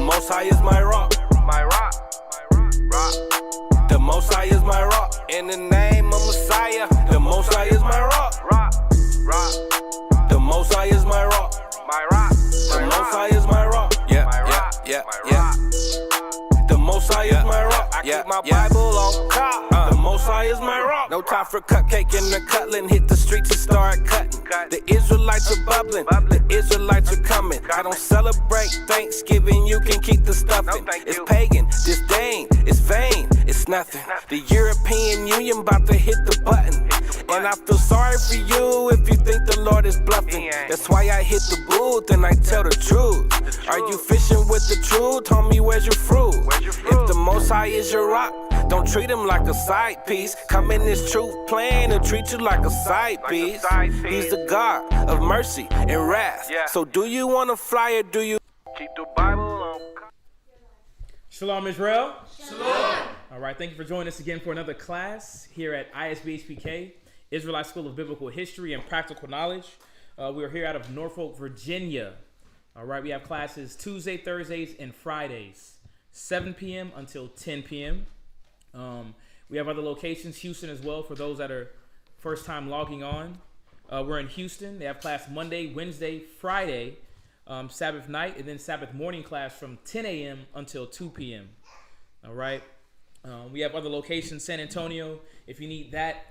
Most High is my rock. My rock. The Most High is my rock. In the name of Messiah, the Most High is my rock. The Most High is my rock. My rock. The Most High is my rock. Yeah. The Most High is my rock. I keep my Bible on top. The Most High is my rock. No time for cupcake and the cutling. Hit the streets and start cutting. The Israelites are bubbling. The Israelites are coming. I don't celebrate Thanksgiving. You can keep the stuffing. It's pagan, disdain, it's vain, it's nothing. The European Union about to hit the button. And I feel sorry for you if you think the Lord is bluffing. That's why I hit the booth and I tell the truth. Are you fishing with the truth? Homie, where's your fruit? If the Most High is your rock, don't treat him like a side piece. Come in this truth plan and treat you like a side piece. He's the God of mercy and wrath. So do you want to fly or do you keep the Bible on? Shalom, Israel. Shalom. All right, thank you for joining us again for another class here at ISBHPK, Israelite School of Biblical History and Practical Knowledge. We are here out of Norfolk, Virginia. All right, we have classes Tuesday, Thursdays, and Fridays, 7 p.m. until 10 p.m. We have other locations, Houston as well, for those that are first time logging on. We're in Houston. They have class Monday, Wednesday, Friday, Sabbath night, and then Sabbath morning class from 10 a.m. until 2 p.m. All right. We have other locations, San Antonio. If you need that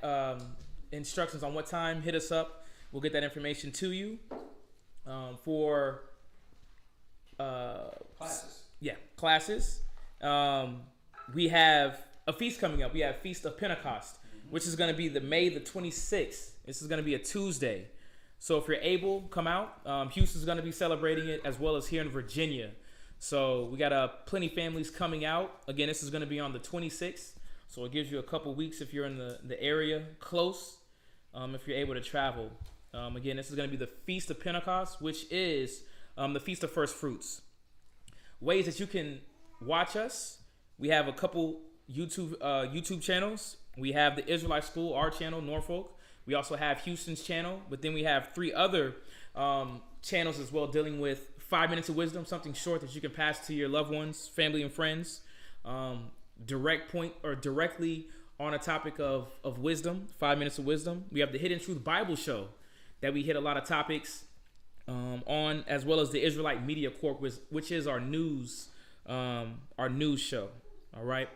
instructions on what time, hit us up. We'll get that information to you. For classes. Yeah, classes. We have a feast coming up. We have Feast of Pentecost, which is going to be May the 26th. This is going to be a Tuesday. So if you're able, come out. Houston's going to be celebrating it as well as here in Virginia. So we got plenty families coming out. Again, this is going to be on the 26th. So it gives you a couple weeks if you're in the area close, if you're able to travel. Again, this is going to be the Feast of Pentecost, which is the Feast of First Fruits. Ways that you can watch us. We have a couple YouTube channels. We have the Israelite School, our channel, Norfolk. We also have Houston's channel, but then we have 3 other channels as well dealing with 5 minutes of wisdom, something short that you can pass to your loved ones, family, and friends. Directly on a topic of wisdom, 5 minutes of wisdom. We have the Hidden Truth Bible Show that we hit a lot of topics on, as well as the Israelite Media Corp, which is our news show. All right.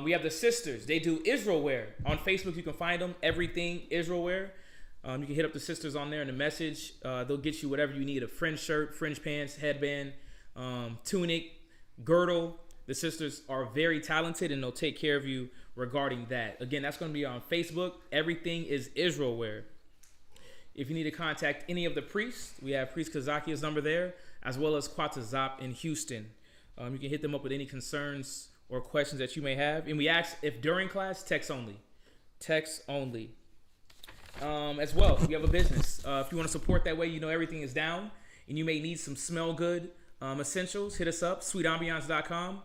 We have the sisters. They do Israel wear. On Facebook, you can find them. Everything Israel wear. You can hit up the sisters on there in the message. They'll get you whatever you need: a fringe shirt, fringe pants, headband, tunic, girdle. The sisters are very talented and they'll take care of you regarding that. Again, that's going to be on Facebook. Everything is Israel wear. If you need to contact any of the priests, we have Priest Kazakia's number there, as well as Kwatazop in Houston. You can hit them up with any concerns or questions that you may have. And we ask if during class, text only. Text only. As well, we have a business. If you want to support that way, you know everything is down, and you may need some smell good essentials, hit us up, sweetambiance.com,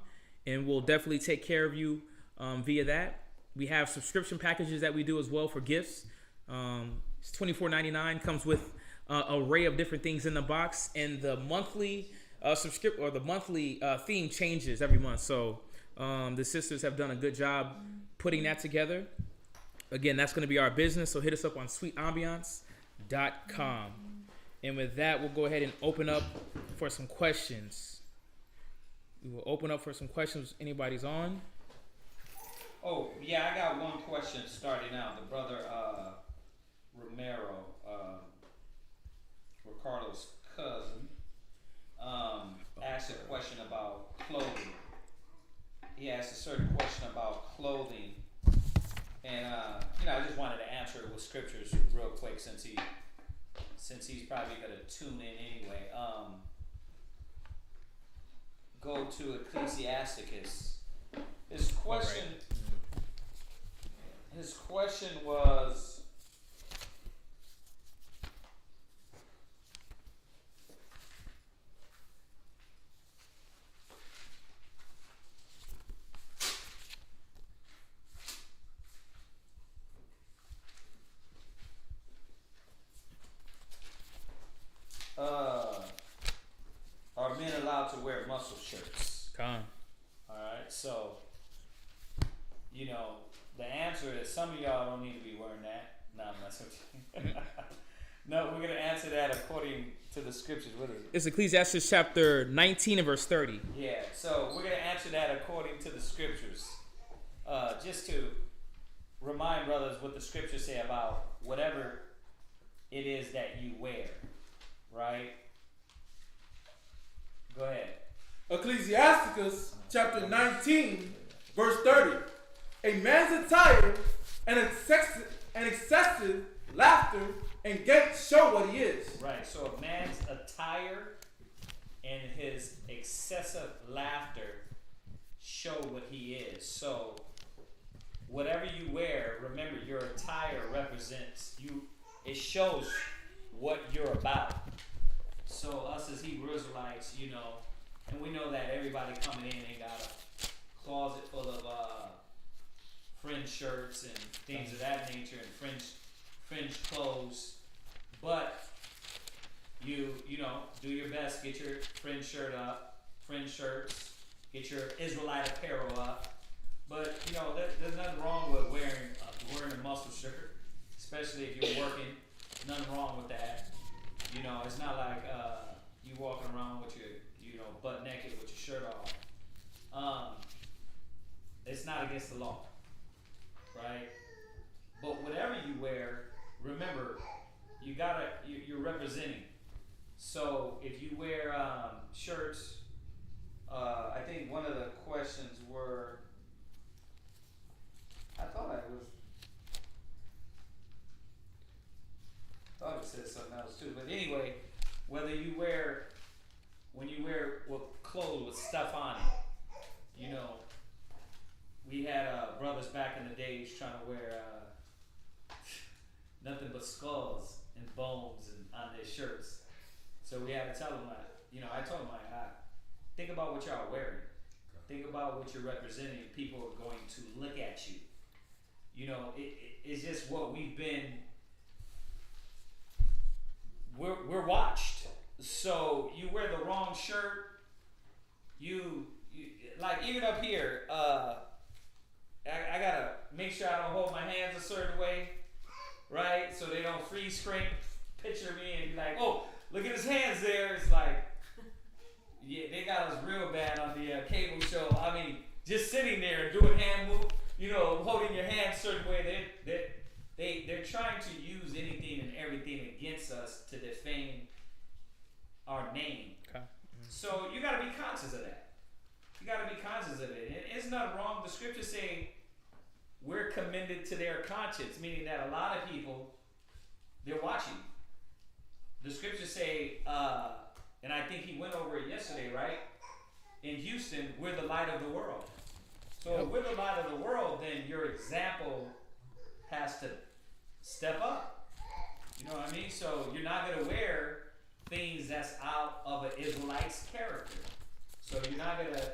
and we'll definitely take care of you via that. We have subscription packages that we do as well for gifts. It's $24.99, comes with an array of different things in the box, and the monthly theme changes every month. So the sisters have done a good job putting that together. Again, that's going to be our business, so hit us up on sweetambiance.com. And with that, we'll go ahead and open up for some questions. We will open up for some questions. Anybody's on? Oh, yeah, I got one question starting out. The brother Romero, Ricardo's cousin, asked a question about clothing. He asked a certain question about clothing. And, I just wanted to answer it with scriptures real quick since he's probably going to tune in anyway. Go to Ecclesiasticus. His question was, are men allowed to wear muscle shirts? Con. Alright, so, you know, the answer is some of y'all don't need to be wearing that. No, I'm messing with you. No, we're going to answer that according to the scriptures. What is it? It's Ecclesiastes chapter 19 and verse 30. Yeah, so we're going to answer that according to the scriptures. Just to remind brothers what the scriptures say about whatever it is that you wear, right? Go ahead. Ecclesiasticus chapter 19, verse 30. A man's attire and excessive laughter and gait show what he is. Right, so a man's attire and his excessive laughter show what he is. So, whatever you wear, remember your attire represents you, it shows what you're about. So, us as Hebrew Israelites, you know, and we know that everybody coming in ain't got a closet full of fringe shirts and things of that nature and fringe clothes, but you know, do your best, get your fringe shirt up, fringe shirts, get your Israelite apparel up. But you know, there's nothing wrong with wearing a muscle shirt, especially if you're working. Nothing wrong with that. You know, it's not like you walking around with your, you know, butt naked with your shirt off. It's not against the law, right? But whatever you wear, remember, you're representing. So if you wear shirts, I think one of the questions were, I thought it said something else too. But anyway, when you wear clothes with stuff on it, you know, we had brothers back in the days trying to wear nothing but skulls and bones on their shirts. So we had to tell them, I told them, think about what y'all are wearing. Think about what you're representing. People are going to look at you. You know, it's just what we've been. We're watched. So you wear the wrong shirt. You like even up here. I gotta make sure I don't hold my hands a certain way, right? So they don't freeze frame picture me and be like, oh, look at his hands there. It's like, yeah, they got us real bad on the cable show. I mean, just sitting there and doing hand move, you know, holding your hand a certain way. They're trying to use anything and everything against us to defame our name. Okay. So you got to be conscious of that. You got to be conscious of it. And it's not wrong. The scriptures say we're commended to their conscience, meaning that a lot of people, they're watching. The scriptures say, and I think he went over it yesterday, right? In Houston, we're the light of the world. So if we're the light of the world, then your example has to step up. You know what I mean? So you're not going to wear things that's out of an Israelite's character. So you're not going to,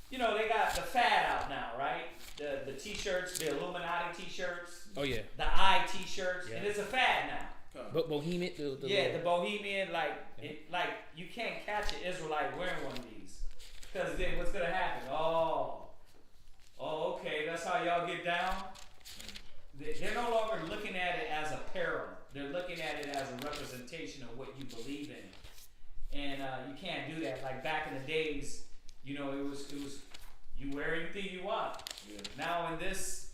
you know, they got the fad out now, right? The t-shirts, the Illuminati t-shirts. Oh yeah. The eye t-shirts. Yeah. And it's a fad now. But Bohemian. The Bohemian, like you can't catch an Israelite wearing one of these, because then what's gonna happen? Oh, okay, that's how y'all get down. They're no longer looking at it as apparel. They're looking at it as a representation of what you believe in, and you can't do that. Like back in the days, you know, it was you wear anything you want. Yeah. Now in this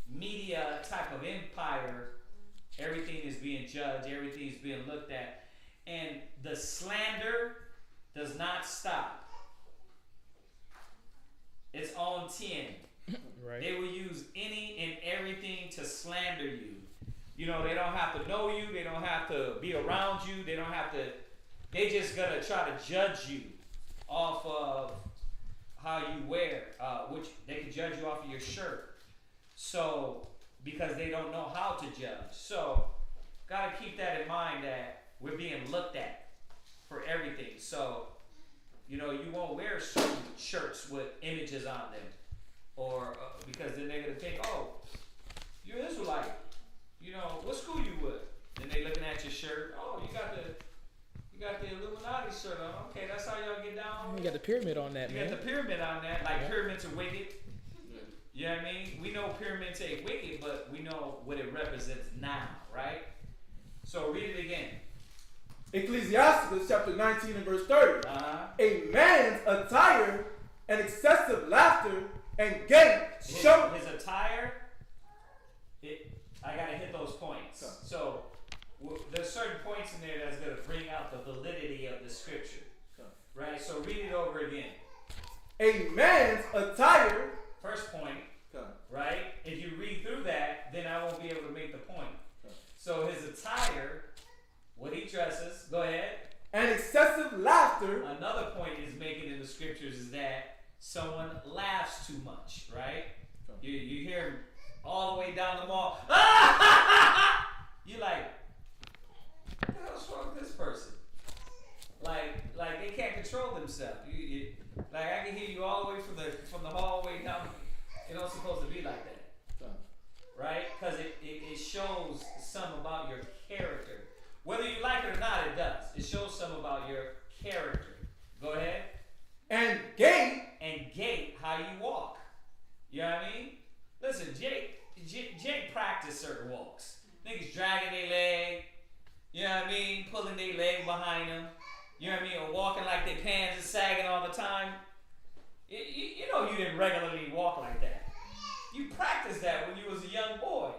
media type of empire, everything is being judged, everything is being looked at, and the slander does not stop. It's on 10. Right. They will use any and everything to slander you. You know, they don't have to know you, they don't have to be around you, they just gonna try to judge you off of how you wear, which they can judge you off of your shirt. So, because they don't know how to judge. So, gotta keep that in mind that we're being looked at for everything. So, you know, you won't wear certain shirts with images on them. Or, because then they're gonna think, oh, you're Israelite. You know, what school you with? Then they looking at your shirt. Oh, you got You got the Illuminati shirt on. Okay, that's how y'all get down. You got the pyramid on that, You man. got the pyramid on that. Like Yeah. pyramids are wicked. You know what I mean? We know pyramids ain't wicked, but we know what it represents now, right? So read it again. Ecclesiasticus chapter 19 and verse 30. Uh-huh. A man's attire and excessive laughter and gait show. His attire, I gotta hit those points. Okay. So there's certain points in there that's gonna bring out the validity of the scripture. Okay. Right? So read it over again. A man's attire. First point, Okay. right? If you read through that, then I won't be able to make the point. Okay. So his attire, what he dresses, go ahead. And excessive laughter. Another point is making in the scriptures is that someone laughs too much, right? Okay. You hear him all the way down the mall. You're like, what the hell's wrong with this person? Like they can't control themselves. Like I can hear you all the way from the hallway down. It don't supposed to be like that, Okay. right? Because it shows some about your character. Whether you like it or not, it does. It shows some about your character. Go ahead. And gait. And gait, how you walk. You know what I mean? Listen, Jake practiced certain walks. Niggas dragging their leg, you know what I mean? Pulling their leg behind them, you know what I mean? Or walking like their pants is sagging all the time. You know you didn't regularly walk like that. You practiced that when you was a young boy.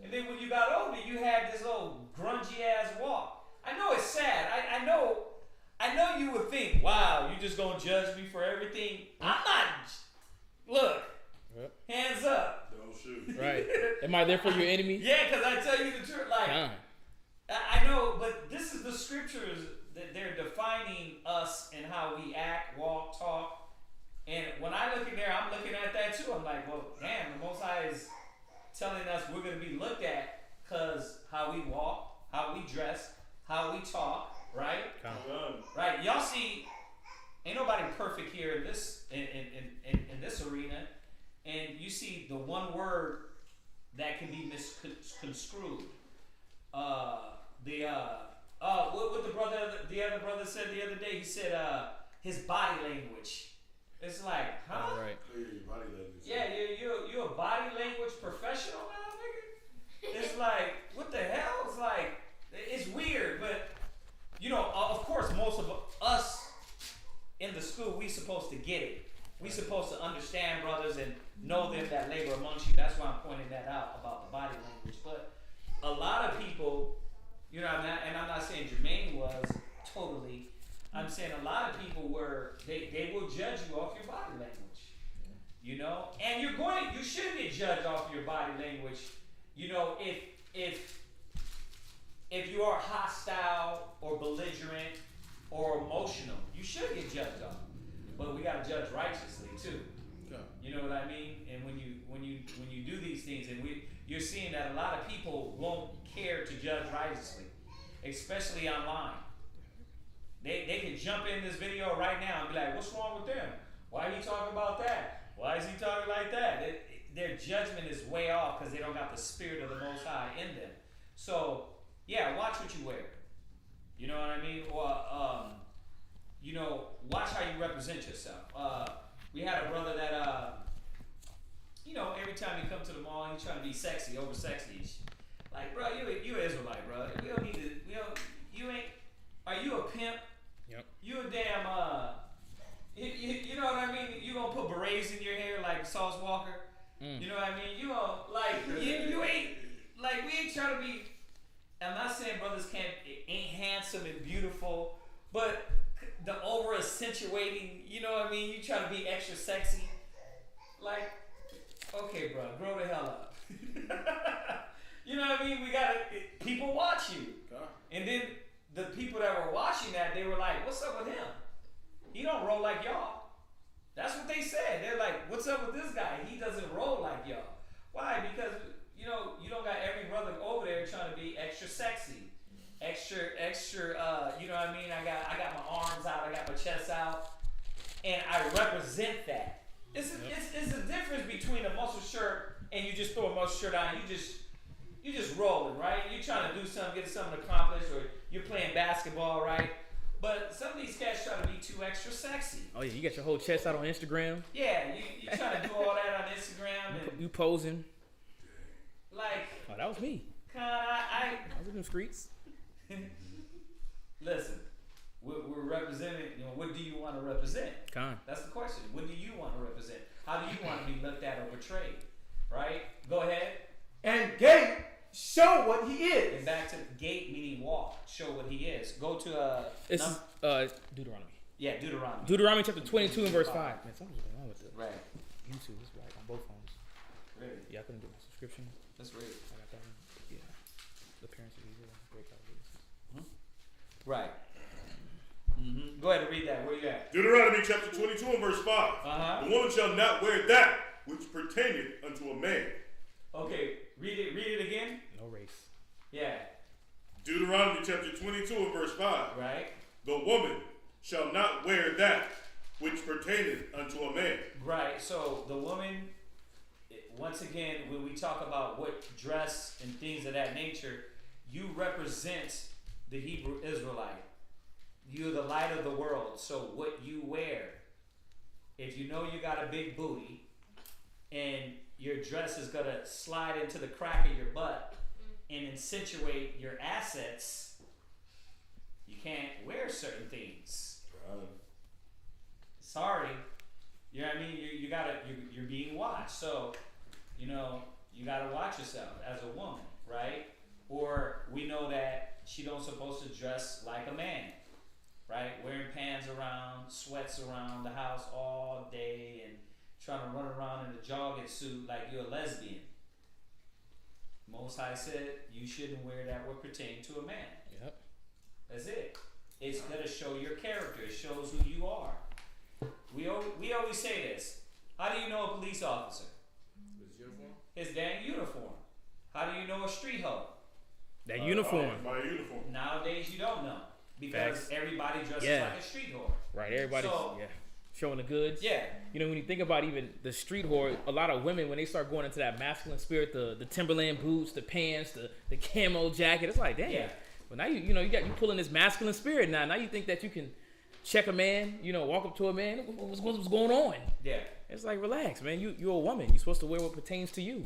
And then when you got older, you had this old grungy ass walk. I know it's sad. I know you would think, wow, you just gonna judge me for everything. I'm not. Look, Yep. hands up. Don't shoot. Right. Am I therefore your enemy? Yeah, because I tell you the truth. Like, Nah. I know, but this is the scriptures that they're defining us and how we act, walk, talk. And when I look in there, I'm looking at that too. I'm like, well, damn, the Most High is telling us we're going to be looked at because how we walk, how we dress, how we talk, right? Right. Y'all see, ain't nobody perfect here in this in this arena, and you see the one word that can be misconstrued. What the other brother said the other day. He said his body language. It's like, huh? All right. Clear your body language. Yeah, you a body language professional now, nigga? It's like, what the hell? It's like, it's weird, but, you know, of course, most of us in the school, we supposed to get it. We supposed to understand brothers and know them that labor amongst you. That's why I'm pointing that out about the body language. But a lot of people, you know, and I'm not saying Jermaine was totally. I'm saying a lot of people they will judge you off your body language, you know, and you should get judged off your body language, you know, if you are hostile or belligerent or emotional, you should get judged off, but we got to judge righteously too. Okay. You know what I mean? And when you do these things, and you're seeing that a lot of people won't care to judge righteously, especially online. They can jump in this video right now and be like, what's wrong with them? Why are you talking about that? Why is he talking like that? Their judgment is way off because they don't got the spirit of the Most High in them. So, yeah, watch what you wear. You know what I mean? Or, you know, watch how you represent yourself. We had a brother that, you know, every time he come to the mall, he's trying to be sexy, over sexy. Like, bro, you an Israelite, bro. We don't need to, you ain't, are you a pimp? Yep. You a damn, you know what I mean? You gonna put berets in your hair like Sauce Walker? You know what I mean? You gonna, like, you ain't, like, we ain't trying to be, I'm not saying brothers ain't handsome and beautiful, but the over accentuating, you know what I mean? You try to be extra sexy. Like, okay, bro, grow the hell up. You know what I mean? People watch you. And then the people that were watching that, they were like, what's up with him? He don't roll like y'all. That's what they said. They're like, what's up with this guy? He doesn't roll like y'all. Why? Because, you know, you don't got every brother over there trying to be extra sexy. Extra, you know what I mean? I got my arms out, I got my chest out, and I represent that. It's a difference between a muscle shirt and you just throw a muscle shirt on, you just rolling, right? You're trying to do something, get something accomplished, or you're playing basketball, right? But some of these cats try to be too extra sexy. Oh yeah, you got your whole chest out on Instagram. Yeah, you try to do all that on Instagram and You posing. like. Oh, that was me. I I was in the streets. listen. We're representing. You know, what do you want to represent? Con. That's the question. What do you want to represent? How do you want to be looked at or portrayed? Right? Go ahead. And gate show what he is. And back to gate meaning walk. Show what he is. Go to This is Deuteronomy. yeah, Deuteronomy. Deuteronomy chapter 22 and verse 5. Man, something's going on with the Right. YouTube. It's right on both phones. Really. Yeah, I couldn't do my subscription. That's right. I got that one. Yeah. The parents of these breakout videos. Right. Mm-hmm. Go ahead and read that. Where you at? Deuteronomy chapter 22 and verse 5. Uh-huh. The woman shall not wear that which pertaineth unto a man. Okay, read it again. No race. Yeah. Deuteronomy chapter 22 and verse 5. Right. The woman shall not wear that which pertaineth unto a man. Right. So the woman, once again, when we talk about what dress and things of that nature, you represent the Hebrew Israelite. You're the light of the world. So what you wear, if you know you got a big booty and your dress is going to slide into the crack of your butt and accentuate your assets, you can't wear certain things. Sorry. You know what I mean? You're being watched. So, you know, you got to watch yourself as a woman, right? Or we know that she don't supposed to dress like a man. Right? Wearing pants around, sweats around the house all day and trying to run around in a jogging suit like you're a lesbian. Most High said you shouldn't wear that what pertain to a man. Yep. That's it. It's going to show your character. It shows who you are. We always say this. How do you know a police officer? His uniform. His dang uniform. How do you know a street hoe? That uniform. By a uniform. Nowadays you don't know. Because Facts. everybody dresses Yeah. like a street whore. Right, everybody's So- showing the goods. Yeah. You know, when you think about even the street whore, a lot of women, when they start going into that masculine spirit, the Timberland boots, the pants, the camo jacket, it's like, damn. Yeah. But now you pulling this masculine spirit now. Now you think that you can check a man, walk up to a man, what's going on? Yeah. It's like, relax, man. You're a woman. You're supposed to wear what pertains to you.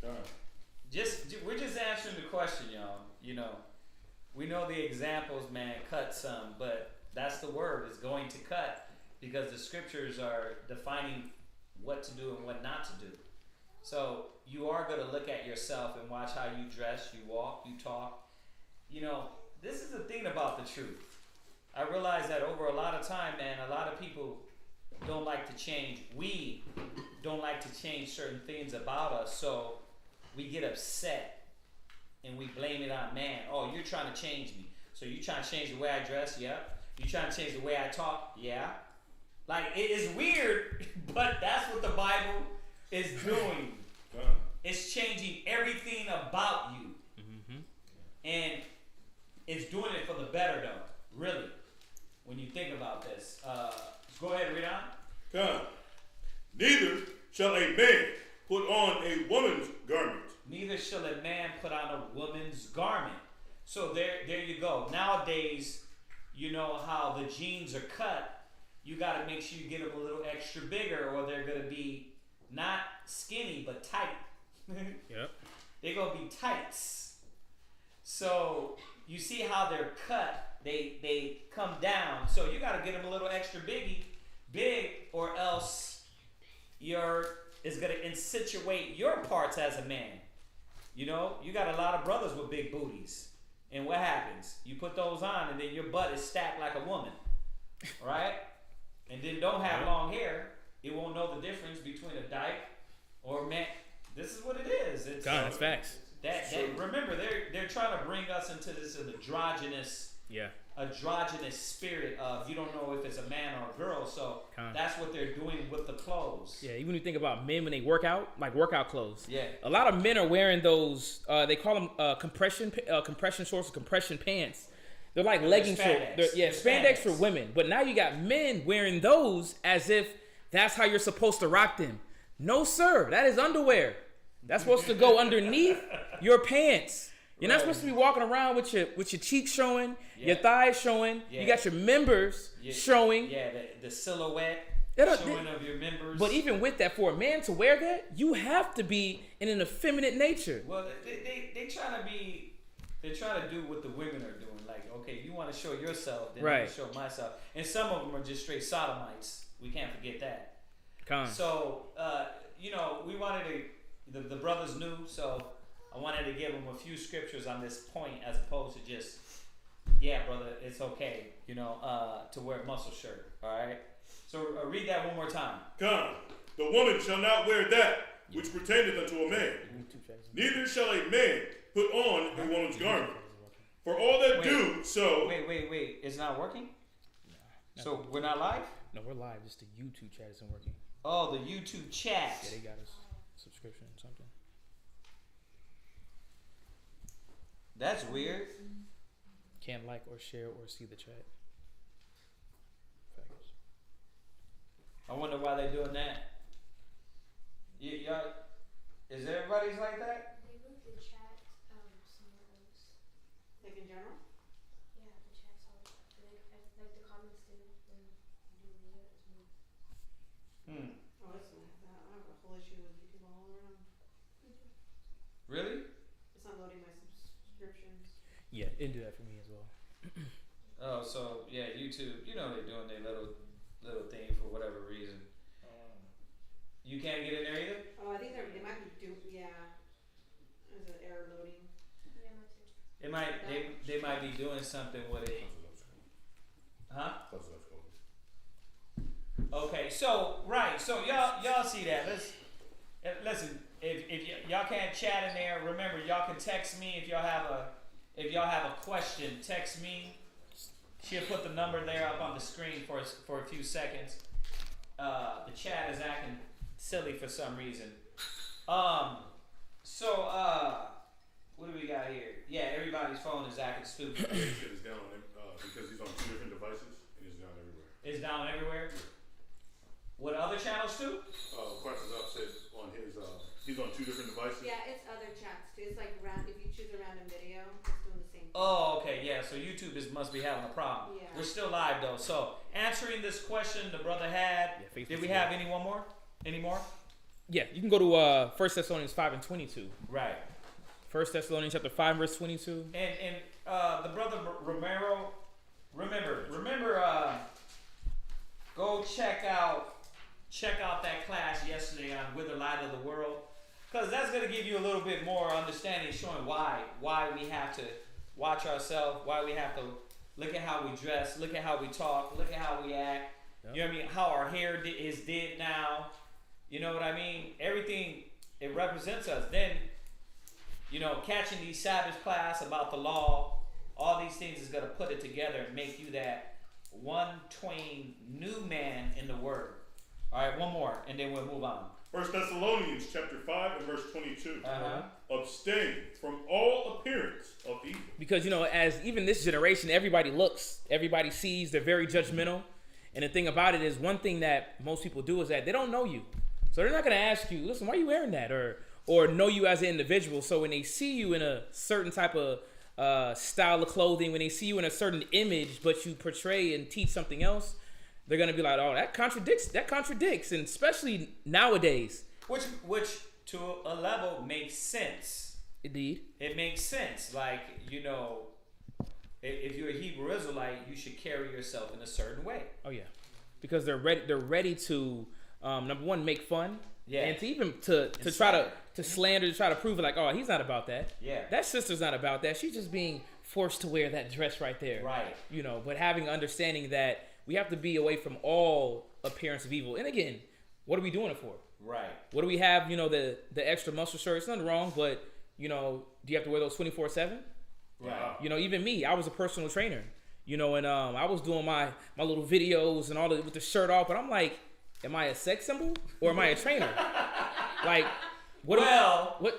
We're just answering the question, y'all. You know, we know the examples, man, cut some, but that's the word, is going to cut, because the scriptures are defining what to do and what not to do. So you are going to look at yourself and watch how you dress, you walk, you talk. You know, this is the thing about the truth. I realize that over a lot of time, man, a lot of people don't like to change. We don't like to change certain things about us, so we get upset and we blame it on man. Oh, you're trying to change me. So you trying to change the way I dress? Yeah. You trying to change the way I talk? Yeah. Like, it is weird, but that's what the Bible is doing. It's changing everything about you. Mm-hmm. And it's doing it for the better, though. Really. When you think about this. Go ahead and read on. Come. Neither shall a man put on a woman's garment. Neither shall a man put on a woman's garment. So there you go. Nowadays, you know how the jeans are cut. You got to make sure you get them a little extra bigger, or they're going to be not skinny, but tight. Yep. They're going to be tights. So you see how they're cut. They come down. So you got to get them a little extra big, or else it's going to accentuate your parts as a man. You know, you got a lot of brothers with big booties. And what happens? You put those on and then your butt is stacked like a woman. Right? And then don't have long hair. It won't know the difference between a dyke or a man. This is what it is. It's, God, that's facts. Remember, they're trying to bring us into this androgynous spirit of, you don't know if it's a man or a girl. So that's what they're doing with the clothes. Yeah, even when you think about men when they work out, like workout clothes. Yeah. A lot of men are wearing those, they call them compression shorts or compression pants. They're like legging shorts. Spandex for women. But now you got men wearing those as if that's how you're supposed to rock them. No, sir. That is underwear. That's supposed to go underneath your pants. You're not supposed to be walking around with your cheeks showing, your thighs showing. Yeah. You got your members showing. Yeah, the silhouette showing of your members. But even with that, for a man to wear that, you have to be in an effeminate nature. Well, they try to be. They try to do what the women are doing. Like, okay, you want to show yourself, then I can show myself. And some of them are just straight sodomites. We can't forget that. So, we wanted to. The brothers knew, so I wanted to give them a few scriptures on this point, as opposed to just, yeah, brother, it's okay, to wear a muscle shirt. All right. So read that one more time. Come, the woman shall not wear that which pertaineth unto a man, neither shall a man put on a woman's garment. For all that do so. Wait. It's not working? No. So we're not live? No, we're live. Just the YouTube chat isn't working. Oh, the YouTube chat. Yeah, they got us subscription or something. That's weird. Can't like or share or see the chat. I wonder why they're doing that. Y'all, is everybody's like that? They moved the chat somewhere else. Like in general? Yeah, the chat's all like the comments do when you do the video. It's moved. Oh, it's not that. I have a whole issue with YouTube all around. Really? It's not loading my subscriptions. Yeah, it do that for me as well. Oh, so yeah, YouTube. They're doing their little thing for whatever reason. You can't get in there either? Oh, I think they might be yeah. There's an error loading. Yeah, my too. They might be doing something with it. Huh? Okay, so y'all see that. Listen, if y'all can't chat in there, remember y'all can text me if y'all have a question. Text me. She'll put the number there up on the screen for a few seconds. The chat is acting silly for some reason. What do we got here? Yeah, everybody's phone is acting stupid. It's down because he's on 2 different devices and it's down everywhere. It's down everywhere? What, other channels too? Questions up said on his, he's on 2 different devices. Yeah, it's other chats too. It's like if you choose a random video, it's doing the same thing. Oh, okay, yeah, so YouTube must be having a problem. Yeah. We're still live though. So, answering this question the brother had, did we have any more? Yeah, you can go to 1 Thessalonians 5:22. Right. 1 Thessalonians chapter 5 verse 22. And the brother Romero, remember, go check out that class yesterday on With the Light of the World, because that's going to give you a little bit more understanding, showing why we have to watch ourselves, why we have to look at how we dress, look at how we talk, look at how we act. Yep. You know what I mean? How our hair is did now. You know what I mean? Everything, it represents us. Then, catching these Sabbath class about the law, all these things is going to put it together and make you that one twain new man in the word. All right, one more, and then we'll move on. 1 Thessalonians chapter 5 and verse 22. Abstain from all appearance of evil. Because, as even this generation, everybody looks, everybody sees, they're very judgmental. And the thing about it is, one thing that most people do is that they don't know you. So they're not going to ask you, listen, why are you wearing that? Or know you as an individual. So when they see you in a certain type of style of clothing, when they see you in a certain image, but you portray and teach something else, they're going to be like, oh, that contradicts. And especially nowadays. Which to a level makes sense. Indeed. It makes sense. Like, if you're a Hebrew Israelite, you should carry yourself in a certain way. Oh, yeah. Because they're ready to, number one, make fun. Yeah. And to even to try to slander, to try to prove it like, oh, he's not about that. Yeah. That sister's not about that. She's just being forced to wear that dress right there. Right. But having understanding that we have to be away from all appearance of evil. And again, what are we doing it for? Right. What do we have, the extra muscle shirts? Nothing wrong, but, do you have to wear those 24/7? Right. Even me, I was a personal trainer, and I was doing my little videos and all with the shirt off, but I'm like, am I a sex symbol or am I a trainer? Like, what?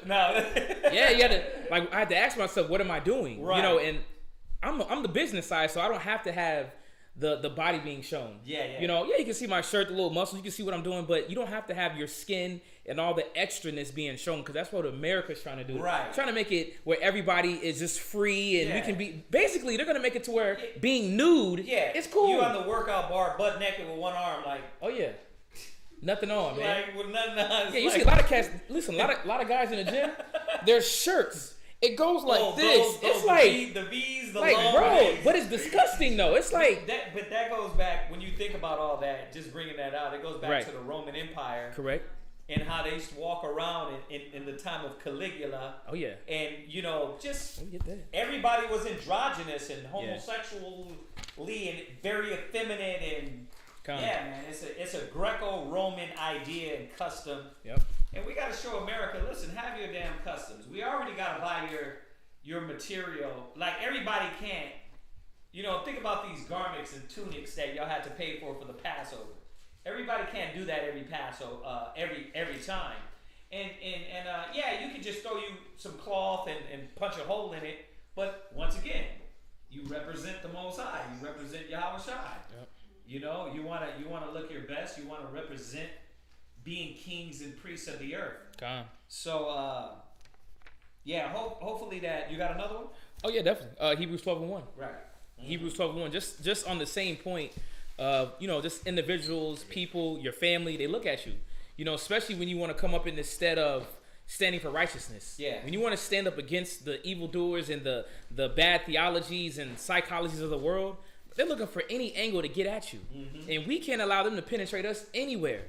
No. Yeah, you had to, I had to ask myself, what am I doing? Right. And I'm the business side, so I don't have to have the body being shown. Yeah. You know, you can see my shirt, the little muscles, you can see what I'm doing, but you don't have to have your skin and all the extraness being shown, because that's what America's trying to do. Right. Trying to make it where everybody is just free and we Yeah. can be, basically they're going to make it to where being nude, it's cool. You on the workout bar, butt naked with one arm, like. Oh yeah. Nothing on, man. Like with nothing on. Yeah, you see a lot of cats, listen, a lot of guys in the gym, their shirts, it goes like this. It's like the V's, the like, long bro, V's. but it's disgusting though. It's like But that goes back, when you think about all that, just bringing that out, it goes back Right. to the Roman Empire. correct. And how they used to walk around in the time of Caligula. Oh yeah. And, you know, just Let me get that. everybody was androgynous and homosexually and very effeminate and yeah, man, it's a Greco-Roman idea and custom. Yep. And we got to show America, listen, have your damn customs. We already got to buy your material. Like, everybody can't, you know, think about these garments and tunics that y'all had to pay for the Passover. Everybody can't do that every Passover, every time. And yeah, you can just throw you some cloth and punch a hole in it. But once again, you represent the Most High. You represent Yahweh Shai. Yep. You know, you wanna look your best. You wanna represent being kings and priests of the earth. Come. So yeah, hopefully that you got another one. Oh yeah, definitely. Hebrews 12:1. Right. Hebrews 12:1. Just on the same point of, you know, just individuals, people, your family, they look at you. You know, especially when you want to come up in the stead of standing for righteousness. Yeah. When you want to stand up against the evildoers and the bad theologies and psychologies of the world, they're looking for any angle to get at you. Mm-hmm. And we can't allow them to penetrate us anywhere,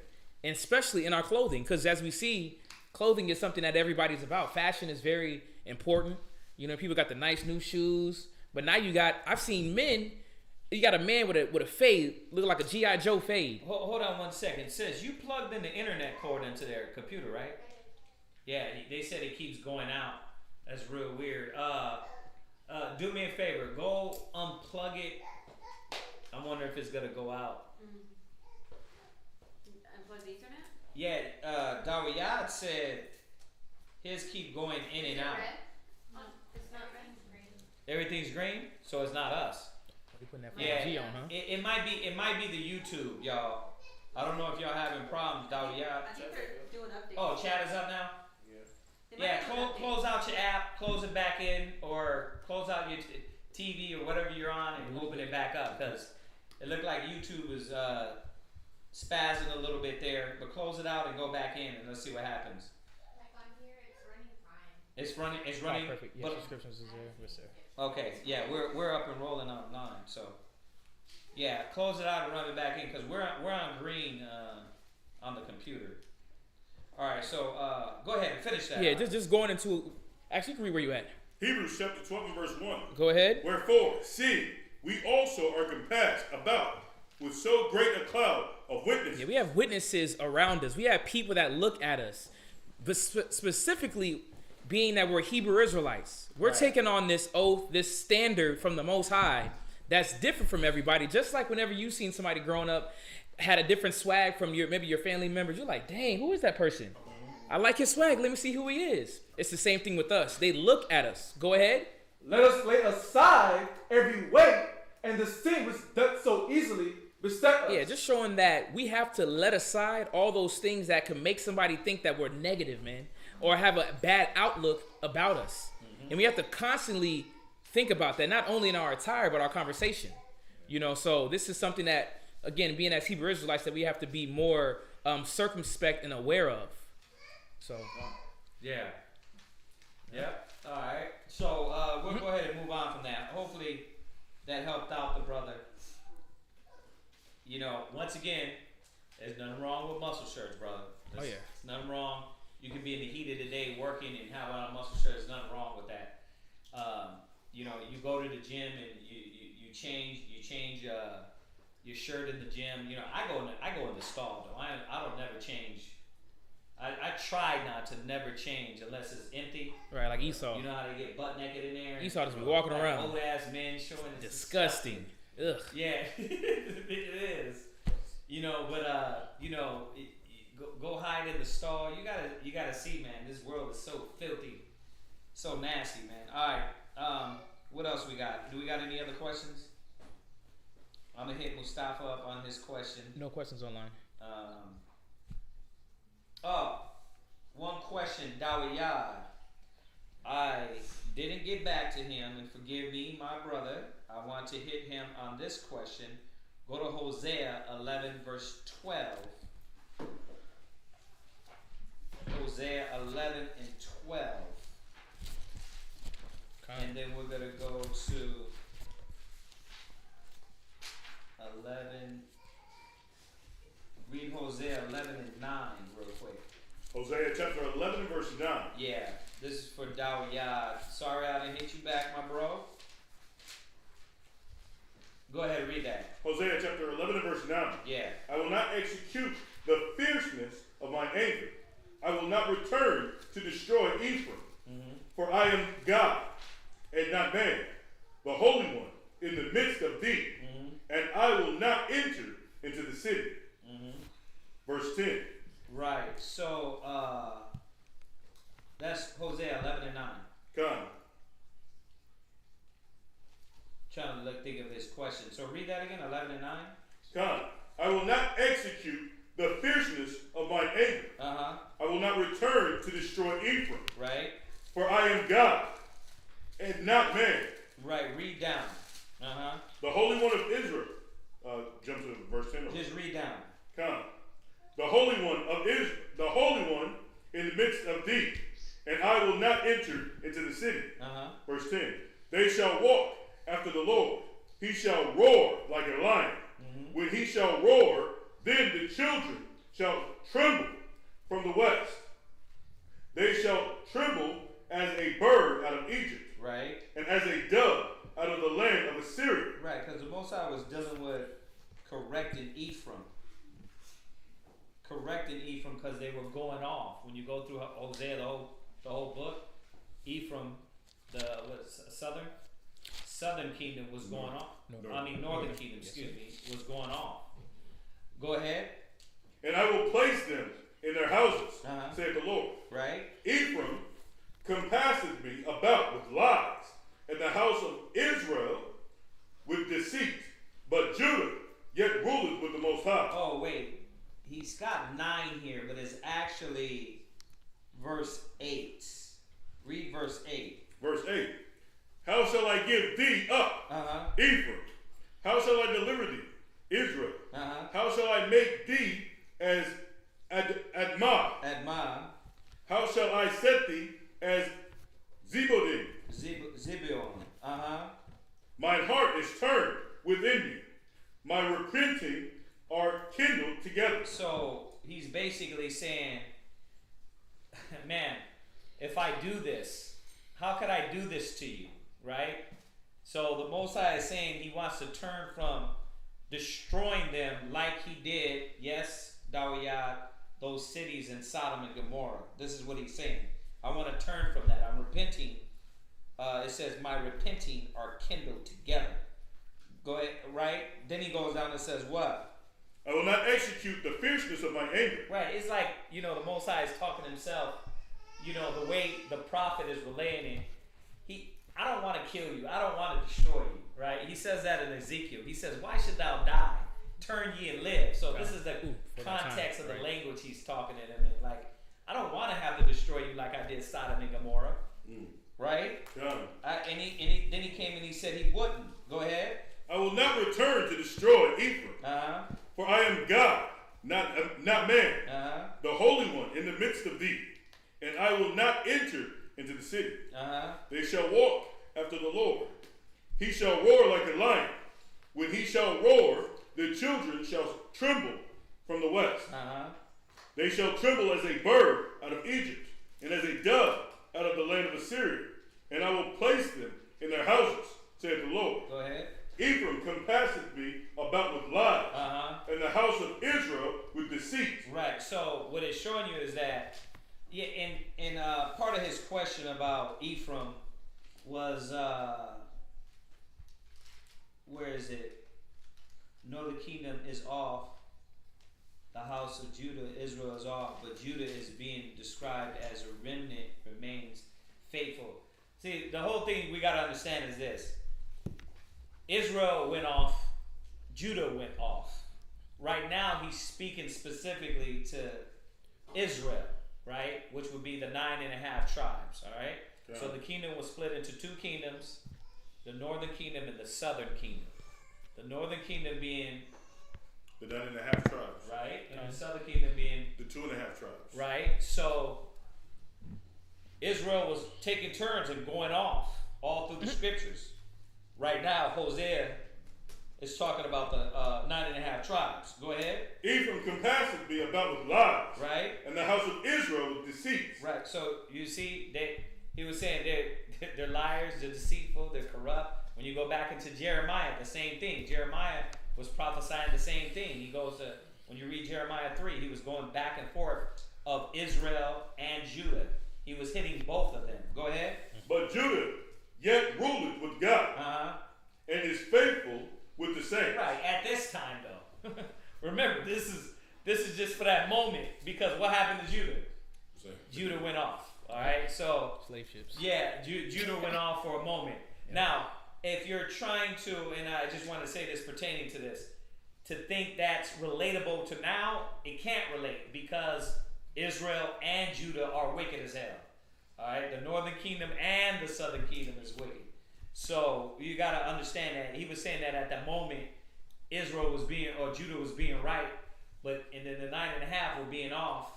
and especially in our clothing, because as we see, clothing is something that everybody's about. Fashion is very important. You know, people got the nice new shoes, but now I've seen men, you got a man with a fade, look like a G.I. Joe fade. Hold on 1 second. Sis, you plugged in the internet cord into their computer, right? Yeah, they said it keeps going out. That's real weird. Do me a favor. Go unplug it. I wonder if it's going to go out. Unplug the Ethernet? Yeah, Dawiyad said his keep going in and out. No, it's not red. Everything's green, so it's not us. They putting that 5G Yeah, on, huh? it might be the YouTube, y'all. I don't know if y'all having problems, Dawiyad. I think they're doing updates. Oh, chat is up now? They might Yeah, be doing updates. close out your app, close it back in, or close out your TV or whatever you're on and open it back up, because it looked like YouTube was spazzing a little bit there. But close it out and go back in and let's see what happens. Like on here, it's running fine. It's running. Oh, perfect. Yeah, But, subscriptions is there. Yes, sir. okay, yeah, we're up and rolling online. So yeah, close it out and run it back in, because we're on green on the computer. All right, so go ahead and finish that. Yeah, just going into. Actually, you can read where you at. Hebrews chapter 12 and verse 1. Go ahead. Wherefore, see, we also are compassed about with so great a cloud of witnesses. Yeah, we have witnesses around us. We have people that look at us. But specifically, being that we're Hebrew Israelites, we're taking on this oath, this standard from the Most High that's different from everybody. Just like whenever you've seen somebody growing up, had a different swag from maybe your family members, you're like, dang, who is that person? I like his swag. Let me see who he is. It's the same thing with us. They look at us. Go ahead. Let us lay aside every weight and the sin which doth so easily beset us. Yeah, just showing that we have to let aside all those things that can make somebody think that we're negative, man, or have a bad outlook about us. Mm-hmm. And we have to constantly think about that, not only in our attire, but our conversation. You know, so this is something that, again, being as Hebrew Israelites, that we have to be more circumspect and aware of. So, Yeah. Yep. All right. So we'll go ahead and move on from that. Hopefully that helped out the brother. You know, once again, there's nothing wrong with muscle shirts, brother. There's nothing wrong. You can be in the heat of the day working and have on a muscle shirt. There's nothing wrong with that. You know, you go to the gym and you change your shirt in the gym. You know, I go in the stall though. I don't never change. I try not to never change unless it's empty. right, like Esau. You know how they get butt naked in there? Esau just be walking like around. Old ass men showing his Disgusting. Ugh. Yeah, it is. You know, but you know, go hide in the stall. You gotta see, man. This world is so filthy, so nasty, man. All right. What else we got? Do we got any other questions? I'm gonna hit Mustafa up on his question. No questions online. One question, Dawiyad. I didn't get back to him, and forgive me, my brother. I want to hit him on this question. Go to Hosea 11, verse 12. Hosea 11 and 12. Okay. And then we're going to go to 11. Read Hosea 11 and 9 real quick. Hosea chapter 11 verse 9. Yeah, this is for Dawiyad. Sorry I didn't hit you back, my bro. Go ahead and read that. Hosea chapter 11 and verse 9. Yeah. I will not execute the fierceness of my anger. I will not return to destroy Ephraim. For I am God and not man, the Holy One in the midst of thee. And I will not enter into the city. Verse 10. Right. So that's Hosea 11 and 9. Come. Trying to think of his question. So read that again, 11 and 9. Come. I will not execute the fierceness of my anger. I will not return to destroy Ephraim. Right. For I am God and not man. Right. Read down. The Holy One of Israel. Jump to verse 10. Just read down. Come. The Holy One of Israel, the Holy One in the midst of thee, and I will not enter into the city. Verse 10. They shall walk after the Lord. He shall roar like a lion. When he shall roar, then the children shall tremble from the west. They shall tremble as a bird out of Egypt. Right. And as a dove out of the land of Assyria. Right, because the Most High was dealing with correcting Ephraim. Correcting Ephraim because they were going off. When you go through Hosea, the whole book, Ephraim, the southern kingdom was going off. Northern kingdom, was going off. Go ahead. And I will place them in their houses, saith the Lord. Right. Ephraim compasseth me about with lies, and the house of Israel with deceit. But Judah yet ruleth with the Most High. Oh, wait. He's got 9 here, but it's actually verse 8. Read verse 8. Verse 8. How shall I give thee up, Ephraim? How shall I deliver thee, Israel? How shall I make thee as Admah? How shall I set thee as Zebodim? Zibeon. Mine heart is turned within me. My repenting are kindled together. So he's basically saying, man, if I do this, how could I do this to you? Right? So the Most High is saying he wants to turn from destroying them like he did, yes, Dawiyad, those cities in Sodom and Gomorrah. This is what he's saying. I want to turn from that. I'm repenting. It says, my repenting are kindled together. Go ahead, right? Then he goes down and says what? I will not execute the fierceness of my anger. Right. It's like, the Most High is talking to himself. The way the prophet is relaying it. I don't want to kill you. I don't want to destroy you. Right? He says that in Ezekiel. He says, why should thou die? Turn ye and live. So this is the context of the language he's talking to them in. Like, I don't want to have to destroy you like I did Sodom and Gomorrah. Right? And then he came and he said he wouldn't. Go ahead. I will not return to destroy Ephraim. For I am God, not man, the Holy One in the midst of thee. And I will not enter into the city. They shall walk after the Lord. He shall roar like a lion. When he shall roar, the children shall tremble from the west. They shall tremble as a bird out of Egypt, and as a dove out of the land of Assyria. And I will place them in their houses, saith the Lord. Go ahead. Ephraim compasseth me about with lies, and the house of Israel with deceit. Right. So what it's showing you is that, in part of his question about Ephraim was, where is it? No, the kingdom is off. The house of Judah, Israel is off, but Judah is being described as a remnant, remains faithful. See, the whole thing we got to understand is this. Israel went off, Judah went off. Right now, he's speaking specifically to Israel, right? Which would be the 9.5 tribes, all right? Yeah. So the kingdom was split into 2 kingdoms, the northern kingdom and the southern kingdom. The northern kingdom being The 9.5 tribes. right, and the southern kingdom being The 2.5 tribes. right. So Israel was taking turns and going off all through the scriptures. Right now, Hosea is talking about the 9.5 tribes. Go ahead. Ephraim compasseth me about with lies, Right. and the house of Israel with deceit. Right. So you see, he was saying they're liars, they're deceitful, they're corrupt. When you go back into Jeremiah, the same thing. Jeremiah was prophesying the same thing. He goes to, when you read Jeremiah 3, he was going back and forth of Israel and Judah. He was hitting both of them. Go ahead. But Judah yet ruleth with God, and is faithful with the saints. Right. At this time, though, remember this is just for that moment, because what happened to Judah? Judah went off. All right. So Slave ships. yeah, Judah went off for a moment. Now, if you're trying to, and I just want to say this pertaining to this, to think that's relatable to now, it can't relate, because Israel and Judah are wicked as hell. All right, the northern kingdom and the southern kingdom is wicked. So you got to understand that he was saying that at that moment, Israel was being, or Judah was being right, and then the 9.5 were being off.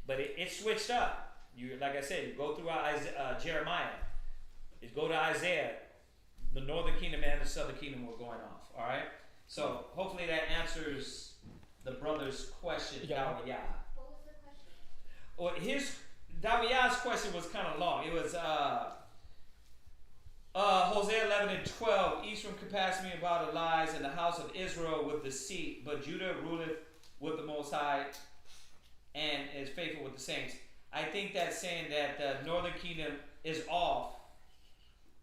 But it switched up. You, like I said, you go through Jeremiah, you go to Isaiah. The northern kingdom and the southern kingdom were going off. All right. So hopefully that answers the brother's question. Yeah. Dawiyah. What was the question? Well, Dawiyah's question was kind of long. It was Hosea 11:12. Ephraim compassed me about the lies, and the house of Israel with deceit, but Judah ruleth with the Most High, and is faithful with the saints. I think that's saying that the northern kingdom is off.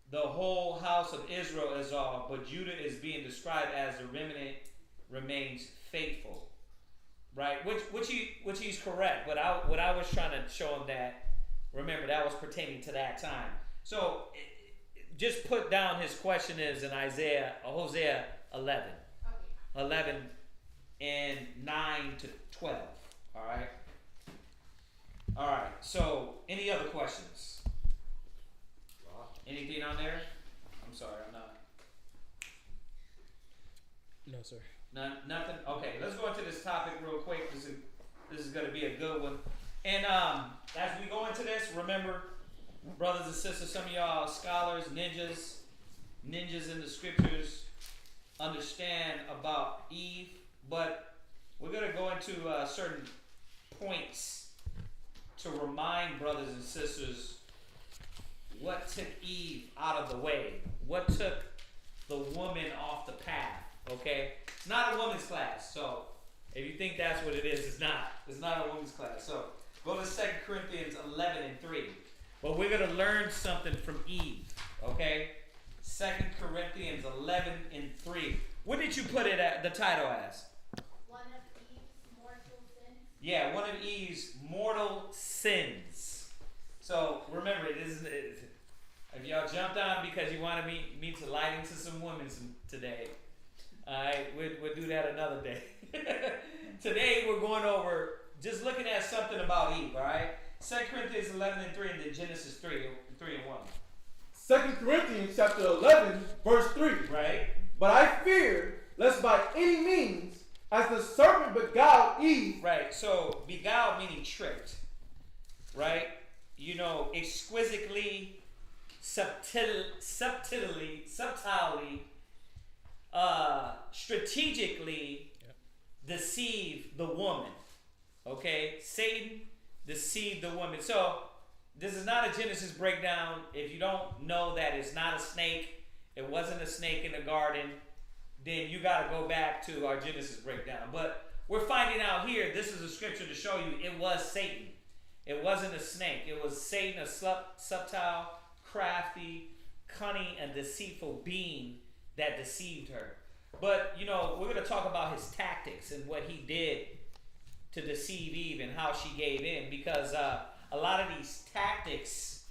The whole house of Israel is off, but Judah is being described as the remnant remains faithful, right? Which he's correct. But what I was trying to show him, that, remember, that was pertaining to that time. So just put down his question is in Hosea 11, Okay. 11 and 9 to 12. All right. All right. So any other questions? Anything on there? I'm sorry, I'm not. No, sir. Nothing? Okay, let's go into this topic real quick. This is going to be a good one. And as we go into this, remember, brothers and sisters, some of y'all scholars, ninjas in the scriptures, understand about Eve. But we're going to go into certain points to remind brothers and sisters what took Eve out of the way, what took the woman off the path. Okay, it's not a woman's class, so if you think that's what it is, it's not. It's not a woman's class. So go to 2 Corinthians 11:3. But we're gonna learn something from Eve. Okay, 2 Corinthians 11:3. What did you put it at the title as? One of Eve's mortal sins. Yeah, one of Eve's mortal sins. So remember, if y'all jumped on because you wanted me to light into some women today, alright, we'll do that another day. Today we're going over, just looking at something about Eve, alright? 2 Corinthians 11:3 and then Genesis 3:1. 2 Corinthians chapter 11, verse 3. Right? But I fear, lest by any means, as the serpent beguiled Eve. Right, so beguiled meaning tricked. Right? You know, exquisitely, subtly, strategically deceive the woman. Okay? Satan deceived the woman. So, this is not a Genesis breakdown. If you don't know that it's not a snake, it wasn't a snake in the garden, then you got to go back to our Genesis breakdown. But we're finding out here, this is a scripture to show you it was Satan. It wasn't a snake. It was Satan, a subtle, crafty, cunning, and deceitful being that deceived her. But, you know, we're going to talk about his tactics and what he did to deceive Eve and how she gave in. Because a lot of these tactics,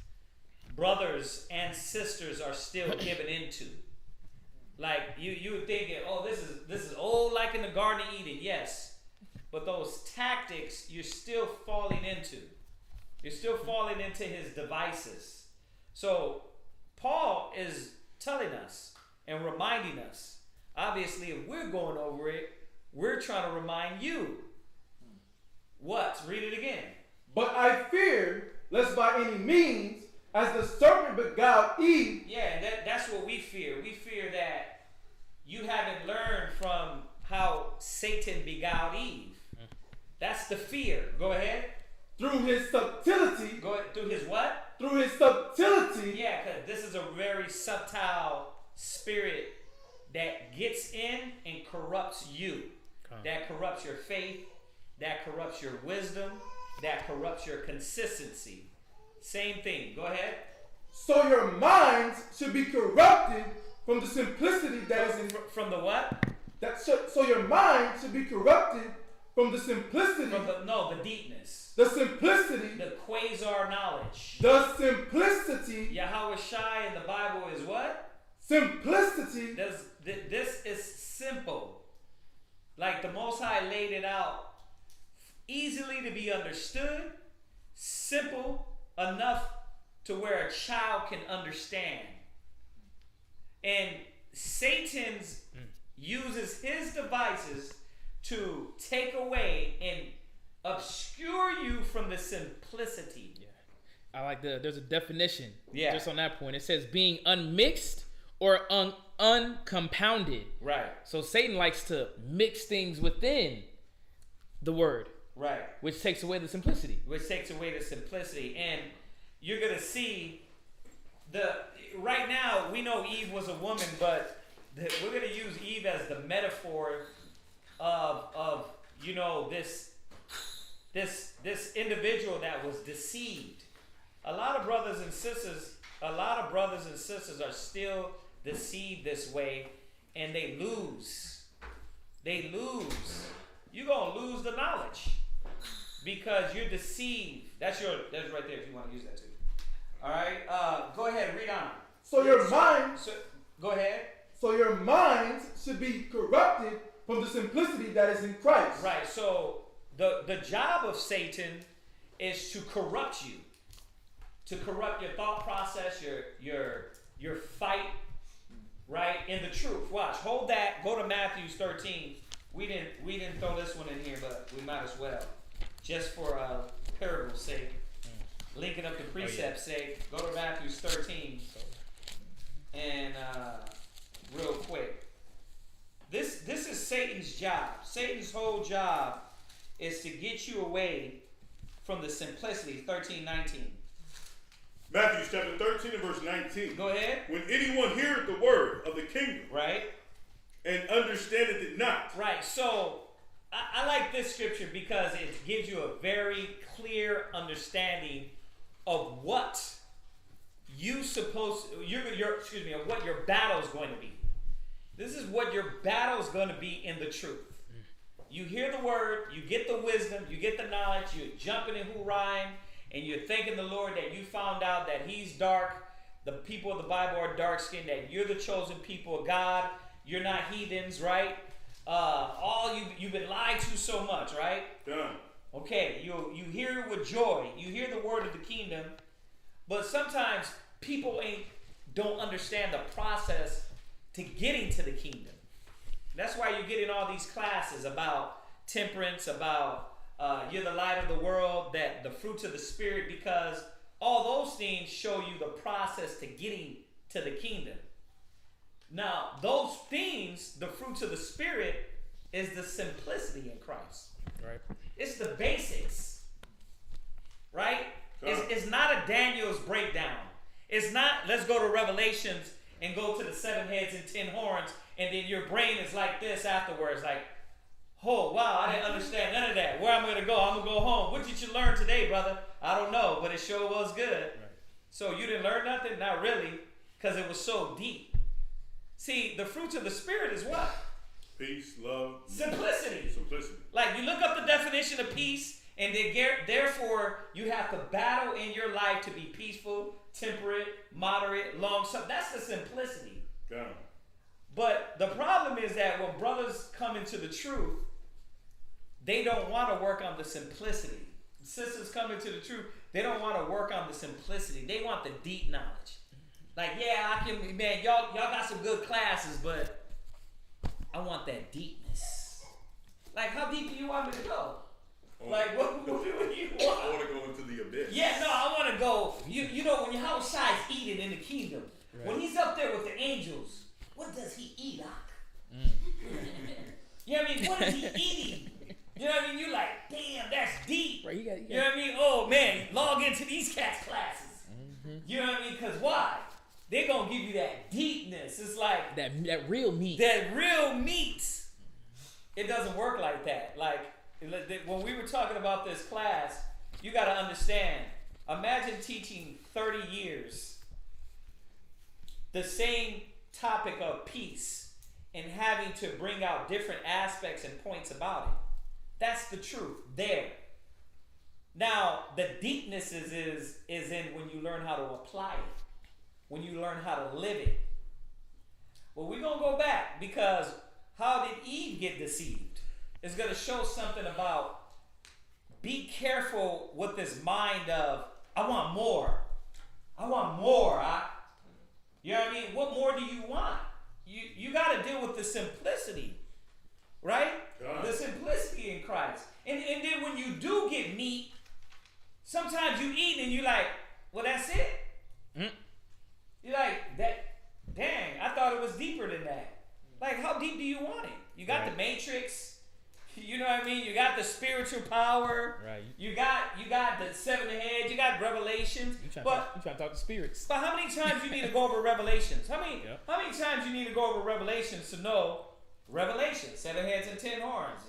brothers and sisters are still given into. Like you were thinking, oh, this is old like in the Garden of Eden, yes. But those tactics you're still falling into. You're still falling into his devices. So Paul is telling us and reminding us. Obviously, if we're going over it, we're trying to remind you. What? Read it again. But I fear, lest by any means, as the serpent beguiled Eve. Yeah, that's what we fear. We fear that you haven't learned from how Satan beguiled Eve. That's the fear. Go ahead. Through his subtlety. Go ahead. Through his what? Through his subtlety. Yeah, because this is a very subtle spirit that gets in and corrupts you. That corrupts your faith. That corrupts your wisdom. That corrupts your consistency. Same thing. Go ahead. So your minds should be corrupted from the simplicity that is in. From the what? So your mind should be corrupted from the simplicity. From the deepness. The simplicity. The quasar knowledge. The simplicity. Yahweh Shai in the Bible is what? Simplicity. This is simple. Like the Most High laid it out easily to be understood, simple enough to where a child can understand. And Satan uses his devices to take away and obscure you from the simplicity. Yeah. I like there's a definition. Yeah. Just on that point. It says being unmixed or uncompounded. Right. So Satan likes to mix things within the word. Right. Which takes away the simplicity. Which takes away the simplicity. And you're going to see right now, we know Eve was a woman, but we're going to use Eve as the metaphor of this individual that was deceived. A lot of brothers and sisters are still deceived this way, and they lose. You're going to lose the knowledge because you're deceived. That's right there if you want to use that too. All right, go ahead, read on. So your mind. Go ahead. So your minds should be corrupted from the simplicity that is in Christ. Right. So the job of Satan is to corrupt you, to corrupt your thought process, your fight, right, in the truth. Watch. Hold that. Go to Matthew 13. We didn't throw this one in here, but we might as well, just for parable's sake. Linking up the precept's sake, go to Matthew 13 and real quick. This is Satan's job. Satan's whole job is to get you away from the simplicity. 13:19. Matthew chapter 13 and verse 19. Go ahead. When anyone heareth the word of the kingdom, right, and understandeth it not. Right. So I like this scripture because it gives you a very clear understanding of what of what your battle is going to be. This is what your battle is going to be in the truth. You hear the word, you get the wisdom, you get the knowledge, you're jumping and hoorahing, and you're thanking the Lord that you found out that he's dark, the people of the Bible are dark skinned, that you're the chosen people of God, you're not heathens, right? You've been lied to so much, right? Done. Okay, you hear it with joy. You hear the word of the kingdom, but sometimes people don't understand the process to getting to the kingdom. That's why you're getting all these classes about temperance, about you're the light of the world, that the fruits of the spirit, because all those things show you the process to getting to the kingdom. Now, those things, the fruits of the spirit, is the simplicity in Christ. Right. It's the basics, right? It's not a Daniel's breakdown. It's not, let's go to Revelations and go to the 7 heads and 10 horns, and then your brain is like this afterwards, like, oh, wow, I didn't understand none of that. Where I'm going to go? I'm going to go home. What did you learn today, brother? I don't know, but it sure was good. Right. So you didn't learn nothing? Not really, because it was so deep. See, the fruits of the Spirit is what? Peace, love, simplicity. Simplicity. Like you look up the definition of peace, and therefore you have to battle in your life to be peaceful, temperate, moderate, long-suffering. That's the simplicity. Got it. But the problem is that when brothers come into the truth, they don't want to work on the simplicity. Sisters come into the truth, they don't want to work on the simplicity. They want the deep knowledge. Like, yeah, I can, man, y'all got some good classes, but I want that deepness. Like, how deep do you want me to go? Like, what do you want? I want to go into the abyss. Yeah, no, I want to go. You know, when your house size eating in the kingdom, when he's up there with the angels, what does he eat, Ak? You know what I mean? What is he eating? You know what I mean? You're like, damn, that's deep. Right, You know what I mean? Oh, man, log into these cats' classes. You know what I mean? Because why? They're going to give you that deepness. It's like that real meat. That real meat. It doesn't work like that. Like, when we were talking about this class, you got to understand. Imagine teaching 30 years the same topic of peace and having to bring out different aspects and points about it. That's the truth there. Now, the deepness is in when you learn how to apply it, when you learn how to live it. Well, we're going to go back because how did Eve get deceived? It's going to show something about be careful with this mind of, I want more. I want more. You know what I mean? What more do you want? You got to deal with the simplicity, right? God. The simplicity in Christ. And then when you do get meat, sometimes you eat and you're like, well, that's it? You're like, dang, I thought it was deeper than that. Like, how deep do you want it? You got the Matrix. You know what I mean? You got the spiritual power. Right. You got the 7 heads. You got Revelations. You trying to talk to spirits. But how many times you need to go over Revelations? How many times you need to go over Revelations to know Revelation? 7 heads and 10 horns.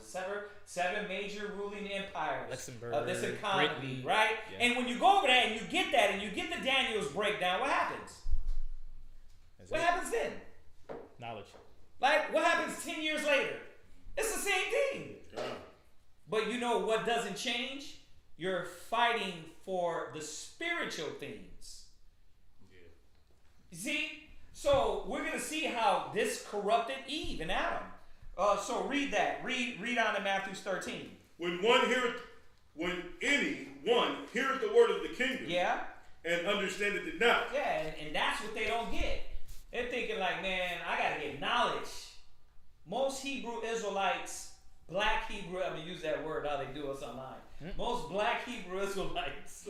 Seven major ruling empires of this economy, Britain, right? Yeah. And when you go over that and you get that and you get the Daniel's breakdown, what happens? What happens then? Knowledge. Like, what happens 10 years later? It's the same thing. Yeah. But you know what doesn't change? You're fighting for the spiritual things. Yeah. You see? So we're going to see how this corrupted Eve and Adam. So read that. Read on in Matthew 13. When any one heareth the word of the kingdom, yeah, and understandeth it not. Yeah, and that's what they don't get. They're thinking like, man, I got to get knowledge. Most Hebrew Israelites, black Hebrew, I'm going to use that word how they do us online. Most black Hebrew Israelites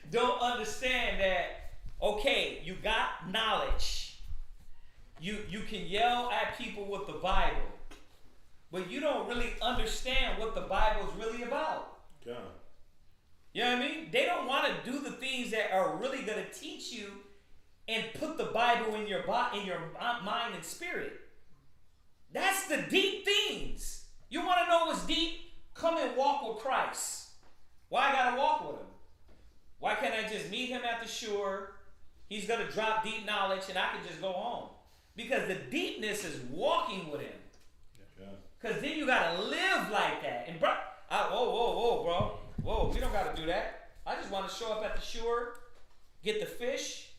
don't understand that, okay, you got knowledge. You can yell at people with the Bible, but you don't really understand what the Bible is really about. Yeah. You know what I mean? They don't want to do the things that are really going to teach you and put the Bible in your mind and spirit. That's the deep things. You want to know what's deep? Come and walk with Christ. Why I got to walk with him? Why can't I just meet him at the shore? He's going to drop deep knowledge and I can just go home. Because the deepness is walking with him. Because then you got to live like that. And bro, bro. Whoa, we don't got to do that. I just want to show up at the shore, get the fish.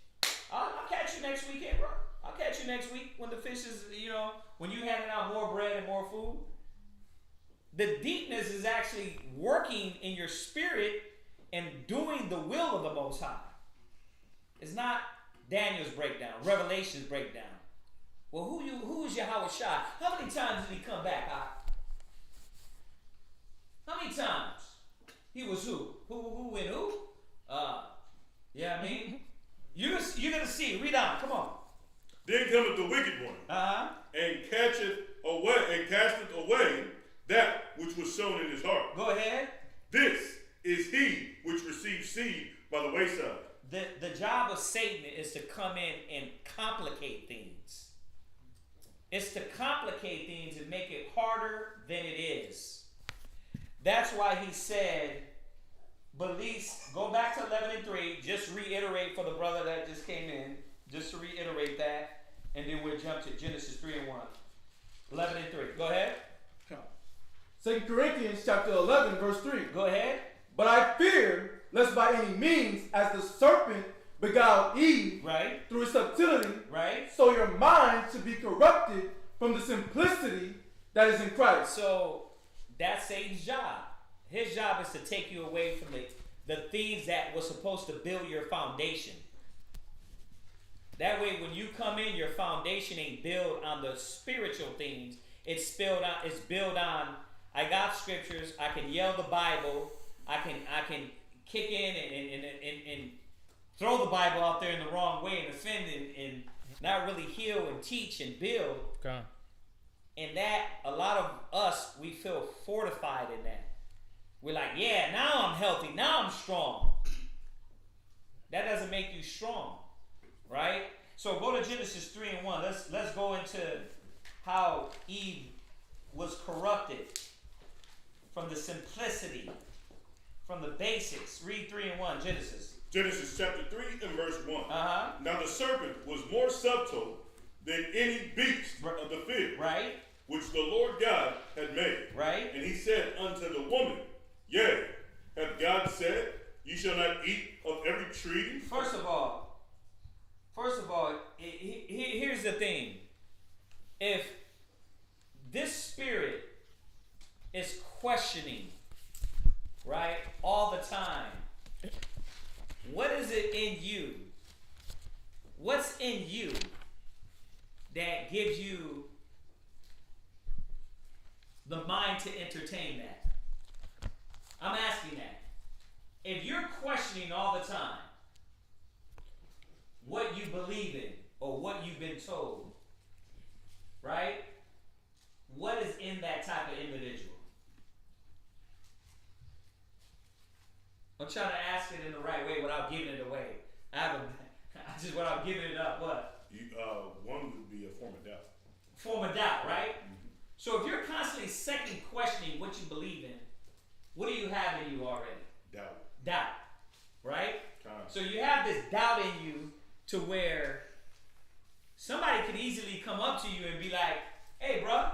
I'll catch you next weekend, bro. I'll catch you next week when the fish is, when you handing out more bread and more food. The deepness is actually working in your spirit and doing the will of the Most High. It's not Daniel's breakdown, Revelation's breakdown. Well, who is Yahweh Shai? How many times did he come back? How many times? He was who? Who and who? Yeah, I mean, you're going to see. Read on. Come on. Then cometh the wicked one, and casteth away that which was sown in his heart. Go ahead. This is he which received seed by the wayside. The job of Satan is to come in and complicate things. It's to complicate things and make it harder than it is. That's why he said, go back to 11:3, just reiterate for the brother that just came in, just to reiterate that, and then we'll jump to Genesis 3:1. 11:3. Go ahead. 2 Corinthians chapter 11, verse 3. Go ahead. But I fear, lest by any means, as the serpent beguiled Eve Right. through his subtlety, Right. so your mind should be corrupted from the simplicity that is in Christ. So that's Satan's job. His job is to take you away from the things that was supposed to build your foundation. That way, when you come in, your foundation ain't built on the spiritual things. It's built on. I got scriptures. I can yell the Bible. I can kick in and throw the Bible out there in the wrong way and offend and not really heal and teach and build. Okay. And that, a lot of us, we feel fortified in that. We're like, yeah, now I'm healthy. Now I'm strong. That doesn't make you strong, right? So go to Genesis 3:1. Let's go into how Eve was corrupted from the simplicity, from the basics. Read 3:1, Genesis. Genesis chapter 3 and verse 1. Uh-huh. Now the serpent was more subtle than any beast of the field, Right? which the Lord God had made. Right? And he said unto the woman, Yea, hath God said, Ye shall not eat of every tree? First of all, here's the thing. If this spirit is questioning, right, all the time, what is it in you? What's in you that gives you the mind to entertain that? I'm asking that. If you're questioning all the time what you believe in or what you've been told, right? What is in that type of individual? I'm trying to ask it in the right way without giving it away. Without giving it up. What? One would be a form of doubt. Form of doubt, right? Mm-hmm. So if you're constantly second questioning what you believe in, what do you have in you already? Doubt, right? So you have this doubt in you to where somebody could easily come up to you and be like, hey, bro,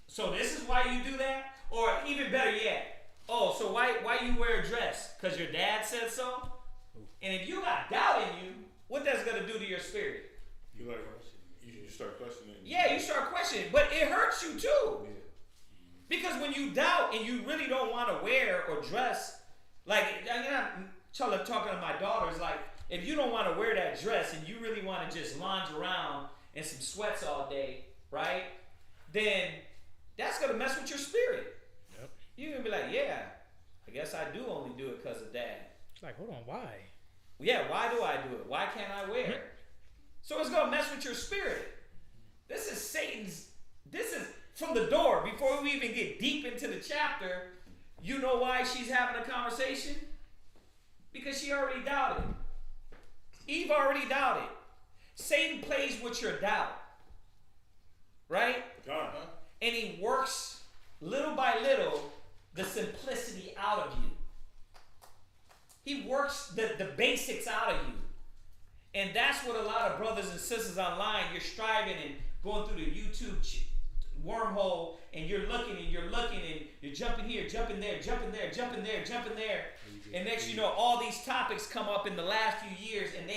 so this is why you do that? Or even better yet, so why you wear a dress? Because your dad said so? And if you got doubt in you, what that's going to do to your spirit? You start questioning. Yeah, you start questioning, but it hurts you too. Yeah. Because when you doubt and you really don't want to wear or dress, like, I'm talking to my daughters, like, if you don't want to wear that dress and you really want to just lounge around in some sweats all day, right? Then that's going to mess with your spirit. Yep. You're going to be like, yeah, I guess I do only do it because of Dad. It's like, hold on, why? Yeah, why do I do it? Why can't I wear it? So it's going to mess with your spirit. This is Satan's, from the door, before we even get deep into the chapter, you know why she's having a conversation? Because she already doubted. Eve already doubted. Satan plays with your doubt. Right? And he works little by little the simplicity out of you. He works the basics out of you. And that's what a lot of brothers and sisters online, you're striving and going through the YouTube wormhole, and you're looking and you're jumping here, jumping there, jumping there, jumping there, jumping there. And next you know, all these topics come up in the last few years, and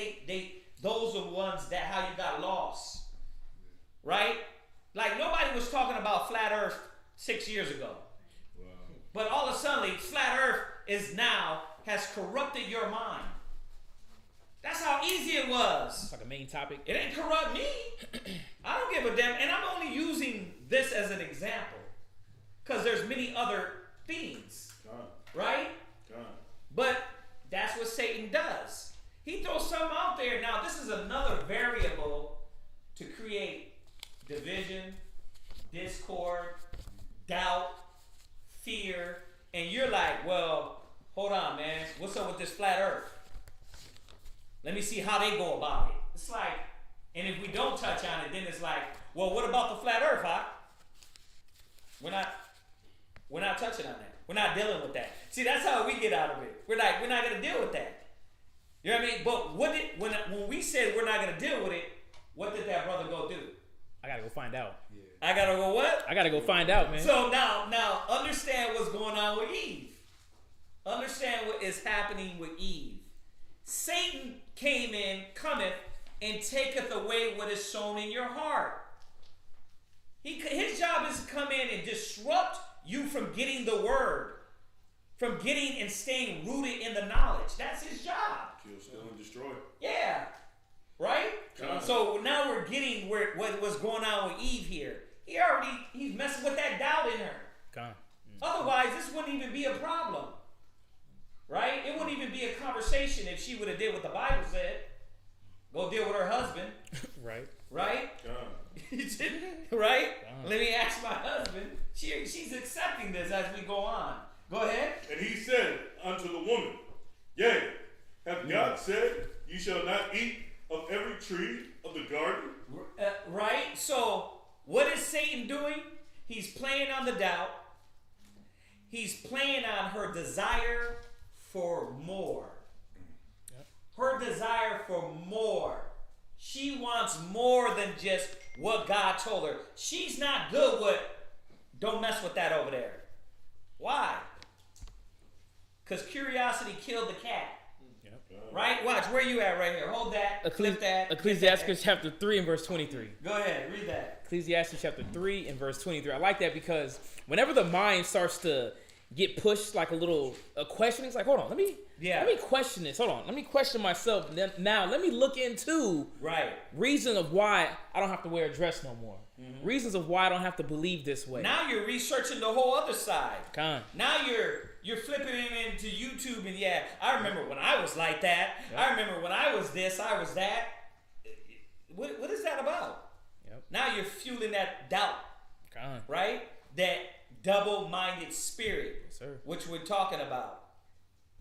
those are the ones that how you got lost. Right? Like nobody was talking about flat earth 6 years ago. Wow. But all of a sudden, flat earth has corrupted your mind. That's how easy it was. It's like a main topic. It ain't corrupt me. I don't give a damn. And I'm only using this as an example. Because there's many other things. Right? But that's what Satan does. He throws something out there. Now, this is another variable to create division, discord, doubt, fear. And you're like, well, hold on, man. What's up with this flat earth? Let me see how they go about it. It's like, and if we don't touch on it, then it's like, well, what about the flat earth, huh? We're not touching on that. We're not dealing with that. See, that's how we get out of it. We're like, we're not going to deal with that. You know what I mean? But when we said we're not going to deal with it, what did that brother go do? I got to go find out. Yeah. I got to go what? I got to go find out, man. So now understand what's going on with Eve. Understand what is happening with Eve. Satan cometh, and taketh away what is sown in your heart. His job is to come in and disrupt you from getting the word, from getting and staying rooted in the knowledge. That's his job. Kill, steal, and destroy. Yeah. Right? God. So now we're getting what was going on with Eve here. He's messing with that doubt in her. God. Otherwise, this wouldn't even be a problem. Right? It wouldn't even be a conversation if she would have did what the Bible said. Go deal with her husband. Right. Right? God. Right? Let me ask my husband. She's accepting this as we go on. Go ahead. And he said unto the woman, Yea, hath God said, Ye shall not eat of every tree of the garden? Right? So, what is Satan doing? He's playing on the doubt. He's playing on her desire for more. Yep. Her desire for more. She wants more than just what God told her. She's not good with, don't mess with that over there. Why? Because curiosity killed the cat. Yep. Right? Watch, where you at right here? Hold that. Clip that. Ecclesiasticus chapter 3 and verse 23. Go ahead, read that. Ecclesiastes chapter 3 and verse 23. I like that because whenever the mind starts to get pushed like a question, it's like, hold on, let me question this. Hold on, let me question myself. Now let me look into reason of why I don't have to wear a dress no more. Mm-hmm. Reasons of why I don't have to believe this way. Now you're researching the whole other side. Now you're flipping into YouTube and I remember when I was like that. Yep. I remember when I was this, I was that. What is that about? Yep. Now you're fueling that doubt. Right? That double-minded spirit, yes, sir. Which we're talking about.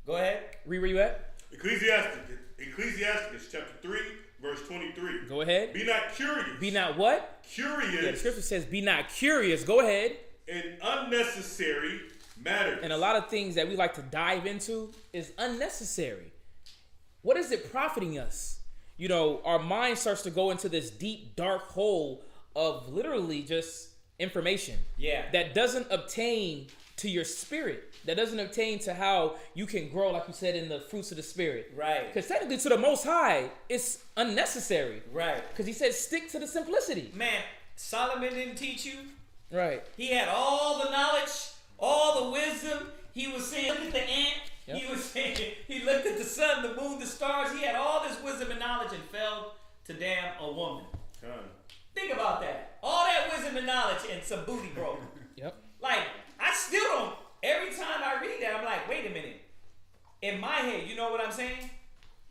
Go ahead. Read where you at? Ecclesiasticus chapter 3, verse 23. Go ahead. Be not curious. Be not what? Curious. Yeah, the scripture says be not curious. Go ahead. In unnecessary matters. And a lot of things that we like to dive into is unnecessary. What is it profiting us? You know, our mind starts to go into this deep, dark hole of literally just information that doesn't obtain to your spirit, that doesn't obtain to how you can grow, like you said, in the fruits of the spirit. Right. Because technically to the Most High, it's unnecessary. Right. Because he said stick to the simplicity. Man, Solomon didn't teach you. Right. He had all the knowledge, all the wisdom. He was saying, look at the ant. Yep. He was saying, he looked at the sun, the moon, the stars. He had all this wisdom and knowledge and fell to damn a woman. Think about that. All that wisdom and knowledge and some booty broken. Yep. Like, I still don't, every time I read that, I'm like, wait a minute. In my head, you know what I'm saying?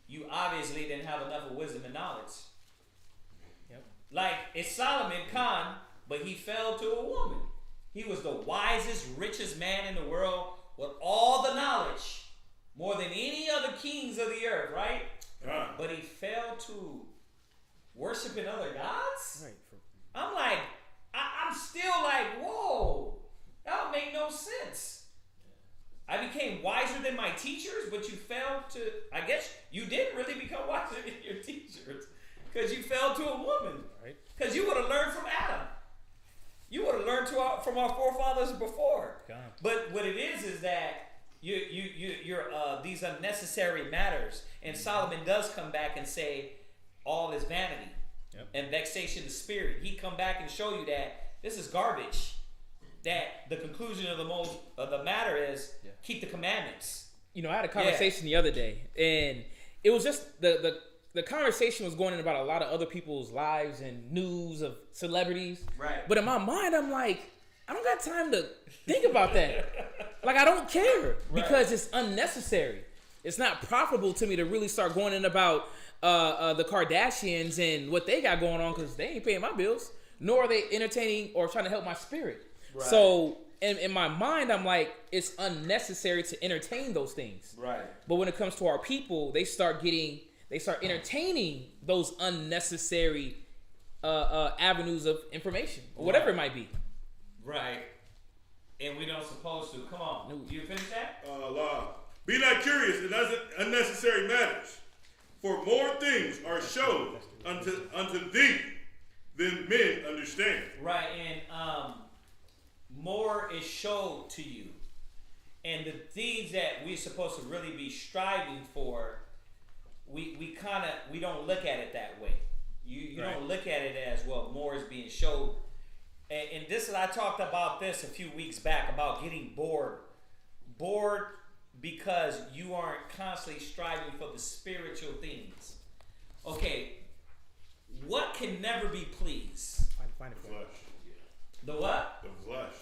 You obviously didn't have enough of wisdom and knowledge. Yep. Like, it's Solomon Khan, but he fell to a woman. He was the wisest, richest man in the world with all the knowledge, more than any other kings of the earth, right? But he fell to worshiping other gods? Right. I'm like, I'm still like, whoa, that would make no sense. I became wiser than my teachers, but you fell to, I guess you didn't really become wiser than your teachers because you fell to a woman. Right. Because you would have learned from Adam. You would have learned from our forefathers before. God. But what it is that you're these unnecessary matters. And Solomon does come back and say, all is vanity. Yep. And vexation of spirit. He come back and show you that this is garbage. That the conclusion of the matter is keep the commandments. You know, I had a conversation the other day, and it was just the conversation was going in about a lot of other people's lives and news of celebrities. Right. But in my mind, I'm like, I don't got time to think about that. Like, I don't care because it's unnecessary. It's not profitable to me to really start going in about the Kardashians and what they got going on because they ain't paying my bills, nor are they entertaining or trying to help my spirit. Right. So in my mind, I'm like, it's unnecessary to entertain those things. Right. But when it comes to our people, they start entertaining those unnecessary avenues of information or whatever it might be. Right. And we don't supposed to. Come on. No. You finish that? Be not curious in unnecessary matters, for more things are showed unto thee than men understand. Right, and more is showed to you. And the things that we're supposed to really be striving for we don't look at it that way. You Right. don't look at it as, well, more is being showed. And this is, I talked about this a few weeks back about getting bored. Bored because you aren't constantly striving for the spiritual things. Okay, what can never be pleased? Find it for Flesh. The what? The flesh.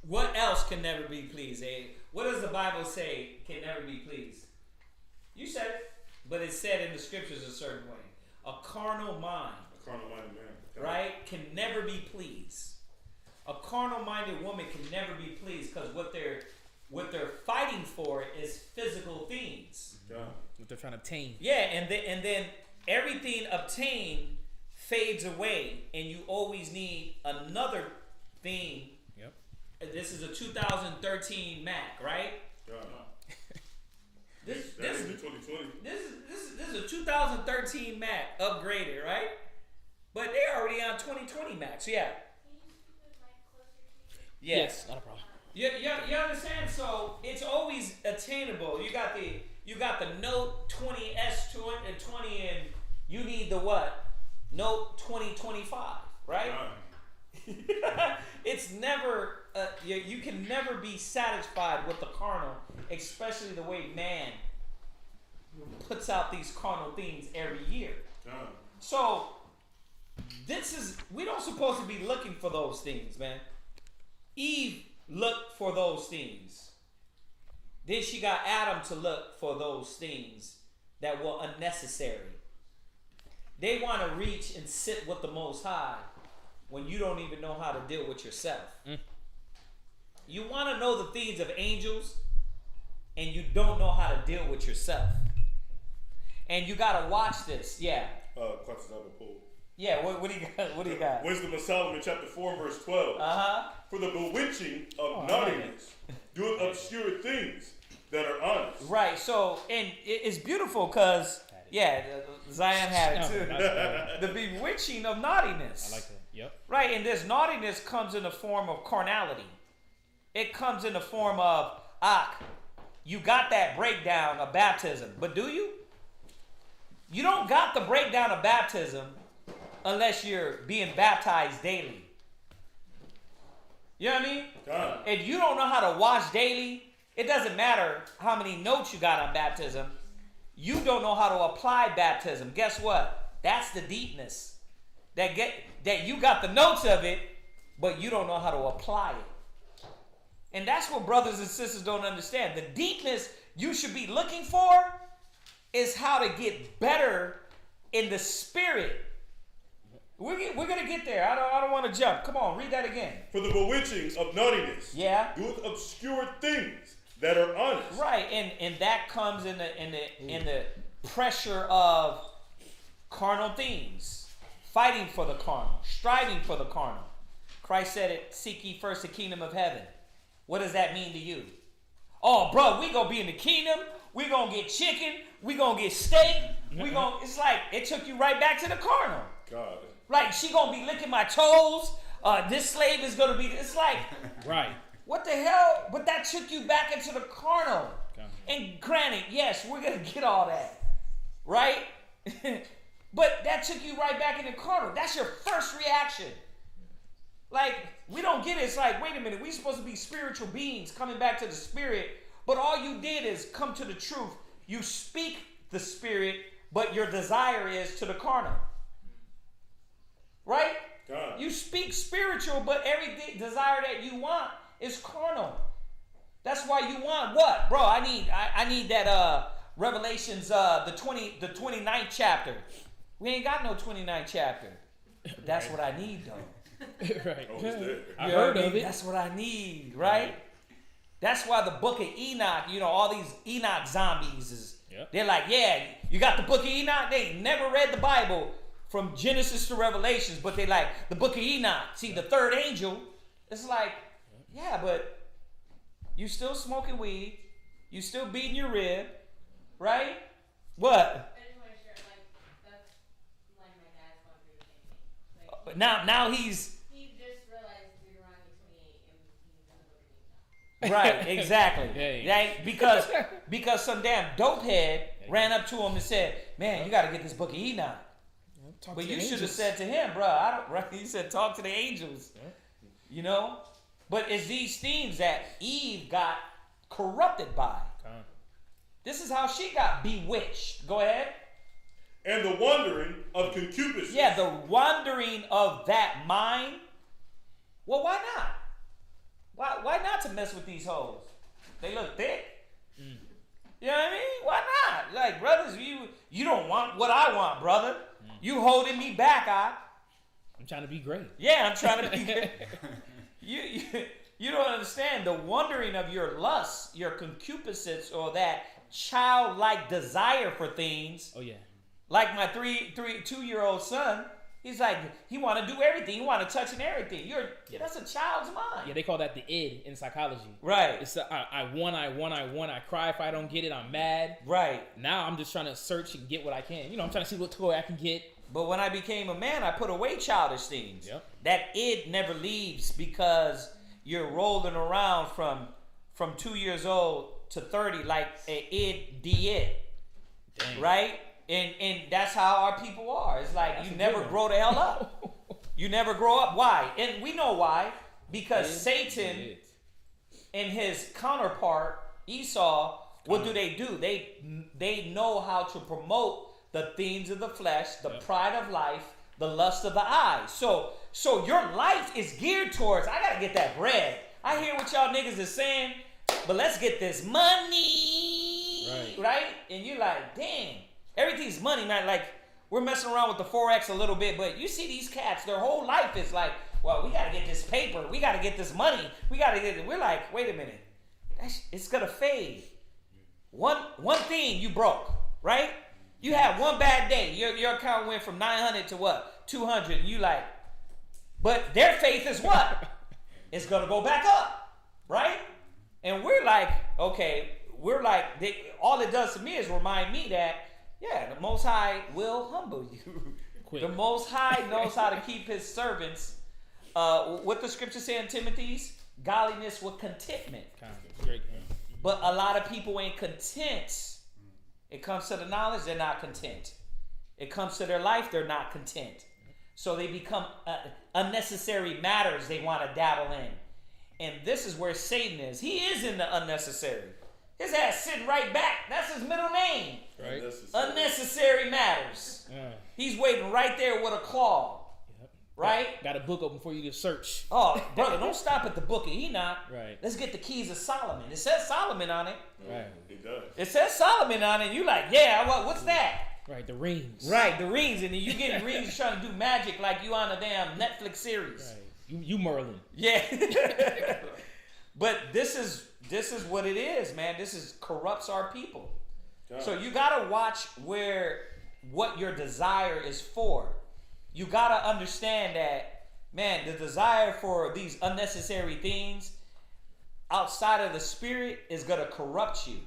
What else can never be pleased, eh? What does the Bible say can never be pleased? You said it, but it's said in the scriptures a certain way. A carnal mind, A carnal-minded man. right, can never be pleased. A carnal-minded woman can never be pleased because what they're fighting for is physical things. God. what they're trying to obtain. Yeah, and then everything obtained fades away, and you always need another thing. Yep. This is a 2013 Mac, right? God. This That's in 2020. This is a 2013 Mac upgraded, right? But they're already on 2020 Macs. Yeah. Can you speak the mic closer to you? Yes. Not a problem. You understand? So it's always attainable. You got the Note 20s 20 and you need the what? Note 2025, right? God. It's never you can never be satisfied with the carnal, especially the way man puts out these carnal things every year. God. So we don't supposed to be looking for those things, man. Eve looked for those things. Then she got Adam to look for those things that were unnecessary. They want to reach and sit with the Most High when you don't even know how to deal with yourself. You want to know the things of angels, and you don't know how to deal with yourself. And you got to watch this. Yeah. Clutches up a pool. Yeah, what do you got? What do you got? Wisdom of Solomon, chapter 4, verse 12. For the bewitching of naughtiness doeth obscure things that are honest. Right, so, and it's beautiful because, yeah, Zion had it too. The bewitching of naughtiness. I like that. Yep. Right, and this naughtiness comes in the form of carnality. It comes in the form of, you got that breakdown of baptism, but do you? You don't got the breakdown of baptism unless you're being baptized daily. You know what I mean? God. If you don't know how to wash daily, it doesn't matter how many notes you got on baptism. You don't know how to apply baptism. Guess what? That's the deepness. That you got the notes of it, but you don't know how to apply it. And that's what brothers and sisters don't understand. The deepness you should be looking for is how to get better in the spirit. We're going to get there. I don't want to jump. Come on, read that again. For the bewitching of naughtiness doeth obscure things that are honest. Right, and that comes in the pressure of carnal things, fighting for the carnal, striving for the carnal. Christ said it, seek ye first the kingdom of heaven. What does that mean to you? Oh, bro, we gonna be in the kingdom. We gonna get chicken. We gonna get steak. It's like it took you right back to the carnal. God. Like she gonna be licking my toes. This slave is gonna be. It's like Right. what the hell? But that took you back into the carnal. Okay. And granted, yes, we're gonna get all that, right? But that took you right back into carnal. That's your first reaction. Like, we don't get it. It's like, wait a minute, we're supposed to be spiritual beings coming back to the spirit, but all you did is come to the truth. You speak the spirit, but your desire is to the carnal. Right? God. You speak spiritual, but every desire that you want is carnal. That's why you want what? Bro, I need that Revelations the 29th chapter. We ain't got no 29th chapter. But that's what I need though. Right. Oh, it's there. I heard of it. That's what I need, right? That's why the book of Enoch, all these Enoch zombies is, they're like, yeah, you got the book of Enoch? They never read the Bible from Genesis to Revelations, but they like the book of Enoch. See, the third angel, it's like, yeah, but you still smoking weed. You still beating your rib, right? What? I just want to share, that's like my dad's going through the same thing. Like, But now he's he just realized Deuteronomy 28 and he's in the book of Enoch. right, exactly. Hey. Right? Because some damn dope head ran up to him and said, man, you got to get this book of Enoch. But you should have said to him, bro, I don't, right? He said, talk to the angels. You know? But it's these things that Eve got corrupted by. This is how she got bewitched. Go ahead. And the wandering of concupiscence. Yeah, the wandering of that mind. Well, why not? Why not to mess with these hoes? They look thick. You know what I mean? Why not? Like, brothers, you don't want what I want, brother. You holding me back, I'm trying to be great. Yeah, I'm trying to be great. You don't understand the wandering of your lust, your concupiscence, or that childlike desire for things. Oh yeah. Like my 2-year-old son, he's like, he want to do everything. He want to touch and everything. That's a child's mind. Yeah, they call that the id in psychology. Right. It's I want. I cry if I don't get it. I'm mad. Right. Now I'm just trying to search and get what I can. You know, I'm trying to see what toy I can get. But when I became a man, I put away childish things. Yep. That id never leaves because you're rolling around from 2 years old to 30 like a id did. Right? And that's how our people are. It's like you never grow the hell up. You never grow up. Why? And we know why. Because Satan and his counterpart, Esau, what do? They know how to promote the things of the flesh, the pride of life, the lust of the eyes. So your life is geared towards, I gotta get that bread. I hear what y'all niggas is saying, but let's get this money. Right? And you're like, damn. Everything's money, man. Like, we're messing around with the Forex a little bit, but you see these cats, their whole life is like, well, we got to get this paper. We got to get this money. We got to get it. We're like, wait a minute. It's going to fade. One thing you broke, right? You had one bad day. Your account went from 900 to what? 200. And you like, but their faith is what? It's going to go back up, right? And we're like, okay, all it does to me is remind me that, yeah, the Most High will humble you. The Most High knows how to keep his servants. What the scripture say in Timothy's? Godliness with contentment. But a lot of people ain't content. It comes to the knowledge, they're not content. It comes to their life, they're not content. So they become unnecessary matters they want to dabble in. And this is where Satan is. He is in the unnecessary. His ass sitting right back. That's his middle name. Right. Unnecessary matters. He's waiting right there with a claw. Yep. Right? Got a book open for you to search. Oh, brother, don't stop at the book of Enoch. Right. Let's get the keys of Solomon. It says Solomon on it. Right. It does. It says Solomon on it. You like, yeah, what's that? Right, the rings. Right, the rings. And then you getting rings trying to do magic like you on a damn Netflix series. Right. You Merlin. Yeah. But this is what it is, man. This corrupts our people. God. So you gotta watch what your desire is for. You gotta understand that, man, the desire for these unnecessary things outside of the spirit is gonna corrupt you.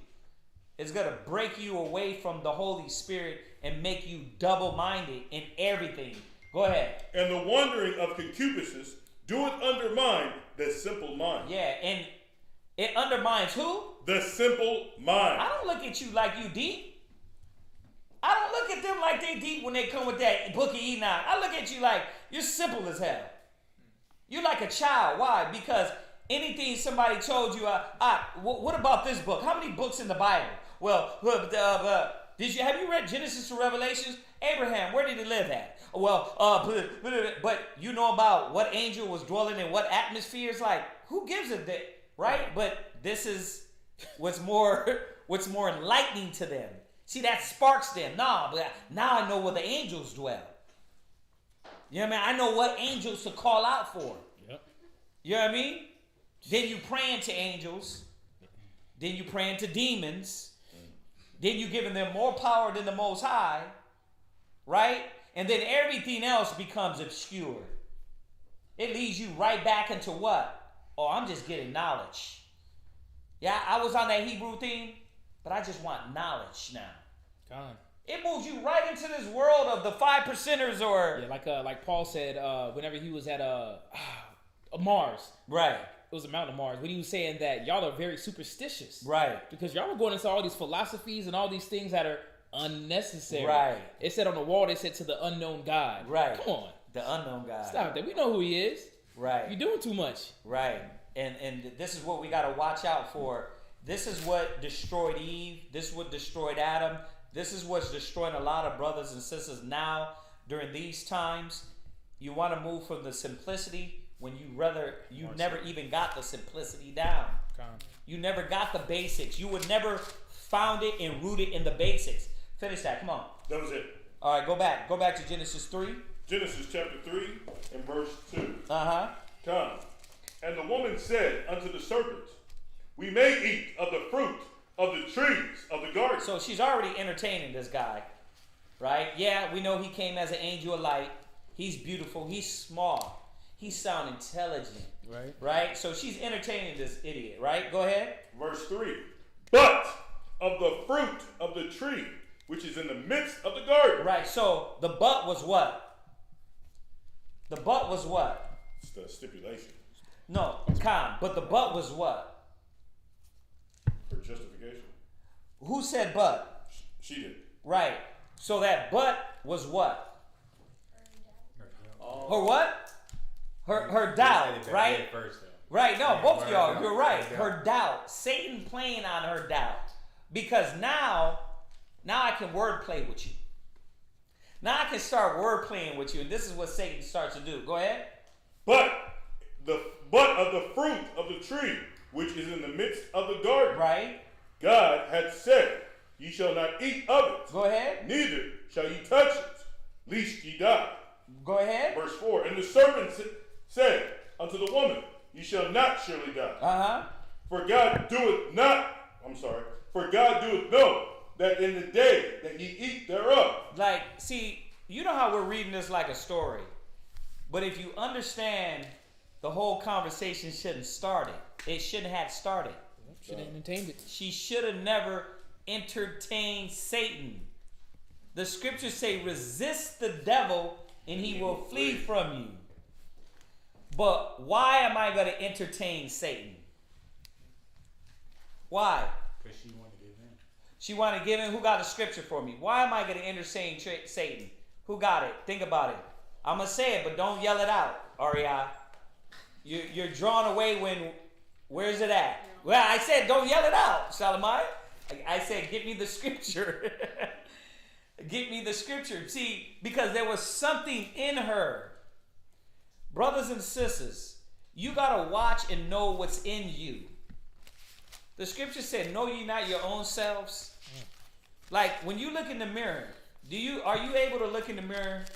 It's gonna break you away from the Holy Spirit and make you double-minded in everything. Go ahead. And the wandering of concupiscence doeth undermine the simple mind. Yeah, and it undermines who? The simple mind. I don't look at you like you deep. I don't look at them like they deep when they come with that book of Enoch. I look at you like you're simple as hell. You're like a child. Why? Because anything somebody told you, what about this book? How many books in the Bible? Well, have you read Genesis to Revelations? Abraham, where did he live at? Well, but you know about what angel was dwelling in what atmosphere? It's like, who gives a damn, right? But this is what's more enlightening to them. See, that sparks them. But now I know where the angels dwell. You know what I mean? I know what angels to call out for. Yep. You know what I mean? Then you praying to angels. Then you praying to demons. Then you giving them more power than the Most High. Right? And then everything else becomes obscure. It leads you right back into what? Oh, I'm just getting knowledge. Yeah, I was on that Hebrew thing, but I just want knowledge now. God. It moves you right into this world of the 5%ers or... Yeah, like Paul said whenever he was at Mars. Right. It was a mountain of Mars. When he was saying that y'all are very superstitious. Right. Because y'all were going into all these philosophies and all these things that are unnecessary. Right. It said on the wall, they said to the unknown God. Right. Come on. The unknown God. Stop that. We know who he is. Right. You're doing too much. Right. And this is what we got to watch out for. This is what destroyed Eve. This is what destroyed Adam. This is what's destroying a lot of brothers and sisters now during these times. You want to move from the simplicity when you never even got the simplicity down. You never got the basics. You would never found it and rooted in the basics. Finish that. Come on. That was it. All right, go back. Go back to Genesis 3. Genesis chapter 3 and verse 2. Uh-huh. Come. And the woman said unto the serpent, we may eat of the fruit of the trees of the garden. So she's already entertaining this guy, right? Yeah, we know he came as an angel of light. He's beautiful. He's small. He sound intelligent. Right. Right? So she's entertaining this idiot, right? Go ahead. Verse 3. But of the fruit of the tree, which is in the midst of the garden. Right. So the but was what? The but was what? It's the stipulation No, calm. But the but was what? for justification. Who said but? She did. Right. So that but was what? Her what? Her doubt, right? Right, no, both of y'all, you're right. Her doubt. Satan playing on her doubt. Because now I can wordplay with you. Now I can start wordplaying with you, and this is what Satan starts to do. Go ahead. But of the fruit of the tree, which is in the midst of the garden, Right. God had said, ye shall not eat of it. Go ahead. Neither shall ye touch it, lest ye die. Go ahead. Verse 4. And the serpent said unto the woman, ye shall not surely die. Uh-huh. For God doeth know that in the day that ye eat thereof. Like, see, you know how we're reading this like a story. But if you understand, the whole conversation shouldn't start it. It shouldn't have started. Should have entertained it. She should have never entertained Satan. The scriptures say, resist the devil and he will flee from you. But why am I going to entertain Satan? Why? Because she wanted to give in. She wanted to give in. Who got the scripture for me? Why am I going to entertain Satan? Who got it? Think about it. I'm going to say it, but don't yell it out, REI. You're drawn away when, where's it at? Well, I said don't yell it out, Salamai. I said get me the scripture. Get me the scripture. See, because there was something in her. Brothers and sisters, you got to watch and know what's in you. The scripture said, know ye not your own selves? Like when you look in the mirror, are you able to look in the mirror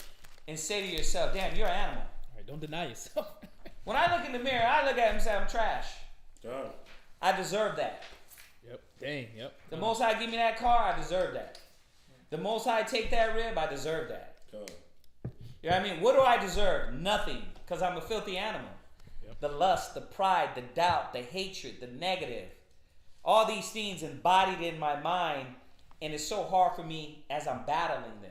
and say to yourself, damn, you're an animal? All right, don't deny yourself. When I look in the mirror, I look at him and say, I'm trash. God. I deserve that. Yep. Dang. Yep. The Most High give me that car, I deserve that. The Most High take that rib, I deserve that. God. You know what I mean? What do I deserve? Nothing, because I'm a filthy animal. Yep. The lust, the pride, the doubt, the hatred, the negative. All these things embodied in my mind, and it's so hard for me as I'm battling them.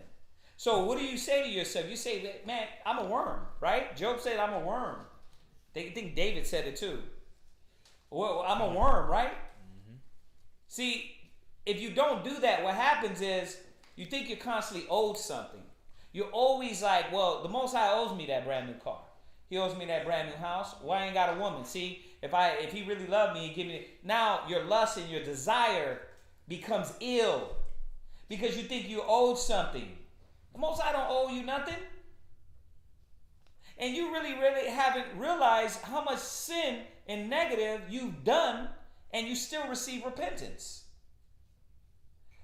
So what do you say to yourself? You say, man, I'm a worm, right? Job said, I'm a worm. They think David said it too. Well, I'm a worm, right? Mm-hmm. See, if you don't do that, what happens is you think you're constantly owed something. You're always like, well, the Most High owes me that brand new car. He owes me that brand new house. Well, I ain't got a woman. See, if he really loved me, he'd give me. Now your lust and your desire becomes ill because you think you owed something. The Most High don't owe you nothing. And you really haven't realized how much sin and negative you've done, and you still receive repentance.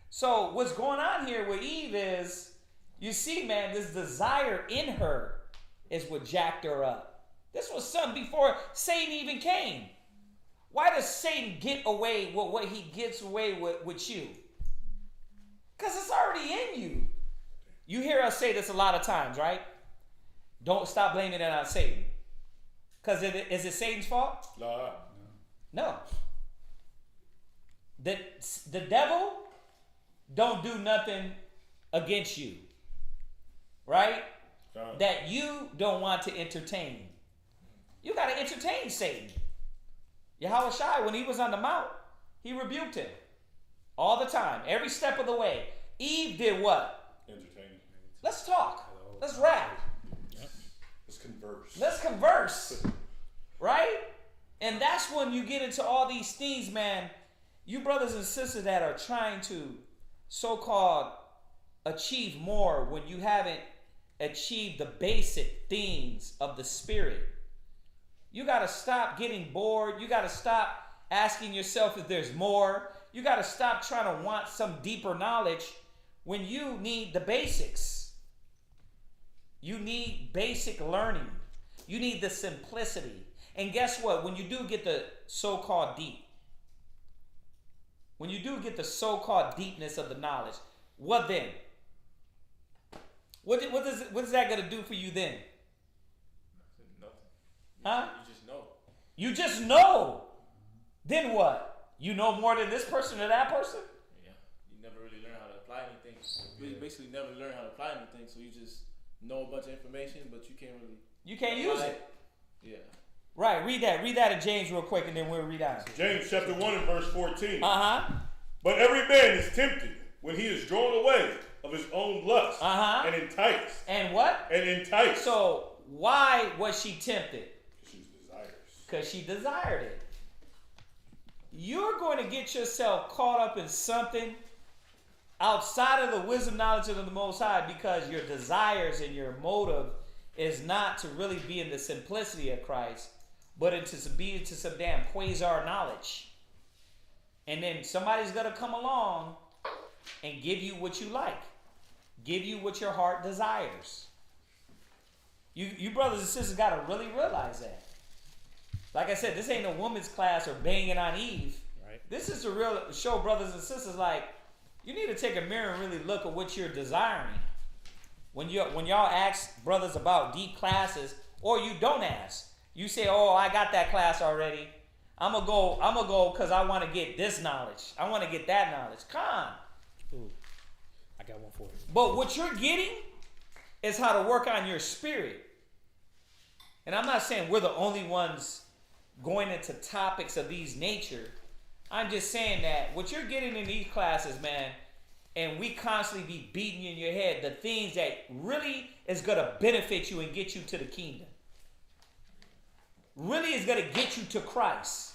So what's going on here with Eve is, you see, man, this desire in her is what jacked her up. This was something before Satan even came. Why does Satan get away with what he gets away with you? Because it's already in you. You hear us say this a lot of times, right? Don't stop blaming it on Satan. Because is it Satan's fault? No. The devil don't do nothing against you. Right? That you don't want to entertain. You got to entertain Satan. Yahweh Shai, when he was on the mount, he rebuked him. All the time. Every step of the way. Eve did what? Entertaining. Let's talk. Let's rap. Let's converse. Let's converse. Right? And that's when you get into all these things, man. You brothers and sisters that are trying to so-called achieve more when you haven't achieved the basic things of the spirit. You got to stop getting bored. You got to stop asking yourself if there's more. You got to stop trying to want some deeper knowledge when you need the basics. You need basic learning. You need the simplicity. And guess what? When you do get the so-called deep, when you do get the so-called deepness of the knowledge, what then? What is that going to do for you then? Nothing. Huh? You just know. You just know. Then what? You know more than this person or that person? Yeah. You never really learn how to apply anything. You basically never learn how to apply anything, so you just know a bunch of information, but you can't really... You can't use it. Yeah. Right, read that in James real quick, and then we'll read out. James chapter 1 and verse 14. Uh-huh. But every man is tempted when he is drawn away of his own lust and enticed. And what? And enticed. So why was she tempted? She desires. Because she desired it. You're going to get yourself caught up in something outside of the wisdom, knowledge of the Most High, because your desires and your motive is not to really be in the simplicity of Christ, but to be into some damn quasar knowledge. And then somebody's going to come along and give you what you like. Give you what your heart desires. You brothers and sisters got to really realize that. Like I said, this ain't a woman's class or banging on Eve. Right. This is to real show brothers and sisters, like, you need to take a mirror and really look at what you're desiring. When y'all ask brothers about deep classes, or you don't ask, you say, "Oh, I got that class already. I'm gonna go because I want to get this knowledge. I want to get that knowledge." Come on. Ooh, I got one for you. But what you're getting is how to work on your spirit. And I'm not saying we're the only ones going into topics of these nature. I'm just saying that what you're getting in these classes, man, and we constantly be beating you in your head, the things that really is going to benefit you and get you to the kingdom. Really is going to get you to Christ.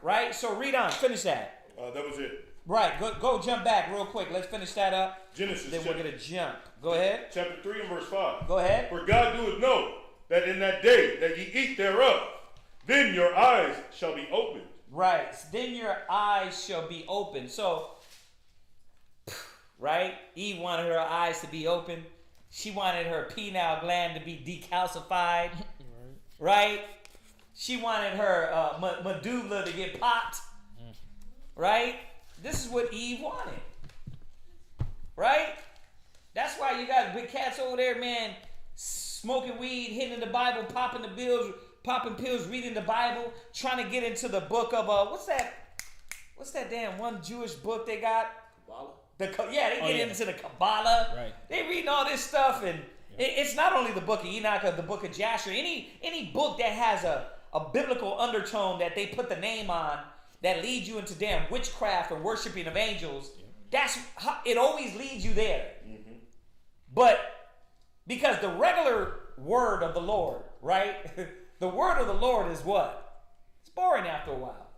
Right? So read on. Finish that. That was it. Right. Go jump back real quick. Let's finish that up. Genesis. Then we're going to jump. Go ahead. Chapter 3 and verse 5. Go ahead. For God doeth know that in that day that ye eat thereof, then your eyes shall be opened. Right. Then your eyes shall be open. So, right? Eve wanted her eyes to be open. She wanted her pineal gland to be decalcified. Right? She wanted her medulla to get popped. Right? This is what Eve wanted. Right? That's why you got big cats over there, man, smoking weed, hitting the Bible, popping pills, reading the Bible, trying to get into the book of what's that damn one Jewish book they got? Kabbalah. They get into the Kabbalah. Right. They reading all this stuff, and it's not only the book of Enoch or the book of Jasher. Any book that has a biblical undertone that they put the name on that leads you into damn witchcraft and worshiping of angels. That's how it always leads you there. Mm-hmm. But because the regular word of the Lord, right? The word of the Lord is what? It's boring after a while.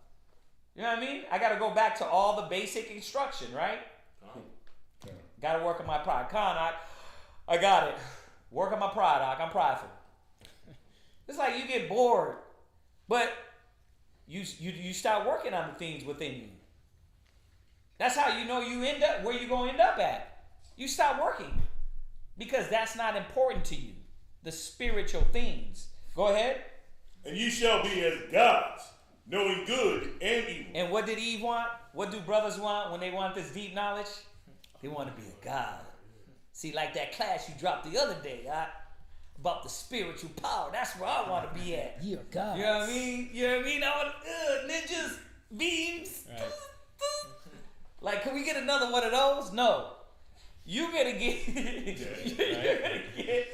You know what I mean? I got to go back to all the basic instruction, right? Got to work on my pride. I got it. Work on my pride, Doc. I'm prideful. It's like you get bored, but you start working on the things within you. That's how you know you end up where you're going to end up at. You stop working because that's not important to you. The spiritual things. Go ahead. And ye shall be as gods, knowing good and evil. And what did Eve want? What do brothers want when they want this deep knowledge? They want to be a god. See, like that class you dropped the other day, about the spiritual power. That's where I want to be at. You're a god. You know what I mean? You know what I mean? I want ninjas, beams. Right. Like, can we get another one of those? No. You're going to get... you're gonna get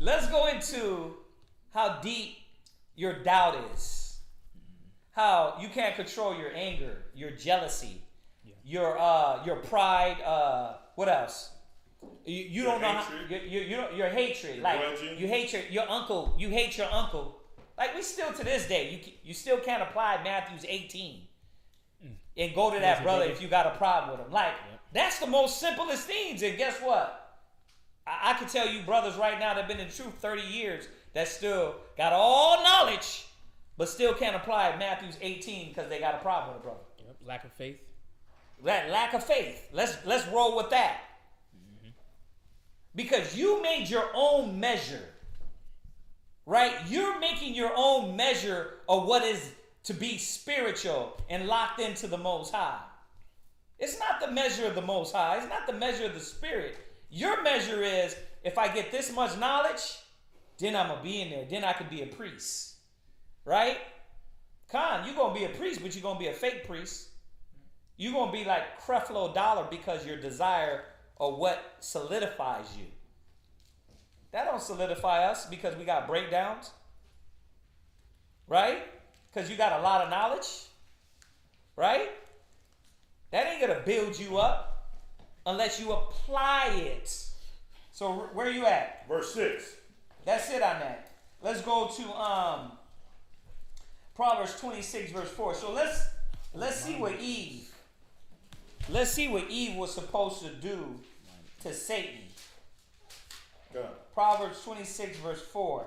let's go into how deep your doubt is. How you can't control your anger, your jealousy. your pride. What else? You don't know your hatred. Like you hate your uncle. You hate your uncle. Like we still to this day, you still can't apply Matthews 18 and go to that brother if you got a problem with him. Like that's the most simplest things. And guess what? I can tell you brothers right now that have been in truth 30 years that still got all knowledge, but still can't apply Matthews 18 because they got a problem with a brother. Yep. Lack of faith. That lack of faith. Let's roll with that. Because you made your own measure. Right? You're making your own measure of what is to be spiritual and locked into the Most High. It's not the measure of the Most High. It's not the measure of the Spirit. Your measure is, if I get this much knowledge, then I'm going to be in there. Then I could be a priest. Right? Khan, you're going to be a priest, but you're going to be a fake priest. You're going to be like Creflo Dollar because your desire of what solidifies you. That don't solidify us because we got breakdowns. Right? Because you got a lot of knowledge. Right? That ain't going to build you up unless you apply it. So where are you at? Verse 6. That's it on that. Let's go to Proverbs 26 verse 4. So let's see what Eve. Let's see what Eve was supposed to do to Satan. Go. Proverbs 26 verse 4.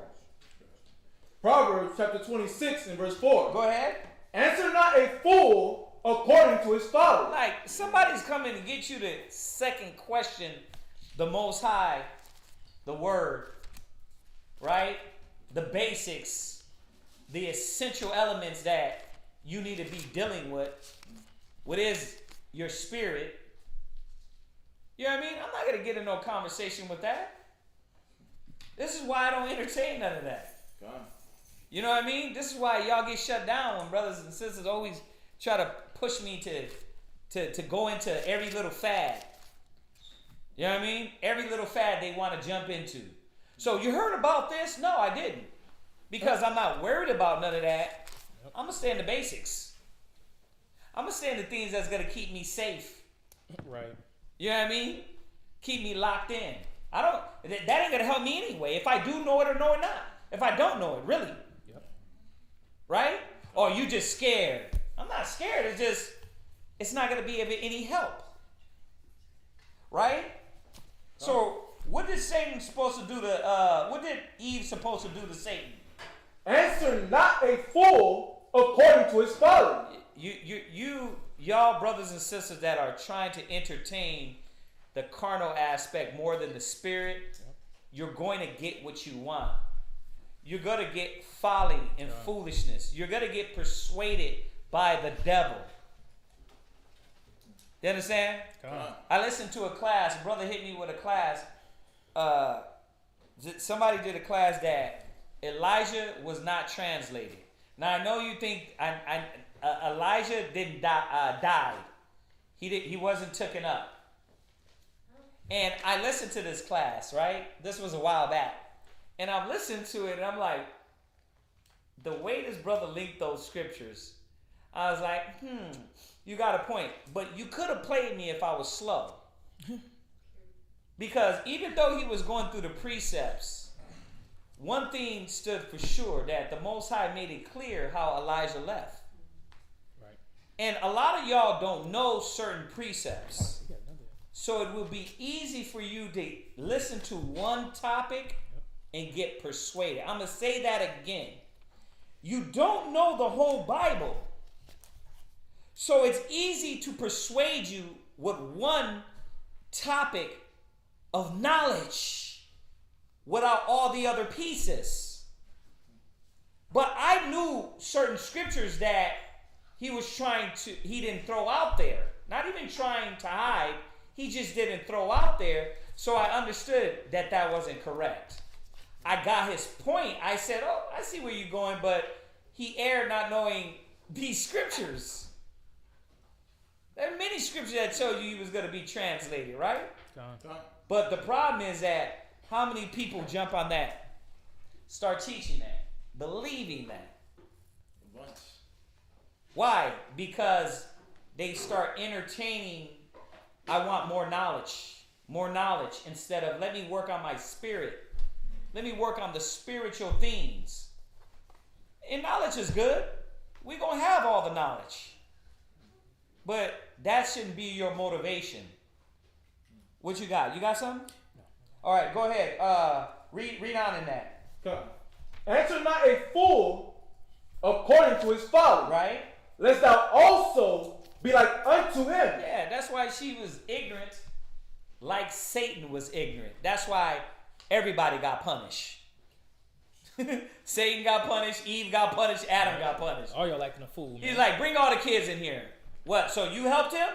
Proverbs chapter 26 and verse 4. Go ahead. Answer not a fool according to his folly. Like somebody's coming to get you to second question the Most High, the Word, right? The basics, the essential elements that you need to be dealing with. What is your spirit? You know what I mean? I'm not going to get in no conversation with that. This is why I don't entertain none of that. God. You know what I mean? This is why y'all get shut down when brothers and sisters always try to push me to go into every little fad. You know what I mean? Every little fad they want to jump into. So you heard about this? No, I didn't. Because I'm not worried about none of that. I'm going to stay in the basics. I'm going to stay in the things that's going to keep me safe. Right. You know what I mean? Keep me locked in. That ain't going to help me anyway. If I do know it or know it not. If I don't know it, really. Yep. Right? Or you just scared. I'm not scared. It's not going to be of any help. Right? So, what did Satan supposed to do what did Eve supposed to do to Satan? Answer not a fool according to his folly. Y'all brothers and sisters that are trying to entertain the carnal aspect more than the spirit, you're going to get what you want. You're going to get folly and foolishness. You're going to get persuaded by the devil. You understand? I listened to a class. A brother hit me with a class. Somebody did a class that Elijah was not translated. Now I know you think Elijah didn't died. He wasn't taken up. And I listened to this class, right? This was a while back. And I'm listening to it and I'm like, the way this brother linked those scriptures, I was like, you got a point. But you could have played me if I was slow. Because even though he was going through the precepts, one thing stood for sure, that the Most High made it clear how Elijah left. Right. And a lot of y'all don't know certain precepts. So it will be easy for you to listen to one topic and get persuaded. I'm going to say that again. You don't know the whole Bible. So it's easy to persuade you with one topic of knowledge without all the other pieces. But I knew certain scriptures that he didn't throw out there. Not even trying to hide. He just didn't throw out there. So I understood that wasn't correct. I got his point. I said, I see where you're going, but he erred not knowing these scriptures. There are many scriptures that tell you he was going to be translated, right? But the problem is that how many people jump on that, start teaching that, believing that? A bunch. Why? Because they start entertaining, I want more knowledge, instead of let me work on my spirit. Let me work on the spiritual things. And knowledge is good. We're going to have all the knowledge. But that shouldn't be your motivation. What you got? You got something? No. All right, go ahead. Read on in that. Come. Answer not a fool according to his folly. Right? Lest thou also be like unto him. Yeah, that's why she was ignorant, like Satan was ignorant. That's why everybody got punished. Satan got punished, Eve got punished, Adam got punished. All y'all acting a fool, man. He's like, bring all the kids in here. What? So you helped him?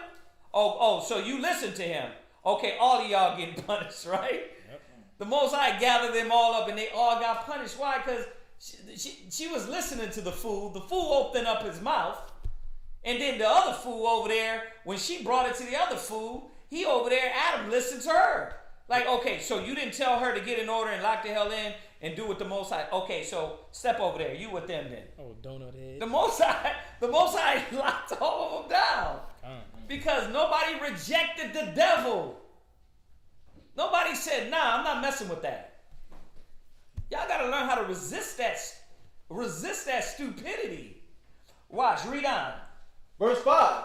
Oh, so you listened to him. Okay, all of y'all getting punished, right? Yep. The Most High gathered them all up and they all got punished. Why? Because she was listening to the fool. The fool opened up his mouth. And then the other fool over there, when she brought it to the other fool, he over there, Adam, listened to her. Like, okay, so you didn't tell her to get in order and lock the hell in and do what the Most High. Okay, so step over there. You with them then. Oh, donut head. The Most High locked all of them down. Because nobody rejected the devil. Nobody said, nah, I'm not messing with that. Y'all got to learn how to resist that stupidity. Watch, read on. Verse 5.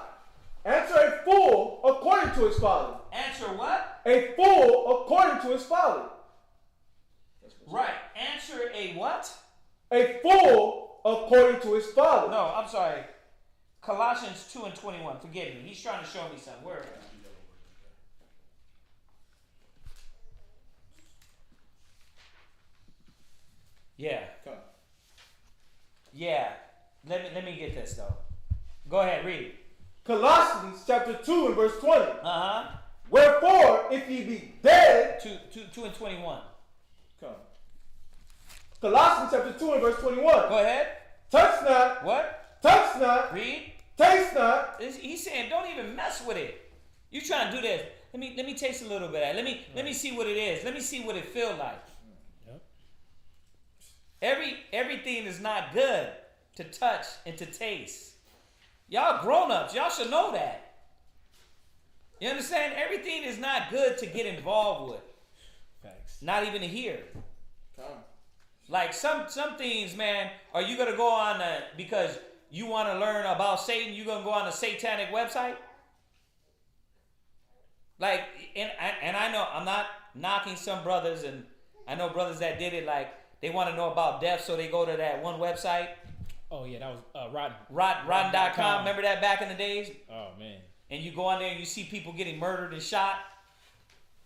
Answer a fool according to his folly. Answer what? A fool according to his folly. Right. Answer a what? A fool according to his folly. No, I'm sorry. Colossians 2:21. Forgive me. He's trying to show me something. Where? Yeah. Yeah. Let me get this though. Go ahead, read. Colossians chapter 2 and verse 20. Uh-huh. Wherefore, if ye be dead. 2 and 21. Come. Colossians chapter 2 and verse 21. Go ahead. Touch not. What? Touch not. Read. Taste not. He's saying don't even mess with it. You trying to do this. Let me taste a little bit of it. Let me see what it is. Let me see what it feel like. Yep. Everything is not good to touch and to taste. Y'all grown-ups, y'all should know that. You understand? Everything is not good to get involved with. Facts. Not even to hear. Like some things, man, are you going to go on because you want to learn about Satan, you going to go on a satanic website? Like, and I know, I'm not knocking some brothers, and I know brothers that did it, like, they want to know about death, so they go to that one website. Oh, yeah, that was Rotten. Rotten.com. Remember that back in the days? Oh, man. And you go on there and you see people getting murdered and shot.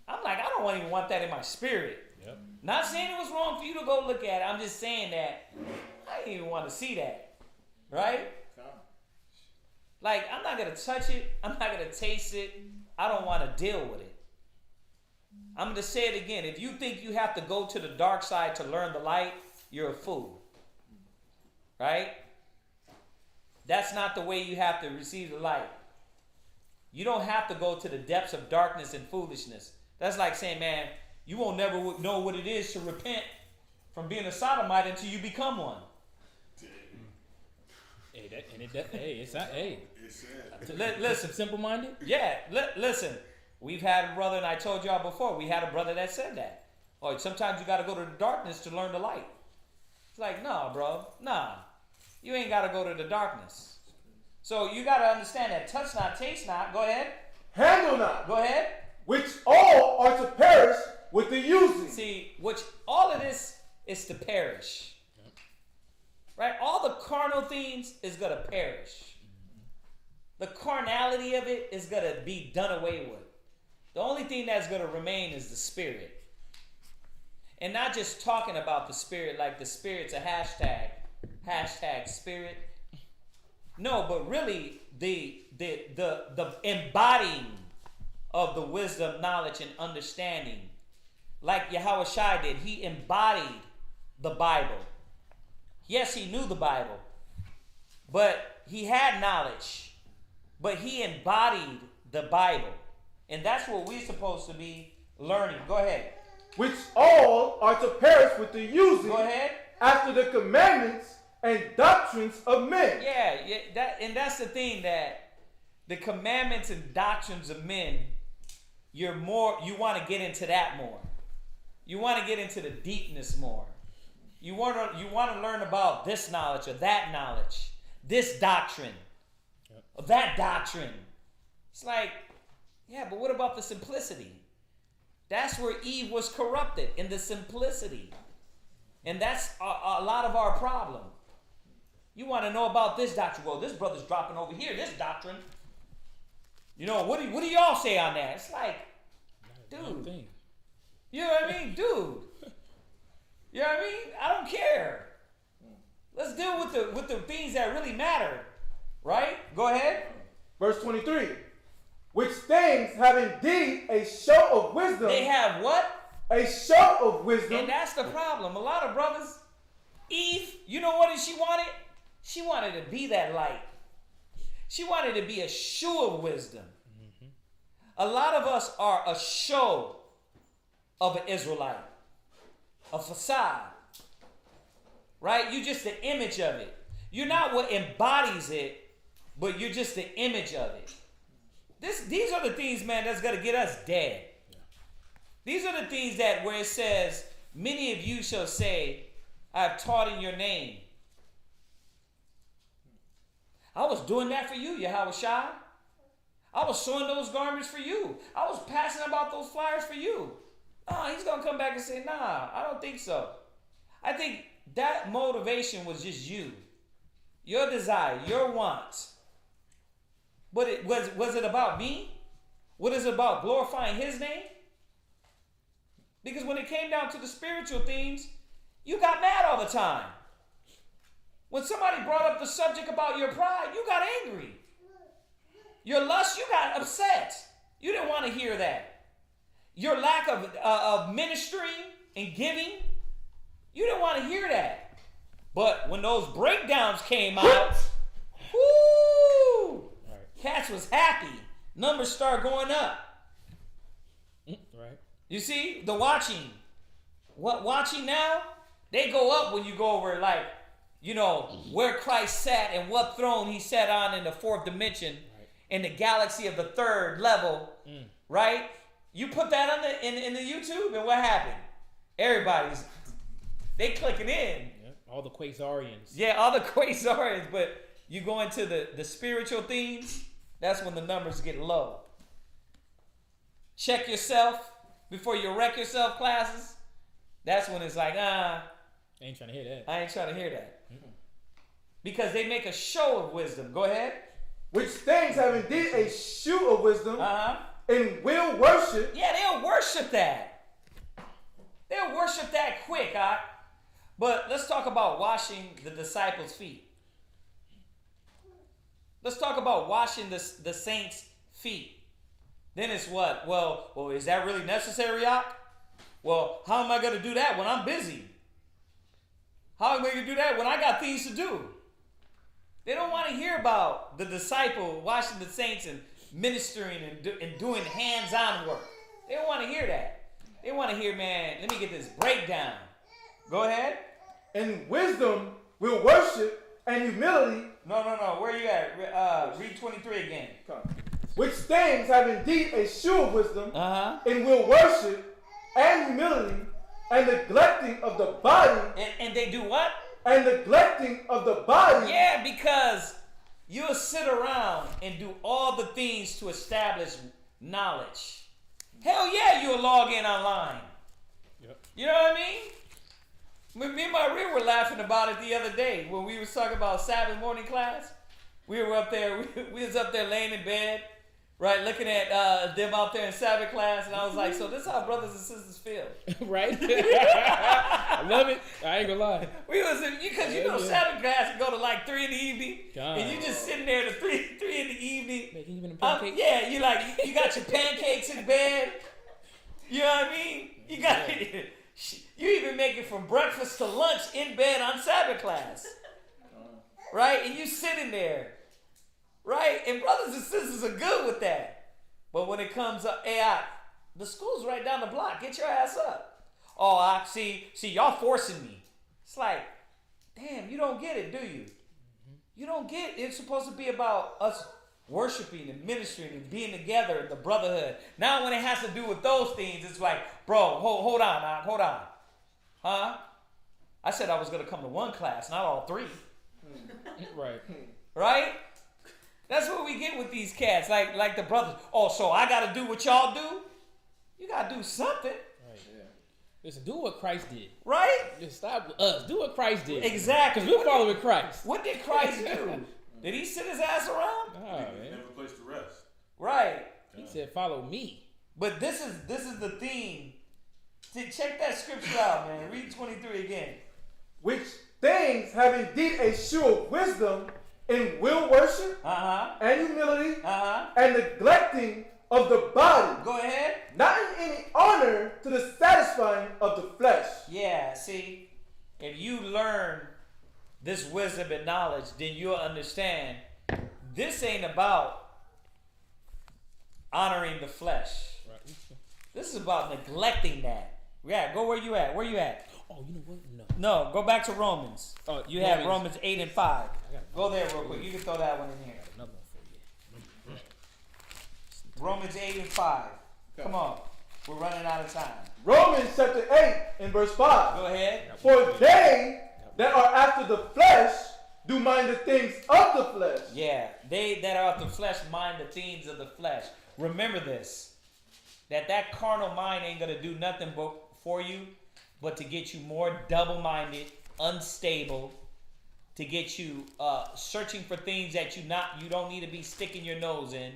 I'm like, I don't even want that in my spirit. Yep. Not saying it was wrong for you to go look at it. I'm just saying that I didn't even want to see that. Right? Like, I'm not going to touch it. I'm not going to taste it. I don't want to deal with it. I'm going to say it again. If you think you have to go to the dark side to learn the light, you're a fool. Right? That's not the way you have to receive the light. You don't have to go to the depths of darkness and foolishness. That's like saying, man, you won't never know what it is to repent from being a sodomite until you become one. Listen, simple-minded. Yeah, listen. We've had a brother, and I told y'all before, we had a brother that said that. Oh, sometimes you got to go to the darkness to learn the light. It's like, nah, bro, nah. You ain't got to go to the darkness. So you got to understand that touch not, taste not. Go ahead. Handle not. Go ahead. Which all are to perish with the using. See, which all of this is to perish. Right? All the carnal things is going to perish. The carnality of it is going to be done away with. The only thing that's going to remain is the spirit. And not just talking about the spirit like the spirit's a hashtag spirit. No, but really the embodying of the wisdom, knowledge, and understanding. Like Yahushua did. He embodied the Bible. Yes, he knew the Bible. But he had knowledge. But he embodied the Bible. And that's what we're supposed to be learning. Go ahead. Which all are to perish with the using. Go ahead. After the commandments and doctrines of men. Yeah, that's the thing that the commandments and doctrines of men, you want to get into that more. You want to get into the deepness more. You want to learn about this knowledge or that knowledge, this doctrine, or that doctrine. It's like, yeah, but what about the simplicity? That's where Eve was corrupted, in the simplicity. And that's a lot of our problem. You want to know about this doctrine. Well, this brother's dropping over here, this doctrine. You know, what do y'all say on that? It's like, dude. You know what I mean? Dude. You know what I mean? I don't care. Let's deal with the things that really matter. Right? Go ahead. Verse 23. Which things have indeed a show of wisdom. They have what? A show of wisdom. And that's the problem. A lot of brothers, Eve, you know what she wanted? She wanted to be that light. She wanted to be a show of wisdom. Mm-hmm. A lot of us are a show of an Israelite. A facade. Right? You're just the image of it. You're not what embodies it, but you're just the image of it. These are the things, man, that's going to get us dead. Yeah. These are the things that where it says, many of you shall say, I have taught in your name. I was doing that for you, Yahweh Shai. I was sewing those garments for you. I was passing about those flyers for you. He's going to come back and say, nah, I don't think so. I think that motivation was just you. Your desire, your wants. But was it about me? What is it about glorifying his name? Because when it came down to the spiritual things, you got mad all the time. When somebody brought up the subject about your pride, you got angry. Your lust, you got upset. You didn't want to hear that. Your lack of ministering and giving, you didn't want to hear that. But when those breakdowns came out, whoo! Cats was happy. Numbers start going up. Right. You see, the watching. What watching now? They go up when you go over, like, you know, where Christ sat and what throne he sat on in the fourth dimension, right, in the galaxy of the third level, right? You put that on in the YouTube, and what happened? They clicking in. Yep. All the Quasarians. Yeah, all the Quasarians, but you go into the spiritual themes, that's when the numbers get low. Check yourself before you wreck yourself classes. That's when it's like, I ain't trying to hear that. I ain't trying to hear that. Mm-hmm. Because they make a show of wisdom. Go ahead. Which things have indeed a show of wisdom, and will worship. Yeah, they'll worship that. They'll worship that quick, But let's talk about washing the disciples' feet. Let's talk about washing the saints' feet. Then it's what? Well, is that really necessary, Ak? Well, how am I going to do that when I'm busy? How am I going to do that when I got things to do? They don't want to hear about the disciple washing the saints and ministering and doing hands-on work. They don't want to hear that. They want to hear, man, let me get this breakdown. Go ahead. And wisdom will worship, and humility. No. Where you at? Read 23 again. Which things have indeed a show of wisdom, and will worship, and humility, and neglecting of the body. And they do what? And neglecting of the body. Yeah, because you'll sit around and do all the things to establish knowledge. Hell yeah, you'll log in online. Yep. You know what I mean? Me and my real were laughing about it the other day when we was talking about Sabbath morning class. We were up there, we was up there laying in bed, right, looking at them out there in Sabbath class, and I was like, so this is how brothers and sisters feel. Right? I love it. I ain't gonna lie. We was because you know Sabbath class can go to like 3 in the evening, and you just sitting there to 3 in the evening. Making even a pancake. Yeah, you got your pancakes in bed. You know what I mean? You got you even make it from breakfast to lunch in bed on Sabbath class, right? And you sitting there, right? And brothers and sisters are good with that, but when it comes up, the school's right down the block. Get your ass up. Oh, I see, y'all forcing me. It's like, damn, you don't get it, do you? You don't get it. It's supposed to be about us worshiping and ministering and being together in the brotherhood. Now when it has to do with those things, it's like, bro, hold on. Huh? I said I was going to come to one class, not all three. Right. Right? That's what we get with these cats, like the brothers. Oh, so I got to do what y'all do? You got to do something. Right. Yeah. Listen, do what Christ did. Right? Just stop with us. Do what Christ did. Exactly. Because we're following Christ. What did Christ do? Did he sit his ass around? Nah, man. Never a place to rest. Right. He said, follow me. But this is the theme. Check that scripture out, man. Read 23 again. Which things have indeed a sure wisdom in will worship and humility and neglecting of the body. Go ahead. Not in any honor to the satisfying of the flesh. Yeah, see, if you learn this wisdom and knowledge, then you'll understand this ain't about honoring the flesh. Right. This is about neglecting that. Yeah, go where you at. Where you at? Oh, you know what? No, go back to Romans. You have Romans 8 and 5. Go there real quick. You can throw that one in here. Another one for you. Romans 8 and 5. Come on. We're running out of time. Romans chapter 8 and verse 5. Go ahead. For they that are after the flesh do mind the things of the flesh. Yeah, they that are of the flesh mind the things of the flesh. Remember this, that carnal mind ain't going to do nothing for you but to get you more double-minded, unstable, to get you searching for things that you don't need to be sticking your nose in.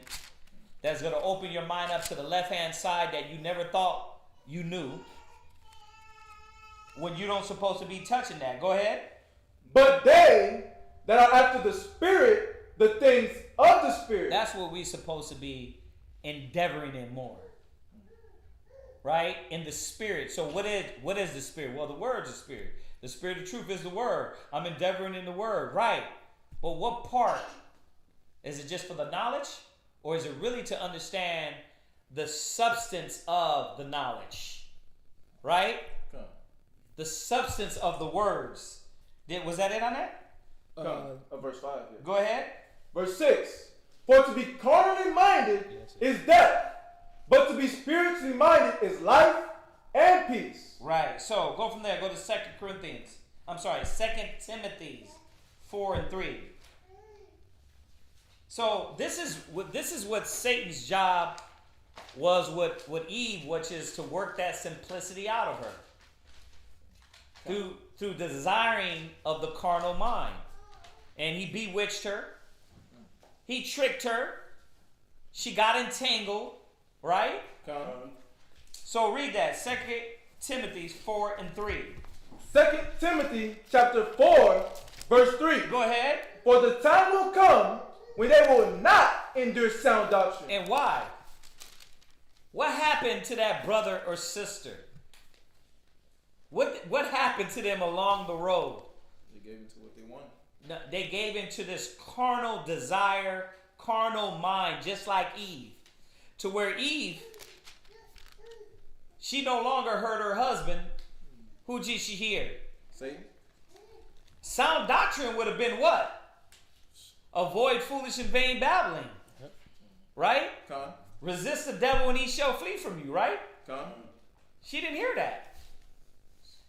That's going to open your mind up to the left-hand side that you never thought you knew, when you don't supposed to be touching that. Go ahead. But they that are after the Spirit, the things of the Spirit. That's what we're supposed to be endeavoring in more. Right? In the Spirit. So what is the Spirit? Well, the Word's the Spirit. The Spirit of truth is the Word. I'm endeavoring in the Word. Right. But what part? Is it just for the knowledge? Or is it really to understand the substance of the knowledge? Right? The substance of the words. Was that it on that? Verse 5. Yeah. Go ahead. Verse 6. For to be carnally minded is death, but to be spiritually minded is life and peace. Right. So go from there. Go to 2 Timothy 4 and 3. So this is what Satan's job was with Eve, which is to work that simplicity out of her. Through desiring of the carnal mind. And he bewitched her. He tricked her. She got entangled. Right? So read that. 2 Timothy 4 and 3. 2 Timothy chapter 4 verse 3. Go ahead. For the time will come when they will not endure sound doctrine. And why? What happened to that brother or sister? What happened to them along the road? They gave into what they wanted. No, they gave into this carnal desire, carnal mind, just like Eve. To where Eve, she no longer heard her husband. Who did she hear? Satan. Sound doctrine would have been what? Avoid foolish and vain babbling. Right? Resist the devil and he shall flee from you, right? She didn't hear that.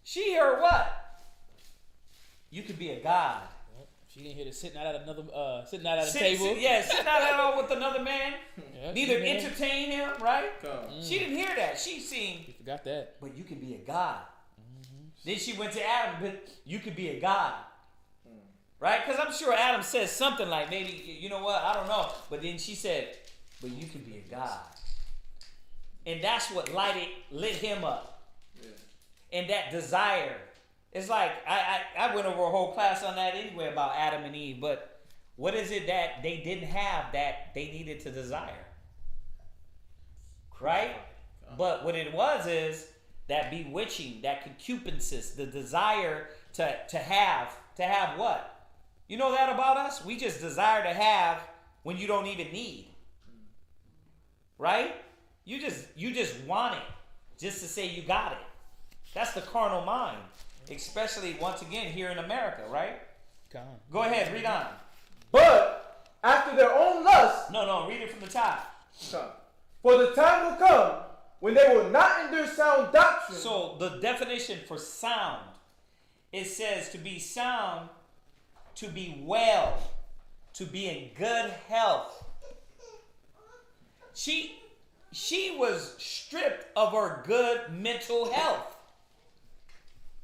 She heard what? You could be a god. She didn't hear the sitting out at a table. Sitting out with another man. Yeah, Neither entertain him, right? She Mm. didn't hear that. She seen. You forgot that. But you can be a god. Then she went to Adam, but you could be a god. Right? Because I'm sure Adam said something like, maybe, you know what, I don't know. But then she said, but you can be a god. And that's what lit him up. Yeah. And that desire. It's like, I went over a whole class on that anyway about Adam and Eve. But what is it that they didn't have that they needed to desire? Right? But what it was is that bewitching, that concupiscence, the desire to have what? You know that about us? We just desire to have when you don't even need. Right? You just want it just to say you got it. That's the carnal mind. Especially once again here in America, right? Go ahead, read on. But after their own lusts. No, read it from the top. For the time will come when they will not endure sound doctrine. So the definition for sound, it says to be sound, to be well, to be in good health. She was stripped of her good mental health.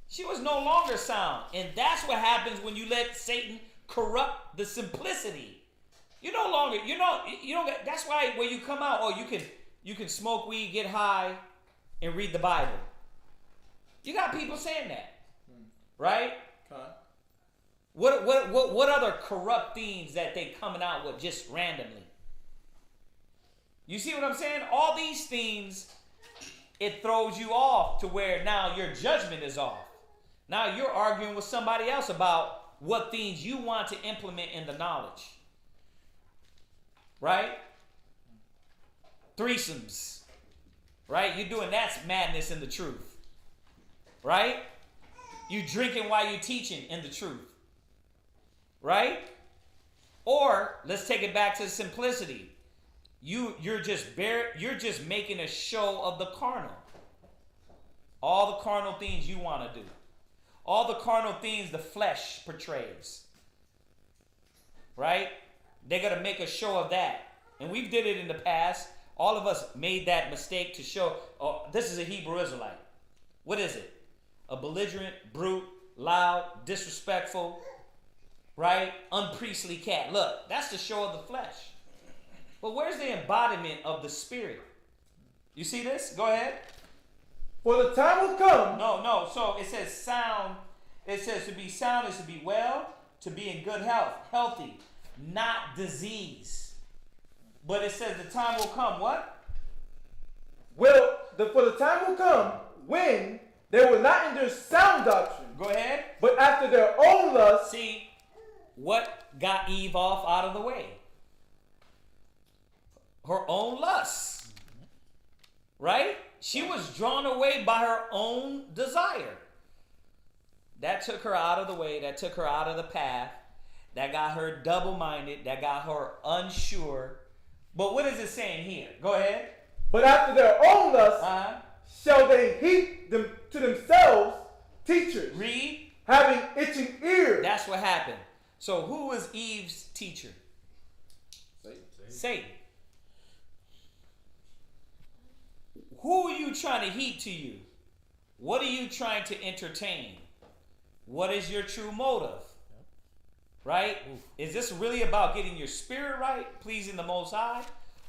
She was no longer sound. And that's what happens when you let Satan corrupt the simplicity. You no longer, you don't get, that's why when you come out, you can smoke weed, get high, and read the Bible. You got people saying that. Right? Okay. What other corrupt things that they coming out with just randomly? You see what I'm saying? All these things, it throws you off to where now your judgment is off. Now you're arguing with somebody else about what things you want to implement in the knowledge. Right? Threesomes. Right? You're doing that's madness in the truth. Right? You drinking while you're teaching in the truth. Right? Or let's take it back to simplicity. You're just making a show of the carnal. All the carnal things you want to do. All the carnal things the flesh portrays. Right? They're going to make a show of that. And we did it in the past. All of us made that mistake to show, oh, this is a Hebrew Israelite. What is it? A belligerent, brute, loud, disrespectful, right? Unpriestly cat. Look, that's the show of the flesh. But where's the embodiment of the spirit? You see this? Go ahead. For the time will come. No. So it says sound. It says to be sound is to be well, to be in good health, healthy, not disease. But it says the time will come. What? For the time will come when they will not endure sound doctrine. Go ahead. But after their own lust. See, what got Eve off out of the way? Her own lust. Right? She was drawn away by her own desire. That took her out of the way. That took her out of the path. That got her double-minded. That got her unsure. But what is it saying here? Go ahead. But after their own lust shall they heap them to themselves teachers. Read. Having itching ears. That's what happened. So who was Eve's teacher? Satan. Who are you trying to heap to you? What are you trying to entertain? What is your true motive? Right? Is this really about getting your spirit right, pleasing the Most High?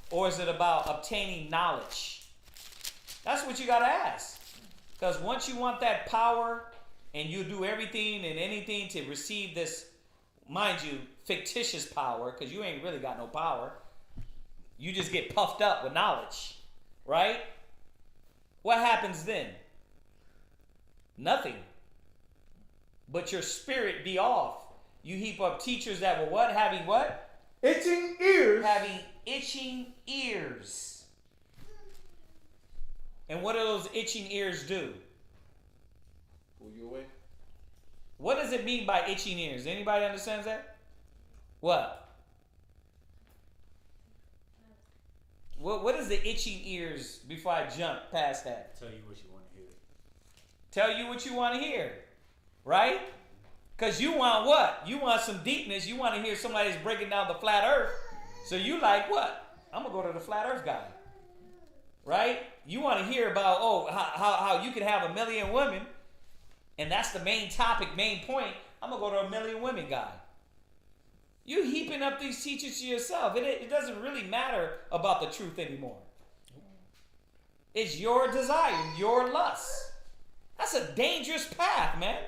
Or is it about obtaining knowledge? That's what you got to ask. Because once you want that power and you do everything and anything to receive this, mind you, fictitious power, because you ain't really got no power. You just get puffed up with knowledge. Right? What happens then? Nothing. But your spirit be off. You heap up teachers that were what? Having what? Itching ears. Having itching ears. And what do those itching ears do? Pull you away. What does it mean by itching ears? Anybody understands that? What? What is the itching ears before I jump past that? Tell you what you want to hear. Tell you what you want to hear. Right? Because you want what? You want some deepness. You want to hear somebody that's breaking down the flat earth. So you like what? I'm going to go to the flat earth guy. Right? You want to hear about, how you can have 1 million women. And that's the main topic, main point. I'm going to go to 1 million women guy. You heaping up these teachers to yourself. It doesn't really matter about the truth anymore. It's your desire, your lust. That's a dangerous path, man.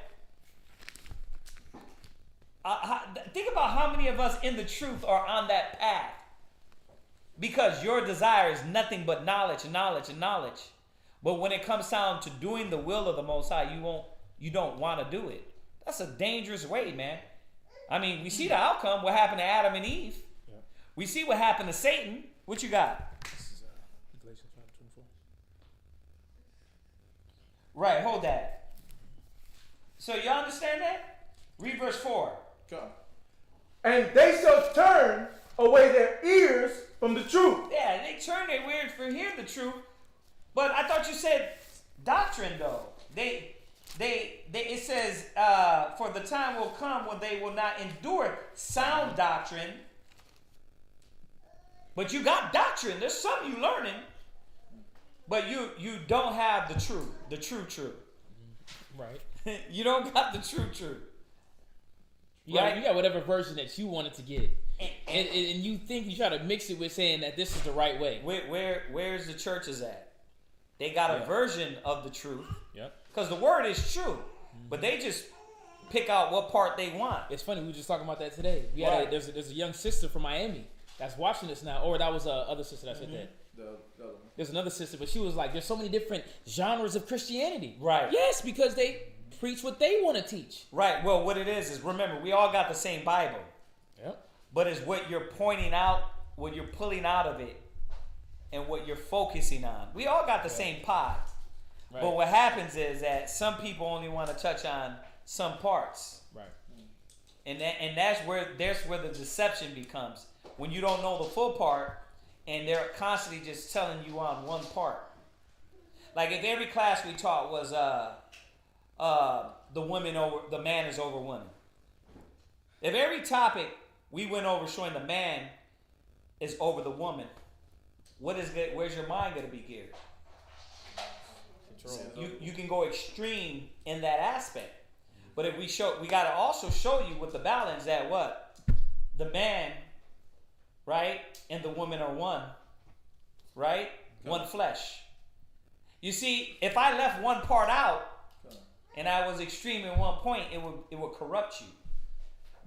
Think about how many of us in the truth are on that path. Because your desire is nothing but knowledge and knowledge and knowledge. But when it comes down to doing the will of the Most High, you don't want to do it. That's a dangerous way, man. I mean, we see the outcome, what happened to Adam and Eve. Yeah. We see what happened to Satan. What you got? This is Galatians chapter 24. Right, hold that. So y'all understand that? Read verse 4. Come. And they shall turn away their ears from the truth. Yeah, they turn their ears for hearing the truth. But I thought you said doctrine, though. It says, for the time will come when they will not endure sound doctrine. But you got doctrine. There's something you learning. But you don't have the true. Right. You don't got the true. You got whatever version that you wanted to get. And you think you try to mix it with saying that this is the right way. Where's the churches at? They got a version of the truth. Yep. Because the word is true. But they just pick out what part they want. It's funny, we were just talking about that today. We had there's a young sister from Miami that's watching this now. Or that was other sister that said that. The other one. There's another sister, but she was like, there's so many different genres of Christianity. Right. Yes, because they preach what they want to teach. Right. Well, what it is remember, we all got the same Bible. Yep. But it's what you're pointing out, what you're pulling out of it, and what you're focusing on. We all got the same pie. Right. But what happens is that some people only want to touch on some parts. Right. And that's where the deception becomes. When you don't know the full part, and they're constantly just telling you on one part. Like if every class we taught was the man is over women. If every topic we went over showing the man is over the woman, where's your mind going to be geared? You can go extreme in that aspect. But if we got to also show you with the balance that what? The man, right, and the woman are one, right? Okay. One flesh. You see, if I left one part out and I was extreme in one point, it would corrupt you.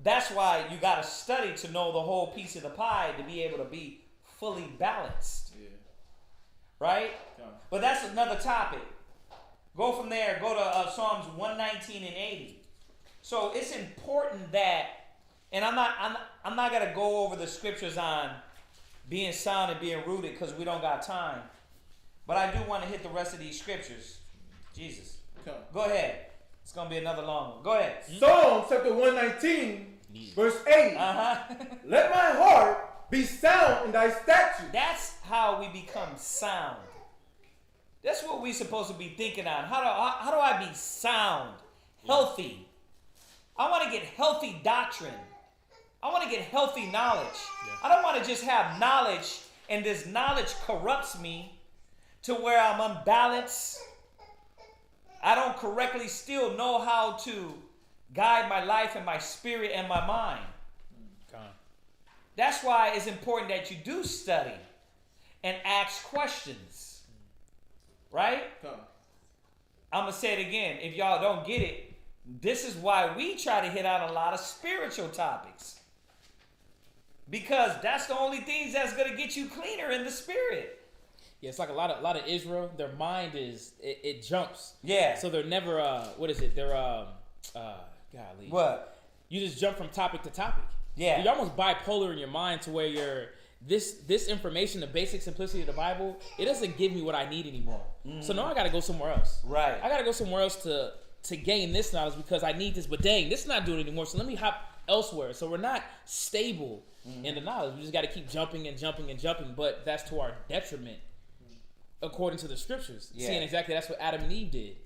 That's why you got to study to know the whole piece of the pie to be able to be fully balanced. Yeah. Right? Okay. But that's another topic. Go from there. Go to Psalms 119 and 80. So it's important that, and I'm not gonna go over the scriptures on being sound and being rooted because we don't got time. But I do want to hit the rest of these scriptures. Jesus. Okay. Go ahead. It's gonna be another long one. Go ahead. Psalms chapter 119, verse 8. Let my heart be sound in thy statutes. That's how we become sound. That's what we're supposed to be thinking on. How do I be sound, healthy? I want to get healthy doctrine. I want to get healthy knowledge. Yeah. I don't want to just have knowledge and this knowledge corrupts me to where I'm unbalanced. I don't correctly still know how to guide my life and my spirit and my mind. That's why it's important that you do study and ask questions. Right? I'm going to say it again. If y'all don't get it, this is why we try to hit on a lot of spiritual topics. Because that's the only things that's going to get you cleaner in the spirit. Yeah, it's like a lot of Israel, their mind is, it jumps. Yeah. So they're never, what is it? They're, golly. What? You just jump from topic to topic. Yeah. You're almost bipolar in your mind to where you're, this information, the basic simplicity of the Bible, it doesn't give me what I need anymore. Mm-hmm. So now I got to go somewhere else. Right. I got to go somewhere else to gain this knowledge because I need this. But dang, this is not doing it anymore. So let me hop elsewhere. So we're not stable in the knowledge. We just got to keep jumping and jumping and jumping. But that's to our detriment, according to the scriptures. Yeah. Seeing exactly that's what Adam and Eve did.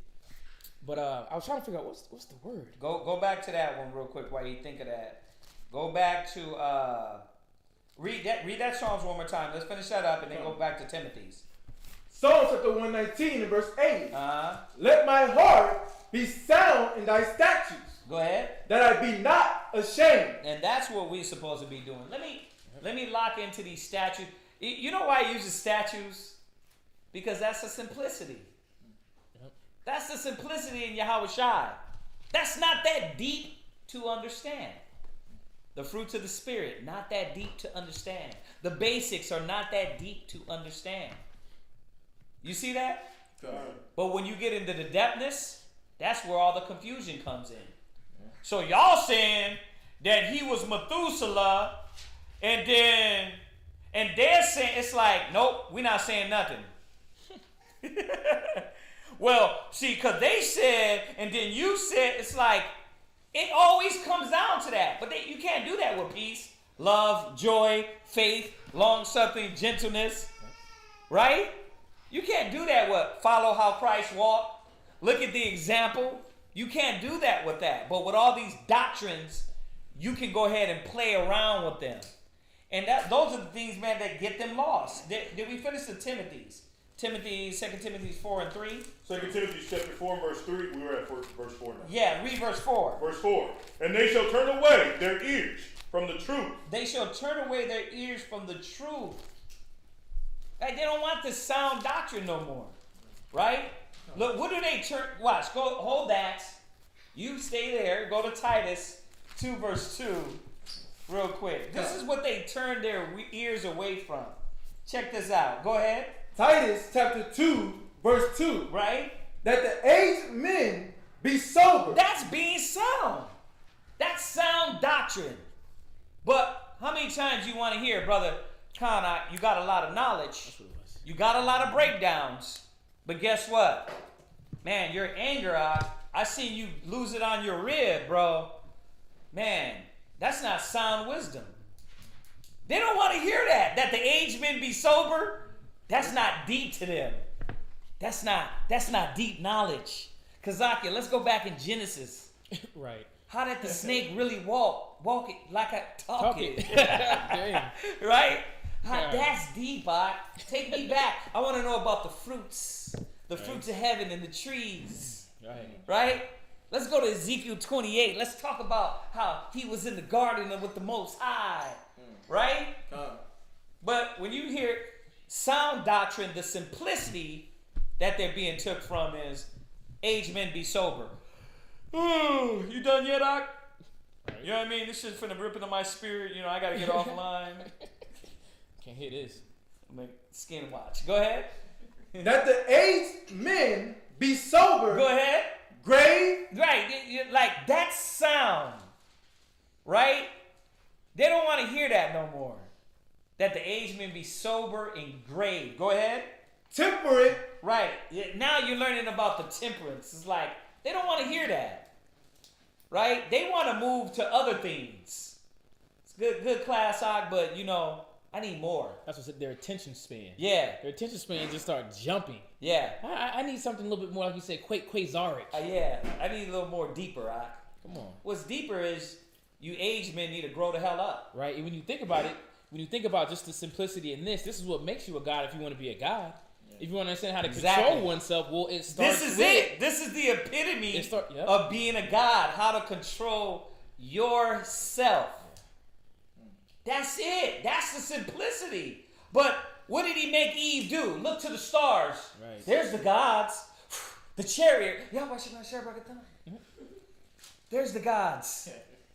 But I was trying to figure out what's the word. Go back to that one real quick while you think of that. Go back to read that Psalms one more time. Let's finish that up and then go back to Timothy's. Psalms chapter 119 and verse 8. Let my heart be sound in thy statutes. Go ahead. That I be not ashamed. And that's what we're supposed to be doing. Let me lock into these statutes. You know why he uses statues? Because that's the simplicity. Yep. That's the simplicity in Yahweh Shai. That's not that deep to understand. The fruits of the Spirit, not that deep to understand. The basics are not that deep to understand. You see that? Okay. But when you get into the depthness, that's where all the confusion comes in. Yeah. So y'all saying that he was Methuselah, and they're saying, it's like, nope, we're not saying nothing. Well, see, because they said, and then you said, it's like, it always comes down to that. But you can't do that with peace. love, joy, faith, long-suffering, gentleness. Right? You can't do that with follow how Christ walked. Look at the example. You can't do that with that. But with all these doctrines, you can go ahead and play around with them. And those are the things, man, that get them lost. Did we finish the Timothy's? 2 Timothy 4 and 3. 2 Timothy chapter 4, verse 3. We were at verse 4 now. Yeah, read verse 4. Verse 4. And they shall turn away their ears from the truth. They shall turn away their ears from the truth. Like, they don't want this sound doctrine no more. Right? Look, what do they turn? Watch. Go, hold that. You stay there. Go to Titus 2, verse 2. Real quick. This is what they turn their ears away from. Check this out. Go ahead. Titus chapter 2, verse 2. Right? That the aged men be sober. That's being sound. That's sound doctrine. But how many times you want to hear, Brother Khan, you got a lot of knowledge. You got a lot of breakdowns. But guess what? Man, your anger, I seen you lose it on your rib, bro. Man, that's not sound wisdom. They don't want to hear that. That the aged men be sober. That's not deep to them. That's not deep knowledge. Kazakia, let's go back in Genesis. Right. How did the snake really walk it like I talk it? Damn. Right? That's deep, take me back. I want to know about the fruits. The fruits of heaven and the trees. Right? Let's go to Ezekiel 28. Let's talk about how he was in the garden with the Most High. Right? But when you hear sound doctrine, the simplicity that they're being took from is aged men be sober. Oh, you done yet, Doc? You know what I mean? This shit's finna rip into my spirit. You know, I gotta get offline. Can't hear this. Make skin watch. Go ahead. That the aged men be sober. Go ahead. Grave. Right. Like, that's sound. Right? They don't want to hear that no more. That the aged men be sober and grave. Go ahead. Temperate. Right. Now you're learning about the temperance. It's like, they don't want to hear that. Right? They want to move to other things. It's good class, but you know, I need more. That's what's their attention span. Yeah. Their attention span just start jumping. Yeah. I need something a little bit more, like you said, quasaric. Yeah. I need a little more deeper, Come on. What's deeper is you aged men need to grow the hell up. Right? And when you think about it, when you think about just the simplicity in this is what makes you a god if you want to be a god. If you want to understand how to control oneself, well, it starts This is it. This is the epitome of being a god. How to control yourself. That's it. That's the simplicity. But what did he make Eve do? Look to the stars. Right. There's the gods. The chariot. There's the gods.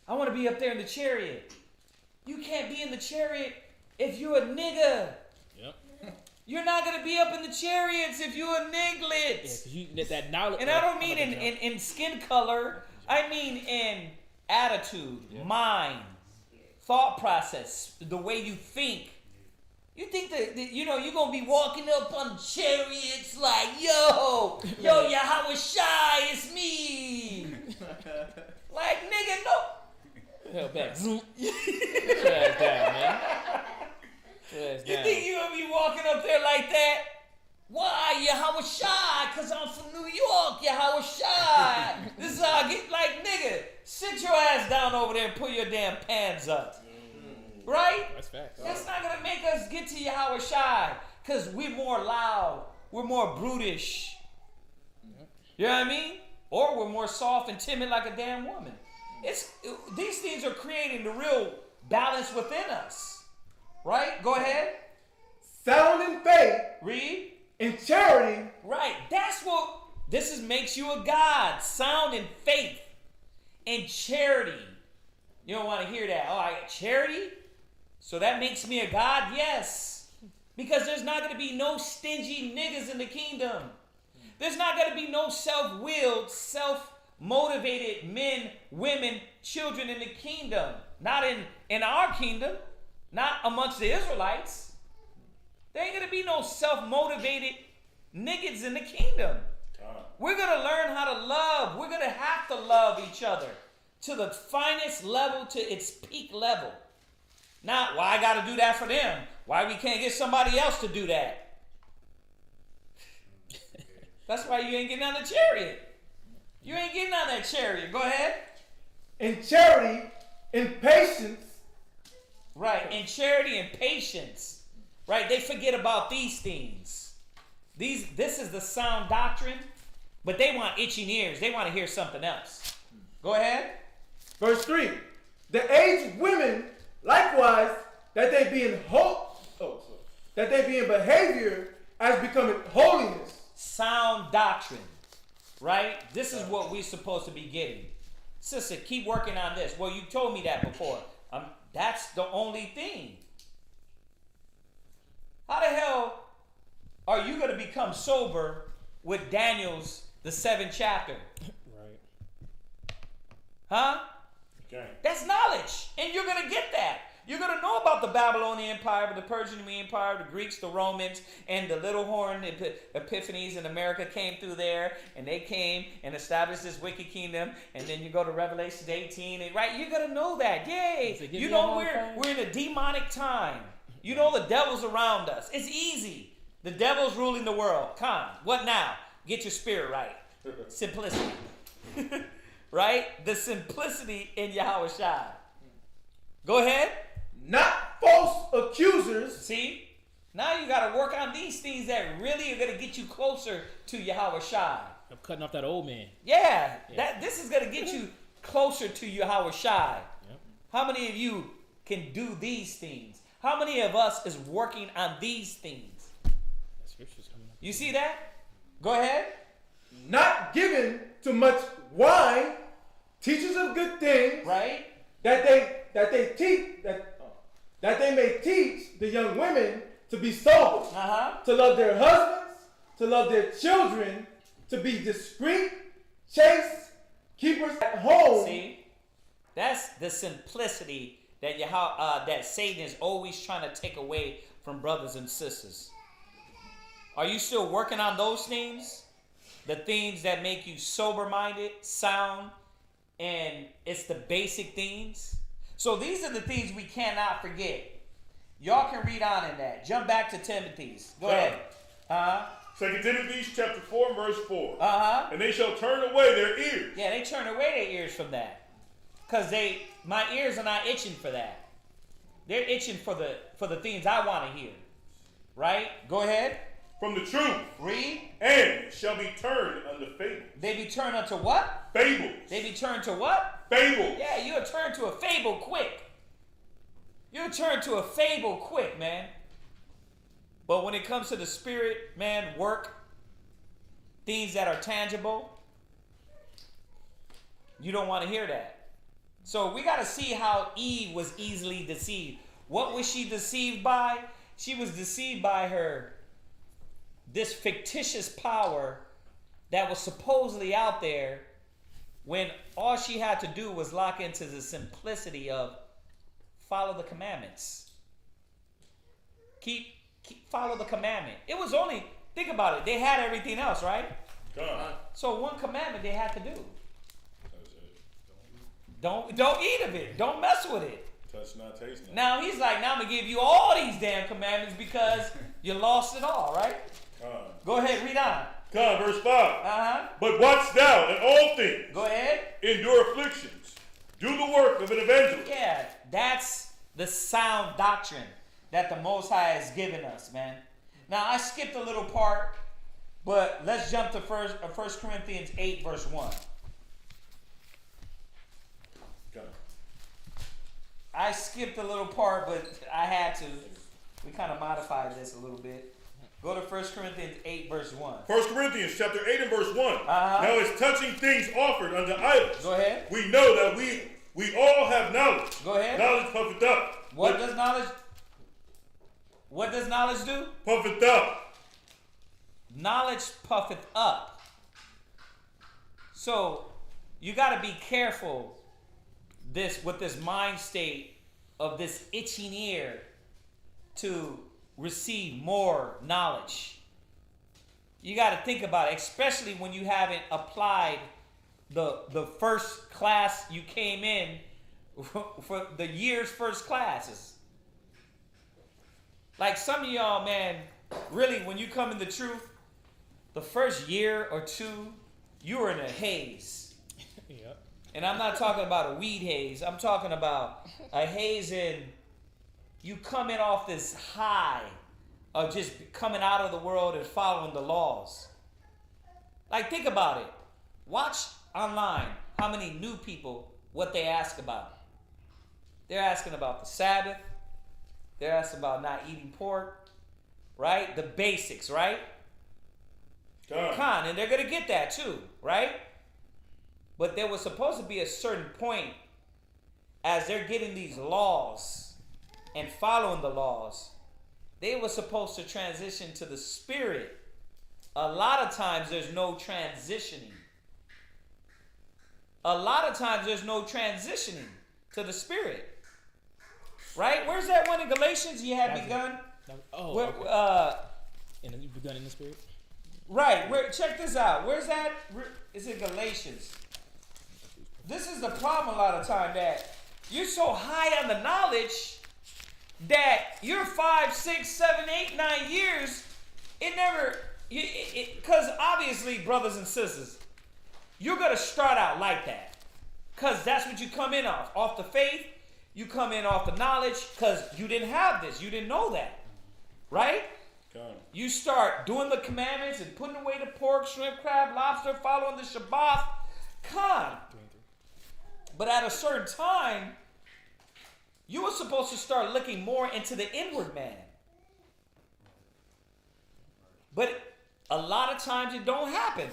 I want to be up there in the chariot. You can't be in the chariot if you're a nigga. Yep. You're not going to be up in the chariots if you're a niglet. Yeah, that knowledge. And I don't mean in skin color. I mean in attitude, mind, thought process, the way you think. You think that you know, you're going to be walking up on chariots like, yo, Yahweh Shai, it's me. Like, nigga, no. Hell back. Zoom. Your ass down, man. You think you're going to be walking up there like that? Why, Yahweh Shai? Because I'm from New York, Yahweh Shai. This is how I get, like, nigga, sit your ass down over there and pull your damn pants up. Right? That's facts. That's not going to make us get to Yahweh Shai because we're more loud. We're more brutish. You know what I mean? Or we're more soft and timid like a damn woman. These things are creating the real balance within us. Right? Go ahead. Sound in faith. Read. In charity. Right. That's what makes you a god. Sound in faith. In charity. You don't want to hear that. Oh, I got charity? So that makes me a god? Yes. Because there's not going to be no stingy niggas in the kingdom. There's not going to be no self-willed, self-motivated men, women, children in the kingdom. Not in our kingdom. Not amongst the Israelites. There ain't going to be no self-motivated niggas in the kingdom. We're going to learn how to love. We're going to have to love each other to the finest level, to its peak level. Not why I got to do that for them. Why we can't get somebody else to do that? That's why you ain't getting on the chariot. You ain't getting on that chariot. Go ahead. In charity, in patience. Right, in charity and patience. Right, they forget about these things. This is the sound doctrine, but they want itching ears. They want to hear something else. Go ahead. Verse 3. The aged women, likewise, that they be in behavior as becoming holiness. Sound doctrine. Right? This is what we're supposed to be getting. Sister, keep working on this. Well, you told me that before. That's the only thing. How the hell are you going to become sober with Daniel's, the 7th chapter? Right. Huh? Okay. That's knowledge. And you're going to get that. You're going to know about the Babylonian Empire, the Persian Empire, the Greeks, the Romans, and the little horn epiphanies in America came through there, and they came and established this wicked kingdom. And then you go to Revelation 18, and right, you're going to know that. Yay! You know we're in a demonic time. You know the devil's around us. It's easy. The devil's ruling the world. Come, what now? Get your spirit right. Simplicity. Right? The simplicity in Yahweh Shai. Go ahead. Not false accusers. See? Now you got to work on these things that really are going to get you closer to Yahweh Shai. I'm cutting off that old man. Yeah. This is going to get you closer to Yahweh Shai. Yep. How many of you can do these things? How many of us is working on these things? That scripture's coming up. You see that? Go ahead. Not given to much wine, teachers of good things. Right? That they may teach the young women to be sober, to love their husbands, to love their children, to be discreet, chaste, keepers at home. See, that's the simplicity that that Satan is always trying to take away from brothers and sisters. Are you still working on those things? The things that make you sober-minded, sound, and it's the basic things. So these are the things we cannot forget. Y'all can read on in that. Jump back to Timothy's. Go ahead. 2 Timothy chapter 4, verse 4. Uh-huh. And they shall turn away their ears. Yeah, they turn away their ears from that. Because my ears are not itching for that. They're itching for the things I want to hear. Right? Go ahead. From the truth. Read. And shall be turned unto fables. They be turned unto what? Fables. They be turned to what? Fables. Yeah, you'll turn to a fable quick. You'll turn to a fable quick, man. But when it comes to the spirit, man, work, things that are tangible, you don't want to hear that. So we got to see how Eve was easily deceived. What was she deceived by? She was deceived by this fictitious power that was supposedly out there, when all she had to do was lock into the simplicity of follow the commandments. Keep follow the commandment. It was only, think about it, they had everything else, right? God. So one commandment they had to do. Don't eat of it. Don't mess with it. Touch not, taste not. Now he's like, now I'm going to give you all these damn commandments because you lost it all, right? Go ahead, read on. Come, verse 5. But watch thou in all things. Go ahead. Endure afflictions. Do the work of an evangelist. Yeah, that's the sound doctrine that the Most High has given us, man. Now, I skipped a little part, but let's jump to 1 Corinthians 8, verse 1. Come. I skipped a little part, but I had to. We kind of modified this a little bit. Go to 1 Corinthians 8, verse 1. 1 Corinthians chapter 8 and verse 1. Now it's touching things offered unto idols. Go ahead. We know that we all have knowledge. Go ahead. Knowledge puffeth up. What does knowledge do? Puffeth up. Knowledge puffeth up. So you got to be careful with this mind state of this itching ear to receive more knowledge. You got to think about it, especially when you haven't applied the first class you came in for the year's first classes. Like some of y'all, man, really, when you come in the truth, the first year or two, you were in a haze. Yep. And I'm not talking about a weed haze. I'm talking about a haze in you coming off this high of just coming out of the world and following the laws. Like, think about it. Watch online how many new people, what they ask about. They're asking about the Sabbath. They're asking about not eating pork, right? The basics, right? And they're going to get that too, right? But there was supposed to be a certain point as they're getting these laws and following the laws, they were supposed to transition to the Spirit. A lot of times there's no transitioning. A lot of times there's no transitioning to the Spirit. Right? Where's that one in Galatians? You have begun? And then you've begun in the Spirit? Right. Check this out. Where's that? It's in Galatians. This is the problem a lot of time, that you're so high on the knowledge that you're 5, 6, 7, 8, 9 years, it never, because obviously, brothers and sisters, you're going to start out like that. Because that's what you come in off the faith. You come in off the knowledge because you didn't have this. You didn't know that. Right? You start doing the commandments and putting away the pork, shrimp, crab, lobster, following the Shabbat. But at a certain time, you were supposed to start looking more into the inward man. But a lot of times it don't happen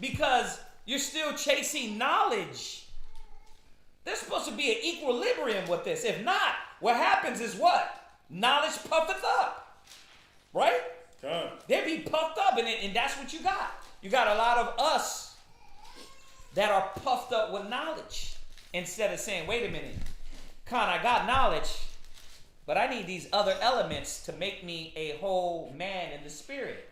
because you're still chasing knowledge. There's supposed to be an equilibrium with this. If not, what happens is what? Knowledge puffeth up. Right? They be puffed up, and that's what you got. You got a lot of us that are puffed up with knowledge instead of saying, wait a minute, I got knowledge, but I need these other elements to make me a whole man in the Spirit.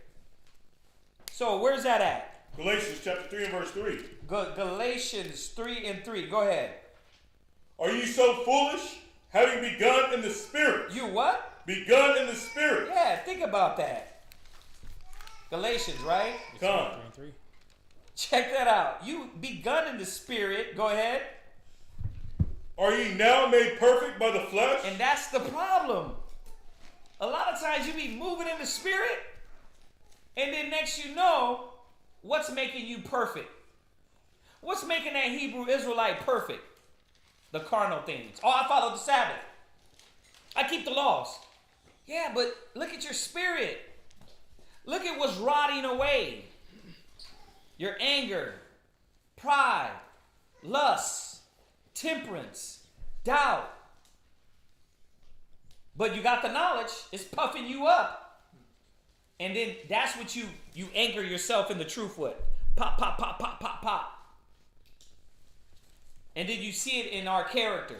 So where's that at? Galatians chapter 3 and verse 3. Galatians 3 and 3. Go ahead. Are you so foolish, having begun in the Spirit? You what? Begun in the Spirit. Yeah, think about that. Galatians, right? Come. Check that out. You begun in the Spirit. Go ahead. Are ye now made perfect by the flesh? And that's the problem. A lot of times you be moving in the Spirit, and then next you know, what's making you perfect? What's making that Hebrew Israelite perfect? The carnal things. Oh, I follow the Sabbath. I keep the laws. Yeah, but look at your spirit. Look at what's rotting away. Your anger, pride, lust, temperance, doubt. But you got the knowledge. It's puffing you up. And then that's what you anchor yourself in the truth with. Pop, pop, pop, pop, pop, pop. And then you see it in our character.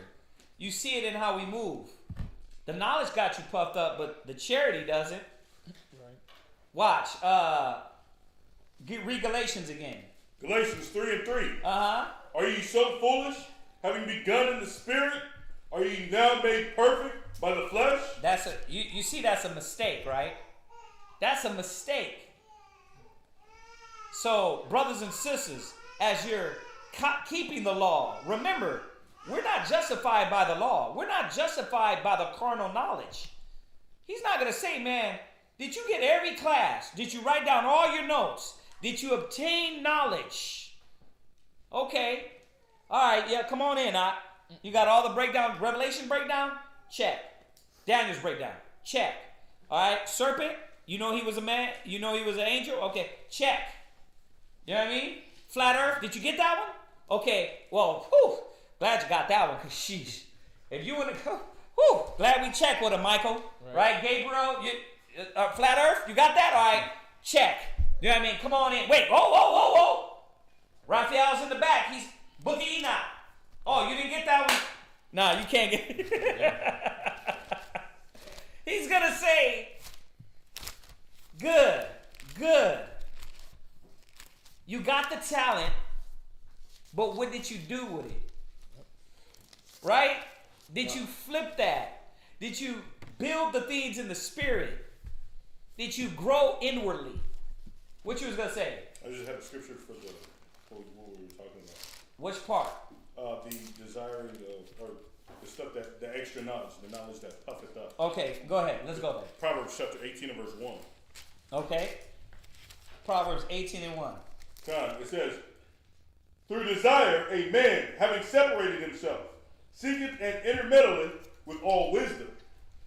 You see it in how we move. The knowledge got you puffed up, but the charity doesn't. Right. Watch. Read Galatians again. Galatians 3 and 3. Uh-huh. Are you so foolish, having begun in the Spirit? Are you now made perfect by the flesh? You see that's a mistake, right? That's a mistake. So, brothers and sisters, as you're keeping the law, remember, we're not justified by the law. We're not justified by the carnal knowledge. He's not going to say, man, did you get every class? Did you write down all your notes? Did you obtain knowledge? Okay. All right, yeah, come on in. You got all the breakdown, Revelation breakdown? Check. Daniel's breakdown? Check. All right, serpent, you know he was a man? You know he was an angel? Okay, check. You know what I mean? Flat earth, did you get that one? Okay, well, whew. Glad you got that one, because sheesh. If you want to go, whew, glad we checked with him, Michael. Right, Gabriel? Flat earth, you got that? All right, check. You know what I mean? Come on in. Wait, whoa. Raphael's in the back. He's Book of Enoch. Oh, you didn't get that one? No, you can't get it. He's going to say, good. You got the talent, but what did you do with it? Right? Did you flip that? Did you build the things in the spirit, that you grow inwardly. What you was gonna say? I just had a scripture for what we were talking about. Which part? The desiring of, or the stuff the extra knowledge, the knowledge that puffeth up. Okay, go ahead. Let's go there. Proverbs chapter 18 and verse 1. Okay. Proverbs 18 and 1. It says, through desire a man, having separated himself, seeketh and intermeddleth with all wisdom.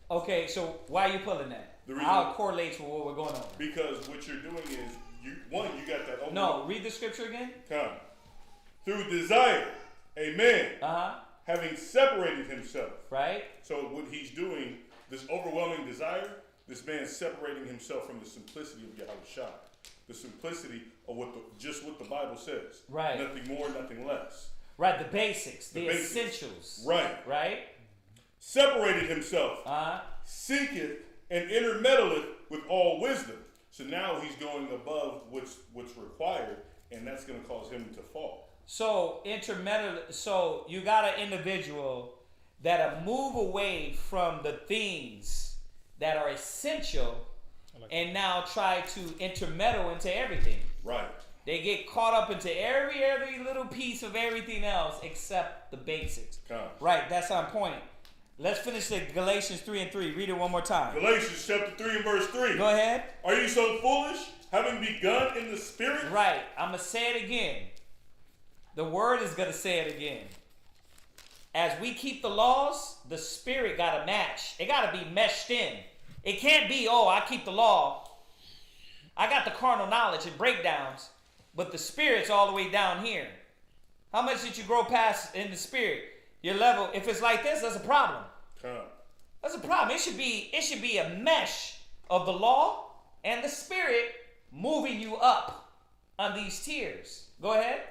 Okay, so why are you pulling that? The reason- How it correlates with what we're going on? Because what you're doing is, you got that open. No, read the scripture again. Through desire a man, Uh-huh. having separated himself. Right? So what he's doing, this overwhelming desire, this man is separating himself from the simplicity of Yahushua. The simplicity of what the Bible says. Right. Nothing more, nothing less. Right, the basics, the basics. essentials. Right. Right? Separated himself. Uh-huh. Seeketh and intermeddleth with all wisdom. So now he's going above what's required, and that's going to cause him to fall. So so you got an individual that'll move away from the things that are essential and now try to intermeddle into everything. Right. They get caught up into every little piece of everything else except the basics. Right, that's on point. Let's finish the Galatians 3 and 3. Read it one more time. Galatians chapter 3 and verse 3. Go ahead. Are you so foolish, having begun in the spirit? Right, I'm going to say it again. The word is going to say it again. As we keep the laws, the spirit got to match. It got to be meshed in. It can't be, oh, I keep the law. I got the carnal knowledge and breakdowns, but the spirit's all the way down here. How much did you grow past in the spirit? Your level, if it's like this, that's a problem. That's a problem. It should be a mesh of the law and the spirit moving you up on these tiers. Go ahead.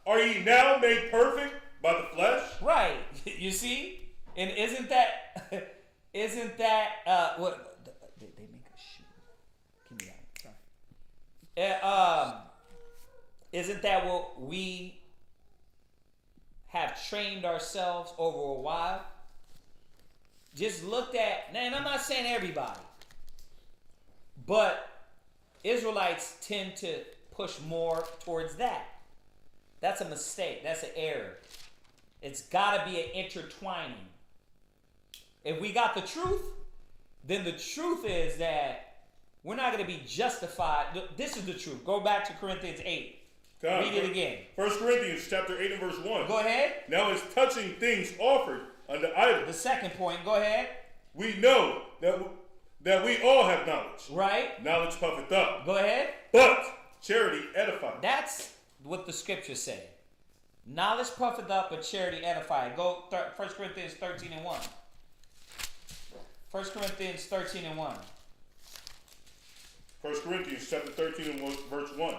Are ye now made perfect by the flesh? Right. You see? And isn't that what they make a shoe? Give me that. Sorry. Isn't that what we have trained ourselves over a while? Just looked at, and I'm not saying everybody, but Israelites tend to push more towards that. That's a mistake. That's an error. It's got to be an intertwining. If we got the truth, then the truth is that we're not going to be justified. This is the truth. Go back to Corinthians 8. Read it again. 1 Corinthians chapter 8 and verse 1. Go ahead. Now it's touching things offered unto idols. The second point. Go ahead. We know that we all have knowledge. Right. Knowledge puffeth up. Go ahead. But charity edifies. That's what the scriptures say. Knowledge puffeth up, but charity edifies. Go 1 Corinthians 13 and 1. 1 Corinthians 13 and 1. 1 Corinthians chapter 13 and verse 1.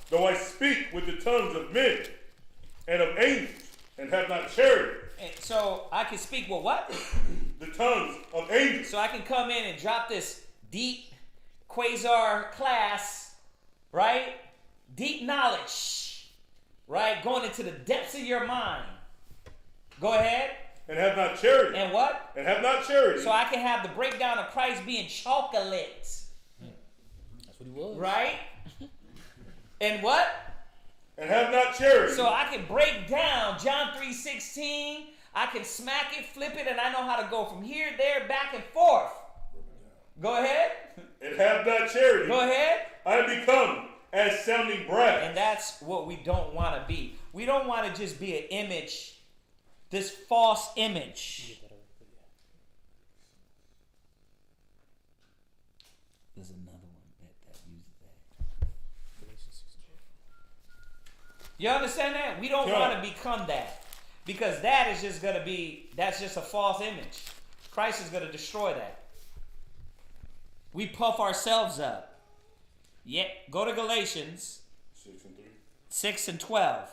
Though I speak with the tongues of men and of angels and have not charity. So I can speak with what? The tongues of angels. So I can come in and drop this deep quasar class, right? Deep knowledge, right? Going into the depths of your mind. Go ahead. And have not charity. And what? And have not charity. So I can have the breakdown of Christ being chocolate. That's what he was. Right? And what? And have not charity. So I can break down John 3:16. I can smack it, flip it, and I know how to go from here, there, back, and forth. Go ahead. And have not charity. Go ahead. I have become as sounding brass. And that's what we don't want to be. We don't want to just be an image, this false image. There's another one that uses that. You understand that? We don't want to become that. Because that is just going to be, that's just a false image. Christ is going to destroy that. We puff ourselves up. Yeah, go to Galatians 6 and 12.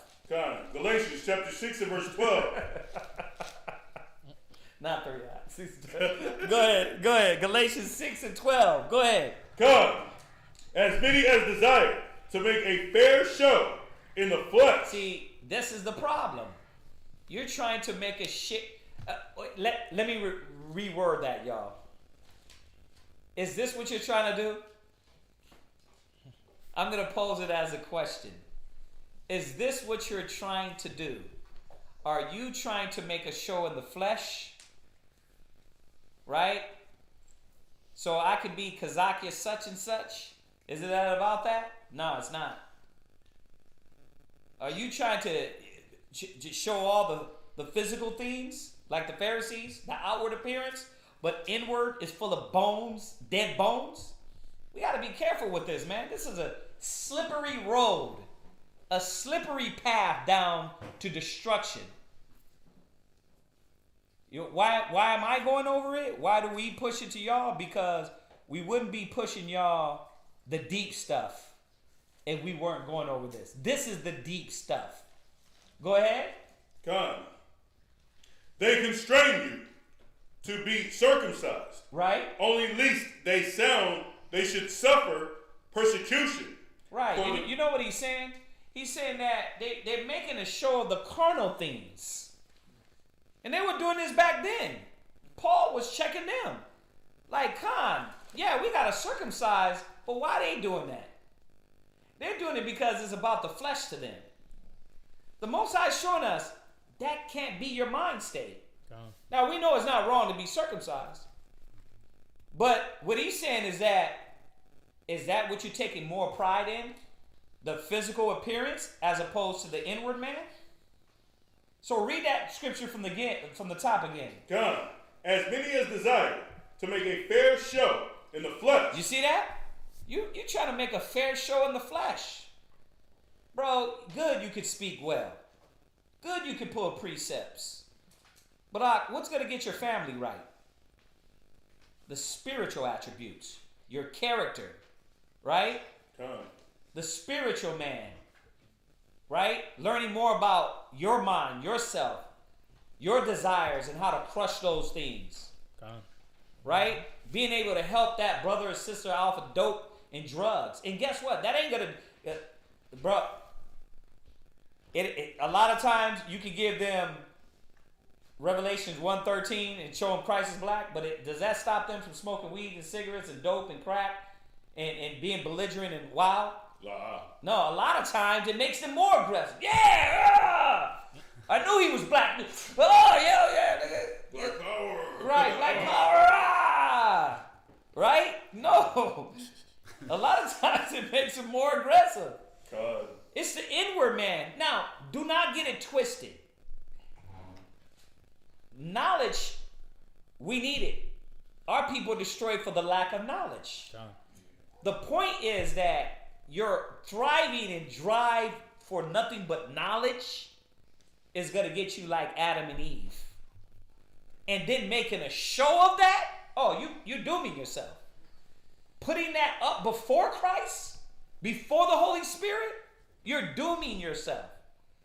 Galatians chapter 6 and verse 12. Not 3. 6 and 12. Go ahead. Galatians 6 and 12. Go ahead. Come, as many as desire to make a fair show in the flesh. See, this is the problem. You're trying to make a shit. Let me reword that, y'all. Is this what you're trying to do? I'm going to pose it as a question. Is this what you're trying to do? Are you trying to make a show in the flesh? Right? So I could be Kazakia such and such? Is it about that? No, it's not. Are you trying to show all the physical things like the Pharisees, the outward appearance, but inward is full of bones, dead bones? We got to be careful with this, man. This is a slippery road, a slippery path down to destruction. Why am I going over it? Why do we push it to y'all? Because we wouldn't be pushing y'all the deep stuff if we weren't going over this. This is the deep stuff. Go ahead. God, they constrain you to be circumcised. Right. Only least they should suffer persecution. Right. You know what he's saying? He's saying that they're making a show of the carnal things. And they were doing this back then. Paul was checking them. Like, Khan, yeah, we got to circumcise, but why are they doing that? They're doing it because it's about the flesh to them. The Most High is showing us that can't be your mind state. Now, we know it's not wrong to be circumcised. But what he's saying is that what you're taking more pride in? The physical appearance as opposed to the inward man? So read that scripture from the top again. God, as many as desire to make a fair show in the flesh. You see that? You trying to make a fair show in the flesh. Bro, good you could speak well. Good you could pull precepts. But what's going to get your family right? The spiritual attributes. Your character. Right? God. The spiritual man. Right? Learning more about your mind, yourself, your desires, and how to crush those things. Right? Being able to help that brother or sister off of dope and drugs. And guess what? That ain't going to... bro, a lot of times you can give them Revelations 1:13 and show them Christ is black, but does that stop them from smoking weed and cigarettes and dope and crack and being belligerent and wild? No, a lot of times it makes them more aggressive. Yeah! I knew he was black. Oh, yeah. Black power. Right, black power. Right? No. A lot of times it makes them more aggressive. God. It's the inward man. Now, do not get it twisted. Knowledge, we need it. Our people are destroyed for the lack of knowledge. The point is that your thriving and drive for nothing but knowledge is going to get you like Adam and Eve. And then making a show of that, you're dooming yourself. Putting that up before Christ, before the Holy Spirit, you're dooming yourself.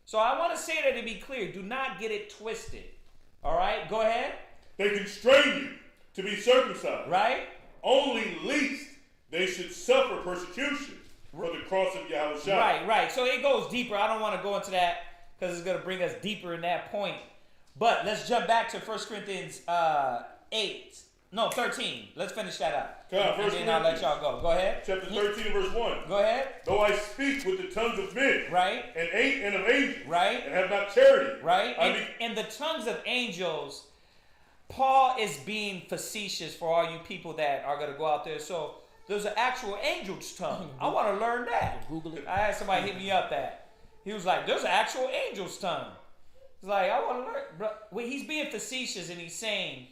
So I want to say that to be clear. Do not get it twisted. All right, go ahead. They constrain you to be circumcised. Right. Only least they should suffer persecution for the cross of Yahushua. Right. So it goes deeper. I don't want to go into that because it's going to bring us deeper in that point. But let's jump back to 1 Corinthians 13. Let's finish that up. And then I'll let y'all go. Go ahead. Chapter 13 verse 1. Go ahead. Though I speak with the tongues of men. Right. And of angels. Right. And have not charity. Right. And the tongues of angels, Paul is being facetious for all you people that are going to go out there. So there's an actual angel's tongue. I want to learn that. Google it. I had somebody hit me up that. He was like, there's an actual angel's tongue. He's like, I want to learn. Bro, well, he's being facetious and he's saying,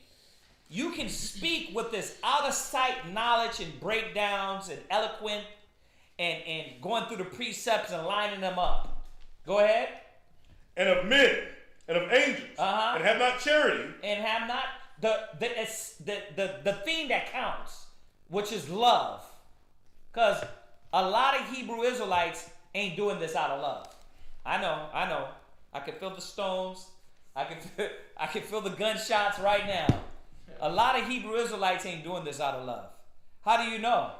you can speak with this out of sight knowledge and breakdowns and eloquent and going through the precepts and lining them up. Go ahead. And of men and of angels. And have not charity. And have not the thing that counts, which is love. Because a lot of Hebrew Israelites ain't doing this out of love. I know. I can feel the stones. I can feel the gunshots right now. A lot of Hebrew Israelites ain't doing this out of love. How do you know?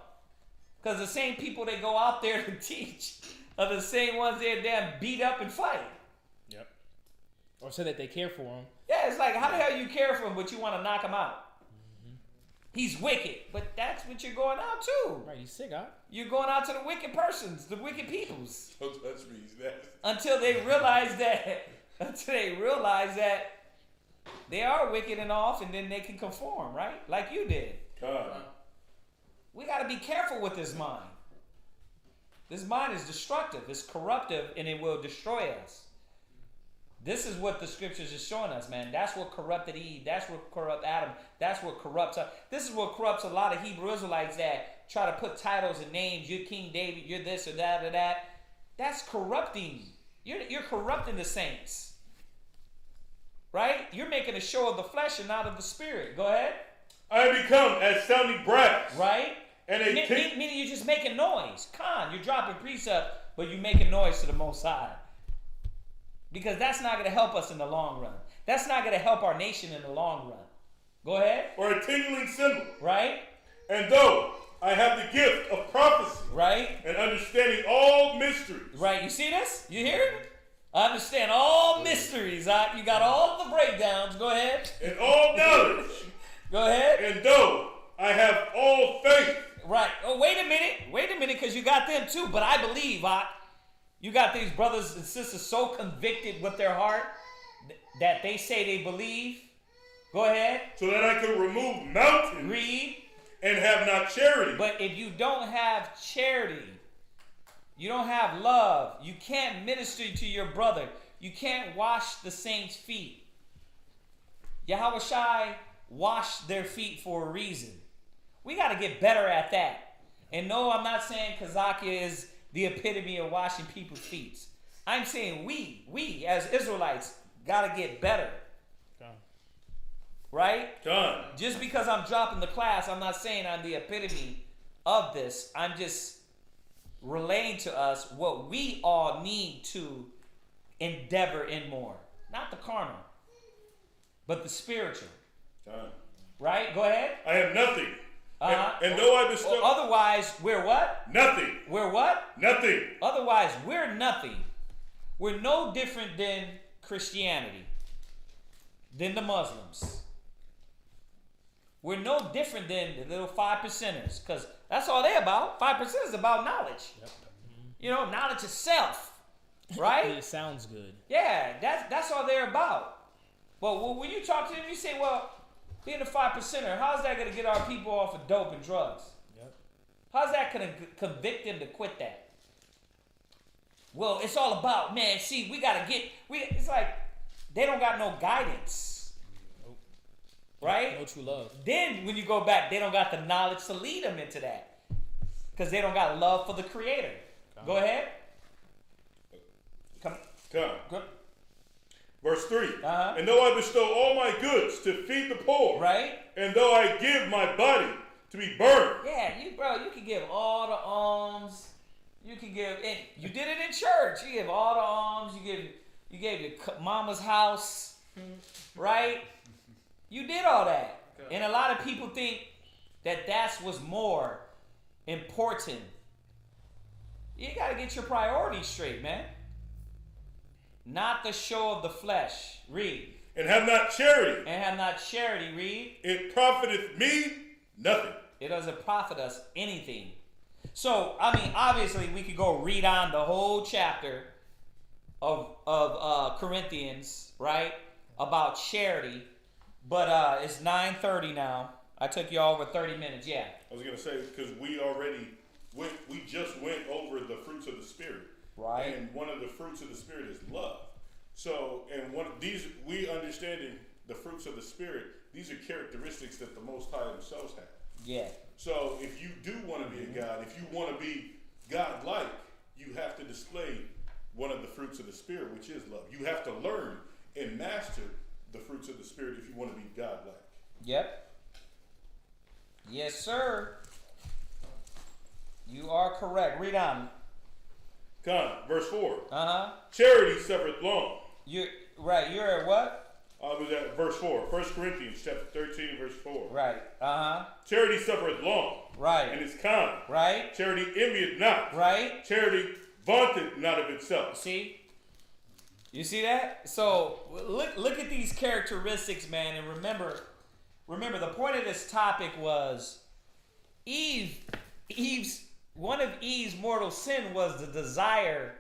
Because the same people that go out there to teach are the same ones that damn beat up and fight. Yep. Or say that they care for them. Yeah, it's like, how the hell you care for them, but you want to knock them out? He's wicked. But that's what you're going out to. Right, he's sick, huh? You're going out to the wicked persons, the wicked peoples. Don't touch me. He's nasty. Until they realize that they are wicked and off, and then they can conform, right? Like you did. God. We got to be careful with this mind. This mind is destructive, it's corruptive, and it will destroy us. This is what the scriptures is showing us, man. That's what corrupted Eve. That's what corrupted Adam. That's what corrupts us. This is what corrupts a lot of Hebrew Israelites that try to put titles and names. You're King David. You're this or that or that. That's corrupting. You're corrupting the saints. Right? You're making a show of the flesh and not of the spirit. Go ahead. I have become as sounding brass. Right? And meaning you're just making noise. You're dropping precept, but you're making noise to the Most High. Because that's not going to help us in the long run. That's not going to help our nation in the long run. Go ahead. Or a tingling symbol. Right? And though I have the gift of prophecy. Right? And understanding all mysteries. Right. You see this? You hear it? I understand all mysteries. You got all the breakdowns. Go ahead. And all knowledge. Go ahead. And though I have all faith. Right. Oh, wait a minute, because you got them too. But I believe, you got these brothers and sisters so convicted with their heart that they say they believe. Go ahead. So that I could remove mountains. Read. And have not charity. But if you don't have charity, you don't have love, you can't minister to your brother, you can't wash the saints' feet. Yahweh Shai washed their feet for a reason. We got to get better at that. And no, I'm not saying Kazakia is the epitome of washing people's feet. I'm saying we as Israelites got to get better. Right? Done. Just because I'm dropping the class, I'm not saying I'm the epitome of this. I'm just relaying to us what we all need to endeavor in more. Not the carnal, but the spiritual. Done. Right? Go ahead. I have nothing. And though I bestow... Otherwise, we're what? Nothing. We're what? Nothing. Otherwise, we're nothing. We're no different than Christianity, than the Muslims. We're no different than the little 5%ers, because that's all they're about. 5% is about knowledge. Yep. You know, knowledge of self, right? It sounds good. Yeah, that's all they're about. But when you talk to them, you say, well, being a 5%er, how's that going to get our people off of dope and drugs? Yep. How's that going to convict them to quit that? Well, it's all about, man, see, we got to it's like they don't got no guidance. Right? No true love. Then when you go back, they don't got the knowledge to lead them into that. Because they don't got love for the Creator. Go ahead. Come. Go. Verse 3. And though I bestow all my goods to feed the poor. Right. And though I give my body to be burned. Yeah, you can give all the alms. You can give, and you did it in church. You give all the alms. You gave your mama's house. Right? You did all that. And a lot of people think that that's what's more important. You got to get your priorities straight, man. Not the show of the flesh. Read. And have not charity. And have not charity. Read. It profiteth me nothing. It doesn't profit us anything. So, I mean, obviously, we could go read on the whole chapter of Corinthians, right? About charity. But it's 9:30 now. I took you over 30 minutes. Yeah. I was gonna say because we just went over the fruits of the Spirit. Right. And one of the fruits of the Spirit is love. So, and one of these, we understanding the fruits of the Spirit. These are characteristics that the Most High themselves have. Yeah. So, if you do want to be a God, if you want to be God-like, you have to display one of the fruits of the Spirit, which is love. You have to learn and master the fruits of the Spirit if you want to be God-like. Yep. Yes, sir. You are correct. Read on. Verse 4. Charity suffereth long. You're at what? I was at verse 4. 1 Corinthians chapter 13, verse 4. Right. Charity suffereth long. Right. And is kind. Right. Charity envieth not. Right. Charity vaunteth not of itself. See? You see that? So look at these characteristics, man, and remember, remember the point of this topic was one of Eve's mortal sin was the desire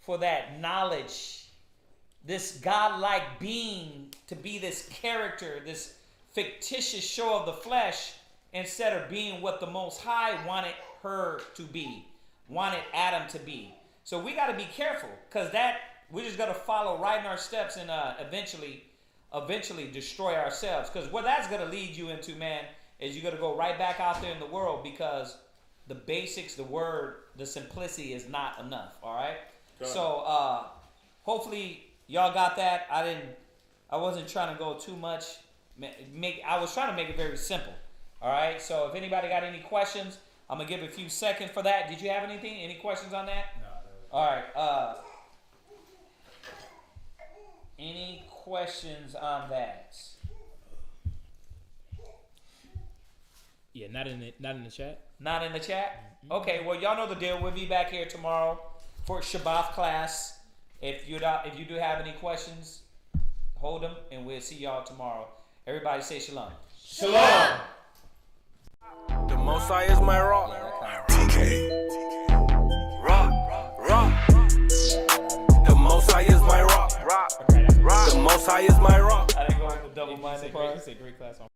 for that knowledge, this godlike being to be this character, this fictitious show of the flesh, instead of being what the Most High wanted her to be, wanted Adam to be. So we got to be careful, because that we're just going to follow right in our steps and eventually destroy ourselves. Because what that's going to lead you into, man, is you're going to go right back out there in the world, because the basics, the word, the simplicity is not enough. All right. Got So hopefully y'all got that. I wasn't trying to go too much. I was trying to make it very simple. All right. So if anybody got any questions, I'm gonna give a few seconds for that. Did you have anything? Any questions on that? No. All right. Any questions on that? Yeah, not in the chat. Not in the chat? Okay, well, y'all know the deal. We'll be back here tomorrow for Shabbat class. If you do have any questions, hold them, and we'll see y'all tomorrow. Everybody say shalom. Shalom. The Most High is my rock. Rock. The Most High is my rock. The Most High is my rock. I didn't go with the double-minded part. It's a great class on